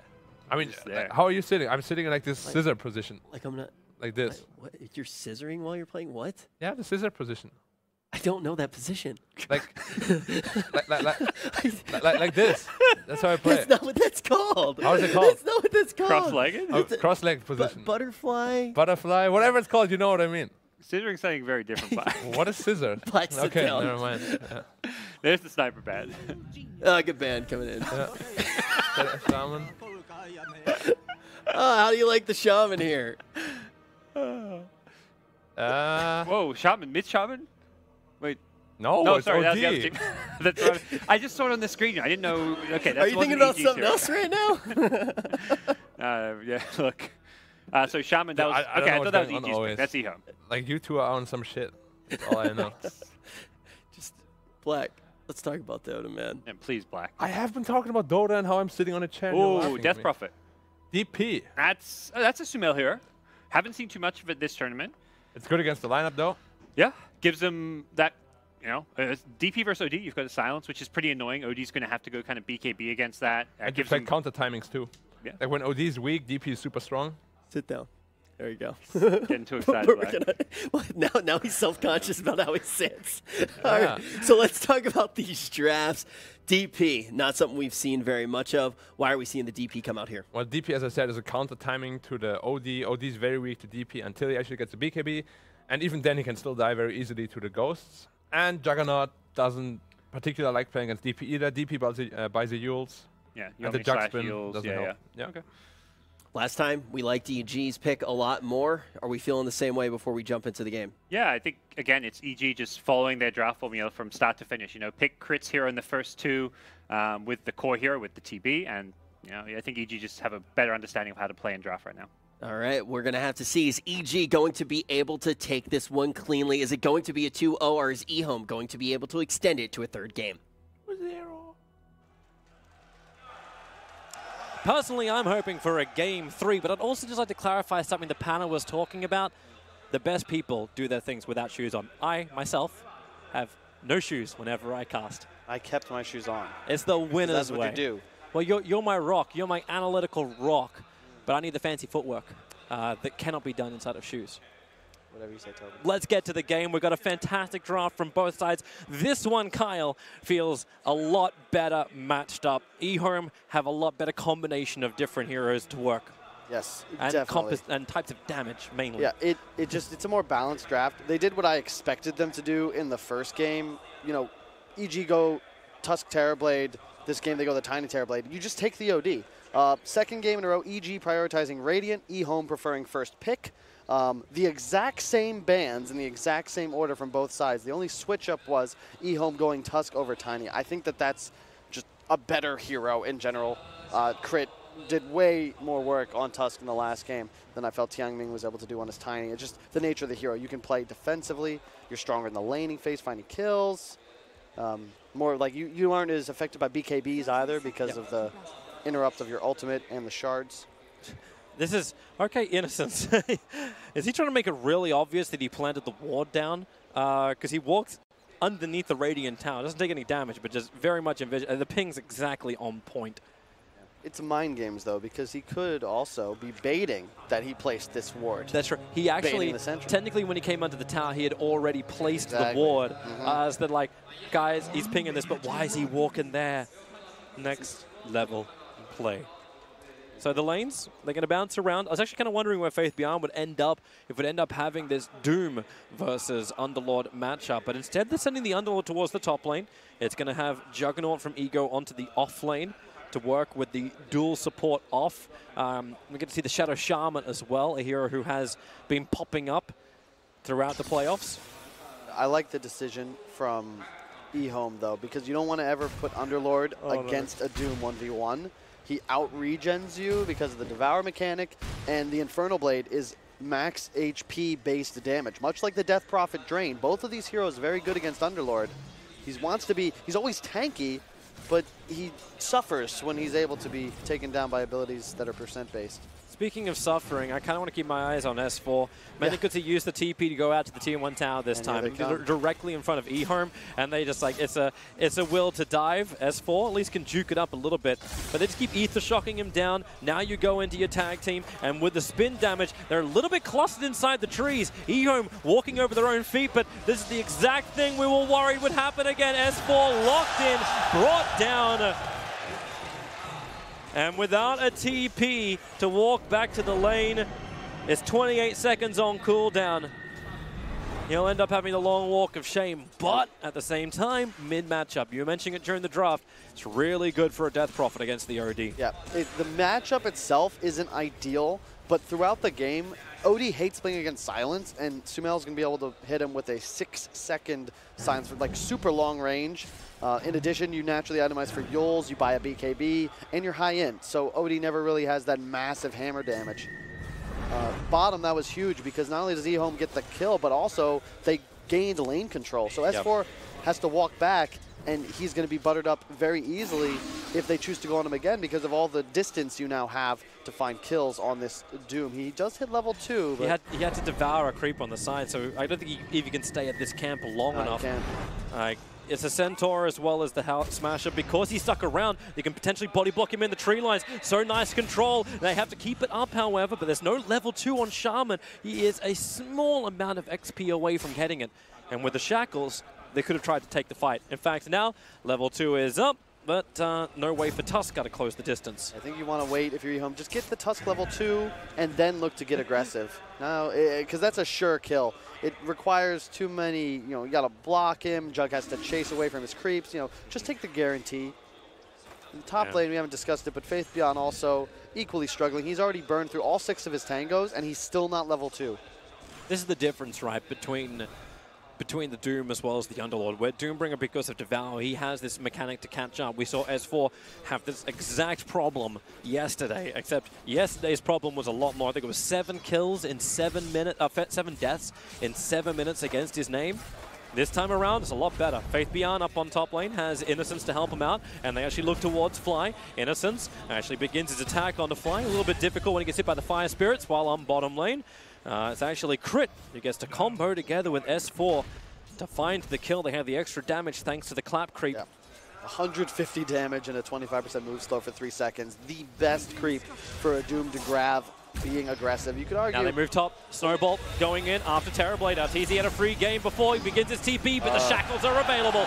Speaker 4: I mean,
Speaker 3: there.
Speaker 4: how are you sitting? I'm sitting in like this scissor position,
Speaker 2: Like I'm not.
Speaker 4: like this.
Speaker 2: What? You're scissoring while you're playing? What?
Speaker 4: Yeah, the scissor position.
Speaker 2: I don't know that position.
Speaker 4: Like, like this. That's how I play.
Speaker 2: That's not what that's called.
Speaker 4: How is it called?
Speaker 2: That's not what that's called.
Speaker 3: Cross-legged?
Speaker 4: Oh, cross-legged position.
Speaker 2: Butterfly.
Speaker 4: Butterfly, whatever it's called, you know what I mean.
Speaker 3: Scissoring something very different. Black.
Speaker 4: What is scissor?
Speaker 2: Black, sit
Speaker 4: Okay,
Speaker 2: down.
Speaker 4: never mind. Yeah.
Speaker 3: There's the sniper band.
Speaker 2: Good band coming in.
Speaker 4: Shaman.
Speaker 2: How do you like the shaman here?
Speaker 3: Whoa, shaman, mid shaman? Wait.
Speaker 4: No,
Speaker 3: No,
Speaker 4: it's
Speaker 3: sorry,
Speaker 4: OD.
Speaker 3: that's the other team. That's what I just saw it on the screen. I didn't know. Okay, that's
Speaker 2: Are you thinking about something else right now?
Speaker 3: Yeah, look. So shaman, that was
Speaker 4: I don't
Speaker 3: okay. I
Speaker 4: know
Speaker 3: thought that
Speaker 4: what's
Speaker 3: was
Speaker 4: going on
Speaker 3: EG's
Speaker 4: always.
Speaker 3: pick. That's EHOME.
Speaker 4: Like you two are on some shit. That's all I know.
Speaker 2: Just Black. Let's talk about Dota, man.
Speaker 3: And please, Black.
Speaker 4: I have been talking about Dota and how I'm sitting on a chair. and you're
Speaker 3: Oh,
Speaker 4: laughing at
Speaker 3: Death
Speaker 4: me.
Speaker 3: Prophet.
Speaker 4: DP.
Speaker 3: That's a Sumail hero. Haven't seen too much of it this tournament.
Speaker 4: It's good against the lineup though.
Speaker 3: Yeah, gives them that. DP versus OD, you've got a silence, which is pretty annoying. OD's going to have to go kind of BKB against that.
Speaker 4: And you
Speaker 3: Gives
Speaker 4: play
Speaker 3: them
Speaker 4: counter timings too.
Speaker 3: Yeah.
Speaker 4: Like when OD is weak, DP is super strong.
Speaker 2: Sit down. There you go.
Speaker 3: Getting too excited.
Speaker 2: Now he's self-conscious about how he sits. All right, so let's talk about these drafts. DP, not something we've seen very much of. Why are we seeing the DP come out here?
Speaker 4: Well, DP, as I said, is a counter timing to the OD. OD is very weak to DP until he actually gets a BKB. And even then, he can still die very easily to the Ghosts. And Juggernaut doesn't particularly like playing against DP either. DP buys the Yules.
Speaker 3: Yeah,
Speaker 4: and the Jug Spin doesn't help.
Speaker 3: Yeah. Okay.
Speaker 2: Last time, we liked EG's pick a lot more. Are we feeling the same way before we jump into the game?
Speaker 3: Yeah, I think, again, it's EG just following their draft form, from start to finish. Pick crits hero in the first two with the core hero, with the TB. And, I think EG just have a better understanding of how to play in draft right now.
Speaker 2: All right, we're going to have to see. Is EG going to be able to take this one cleanly? Is it going to be a 2-0, or is EHOME going to be able to extend it to a third game?
Speaker 9: Personally, I'm hoping for a game 3, but I'd also just like to clarify something the panel was talking about. The best people do their things without shoes on. I, myself, have no shoes whenever I cast.
Speaker 10: I kept my shoes on.
Speaker 9: It's the winner's
Speaker 10: That's what
Speaker 9: way.
Speaker 10: you do.
Speaker 9: Well, you're my rock. You're my analytical rock. But I need the fancy footwork that cannot be done inside of shoes.
Speaker 10: Whatever you say, Toby.
Speaker 9: Let's get to the game. We've got a fantastic draft from both sides. This one, Kyle, feels a lot better matched up. EHOME have a lot better combination of different heroes to work.
Speaker 10: Yes,
Speaker 9: and
Speaker 10: definitely.
Speaker 9: And types of damage, mainly.
Speaker 10: Yeah, it's a more balanced draft. They did what I expected them to do in the first game. EG go Tusk Terrorblade. This game they go the Tiny Terrorblade. You just take the OD. Second game in a row, EG prioritizing Radiant, EHOME preferring first pick. The exact same bans in the exact same order from both sides. The only switch up was EHOME going Tusk over Tiny. I think that's just a better hero in general. Crit did way more work on Tusk in the last game than I felt Tiangming was able to do on his Tiny. It's just the nature of the hero. You can play defensively. You're stronger in the laning phase, finding kills. More like you aren't as affected by BKBs either because of the interrupt of your ultimate and the shards.
Speaker 9: This is, okay, Innocence. Is he trying to make it really obvious that he planted the ward down? Because he walks underneath the Radiant Tower. Doesn't take any damage, but just very much envision. The ping's exactly on point.
Speaker 10: It's mind games, though, because he could also be baiting that he placed this ward.
Speaker 9: That's true. He actually, technically, when he came under the tower, he had already placed the ward. As that, like, guys, he's pinging this, but why is he walking there? Next level play. So the lanes, they're going to bounce around. I was actually kind of wondering where Faith Beyond would end up, if it would end up having this Doom versus Underlord matchup. But instead, they're sending the Underlord towards the top lane. It's going to have Juggernaut from Ego onto the off lane to work with the dual support off. We get to see the Shadow Shaman as well, a hero who has been popping up throughout the playoffs.
Speaker 10: I like the decision from EHOME, though, because you don't want to ever put Underlord against a Doom 1v1. He out-regens you because of the Devour mechanic, and the Infernal Blade is max HP-based damage, much like the Death Prophet Drain. Both of these heroes are very good against Underlord. He's always tanky, but he suffers when he's able to be taken down by abilities that are percent-based.
Speaker 9: Speaking of suffering, I kind of want to keep my eyes on S4. Managed to use the TP to go out to the Tier 1 tower this time, directly in front of EHOME, and they just like, it's a will to dive. S4 at least can juke it up a little bit, but they just keep ether shocking him down. Now you go into your tag team, and with the spin damage, they're a little bit clustered inside the trees. EHOME walking over their own feet, but this is the exact thing we were worried would happen again. S4 locked in, brought down. And without a TP to walk back to the lane, it's 28 seconds on cooldown. He'll end up having the long walk of shame, but at the same time, mid-matchup. You were mentioning it during the draft. It's really good for a Death Prophet against the OD.
Speaker 10: Yeah, the matchup itself isn't ideal, but throughout the game, OD hates playing against silence, and Sumail's going to be able to hit him with a 6-second silence for like super long range. In addition, you naturally itemize for Yules, you buy a BKB, and you're high end. So OD never really has that massive hammer damage. Bottom, that was huge because not only does EHOME get the kill, but also they gained lane control. So S4 has to walk back, and he's going to be buttered up very easily if they choose to go on him again because of all the distance you now have to find kills on this Doom. He does hit level 2. But
Speaker 9: he had to devour a creep on the side, so I don't think he even can stay at this camp long enough. It's a Centaur as well as the Smasher. Because he stuck around, they can potentially body block him in the tree lines. So nice control. They have to keep it up, however, but there's no level 2 on Shaman. He is a small amount of XP away from getting it. And with the shackles, they could have tried to take the fight. In fact, now level 2 is up, but no way for Tusk to close the distance.
Speaker 10: I think you want to wait if you're EHOME. Just get the Tusk level 2 and then look to get aggressive. Now, because that's a sure kill. It requires too many, you got to block him. Jug has to chase away from his creeps. Just take the guarantee. In the top lane, we haven't discussed it, but Faith Beyond also equally struggling. He's already burned through all 6 of his tangos, and he's still not level 2.
Speaker 9: This is the difference, right, between the Doom as well as the Underlord, where Doombringer, because of Devour, he has this mechanic to catch up. We saw S4 have this exact problem yesterday, except yesterday's problem was a lot more. I think it was 7 kills in 7 minutes, 7 deaths in 7 minutes against his name. This time around, it's a lot better. Faith Beyond up on top lane has Innocence to help him out, and they actually look towards Fly. Innocence actually begins his attack onto Fly. A little bit difficult when he gets hit by the Fire Spirits while on bottom lane. It's actually Crit who gets to combo together with S4 to find the kill. They have the extra damage thanks to the clap creep.
Speaker 10: 150 damage and a 25% move slow for 3 seconds. The best creep for a Doom to grab, being aggressive. You could argue.
Speaker 9: Now they move top. Snowball going in after Terrorblade. Arteezy had a free game before he begins his TP, but the shackles are available.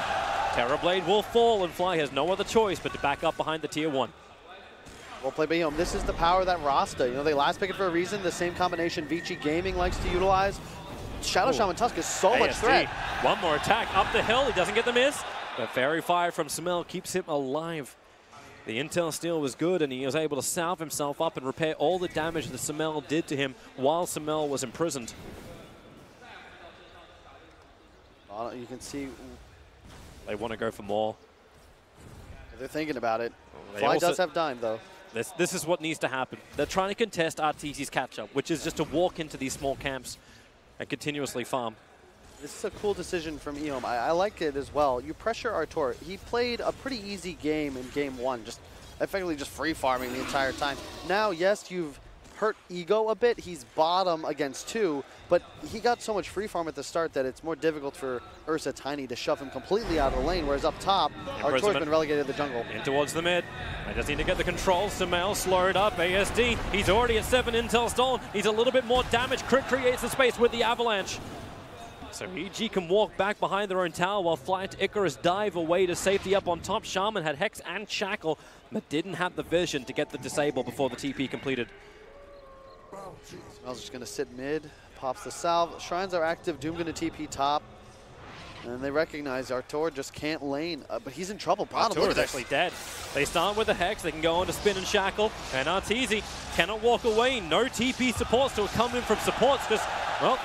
Speaker 9: Terrorblade will fall, and Fly has no other choice but to back up behind the Tier 1.
Speaker 10: Well played by EHOME. This is the power of that Rasta. They last pick it for a reason. The same combination Vici Gaming likes to utilize. Shadow Shaman Tusk is so much threat.
Speaker 9: One more attack up the hill. He doesn't get the miss. But Fairy Fire from Sumail keeps him alive. The intel steal was good, and he was able to salve himself up and repair all the damage that Sumail did to him while Sumail was imprisoned.
Speaker 10: You can see
Speaker 9: they want to go for more.
Speaker 10: They're thinking about it. Fly does have dime, though.
Speaker 9: This is what needs to happen. They're trying to contest Arteezy's catch-up, which is just to walk into these small camps and continuously farm.
Speaker 10: This is a cool decision from EHOME. I like it as well. You pressure Artur. He played a pretty easy game in game 1, just effectively just free farming the entire time. Now, yes, you've hurt Ego a bit. He's bottom against 2, but he got so much free farm at the start that it's more difficult for Ursa Tiny to shove him completely out of the lane, whereas up top, Artur's been relegated to the jungle.
Speaker 9: In towards the mid. They just need to get the control. Sumail slowed up. ASD, he's already at 7 intel stolen. He's a little bit more damage. Crit creates the space with the avalanche. So EG can walk back behind their own tower while Fly to Icarus dive away to safety up on top. Shaman had Hex and Shackle, but didn't have the vision to get the disable before the TP completed.
Speaker 10: Sumail's just going to sit mid, pops the salve. Shrines are active. Doom going to TP top. And they recognize Artur just can't lane, but he's in trouble.
Speaker 9: Artur is actually dead. They start with the Hex. They can go on to Spin and Shackle. And Arteezy cannot walk away. No TP supports to come in from supports because, well,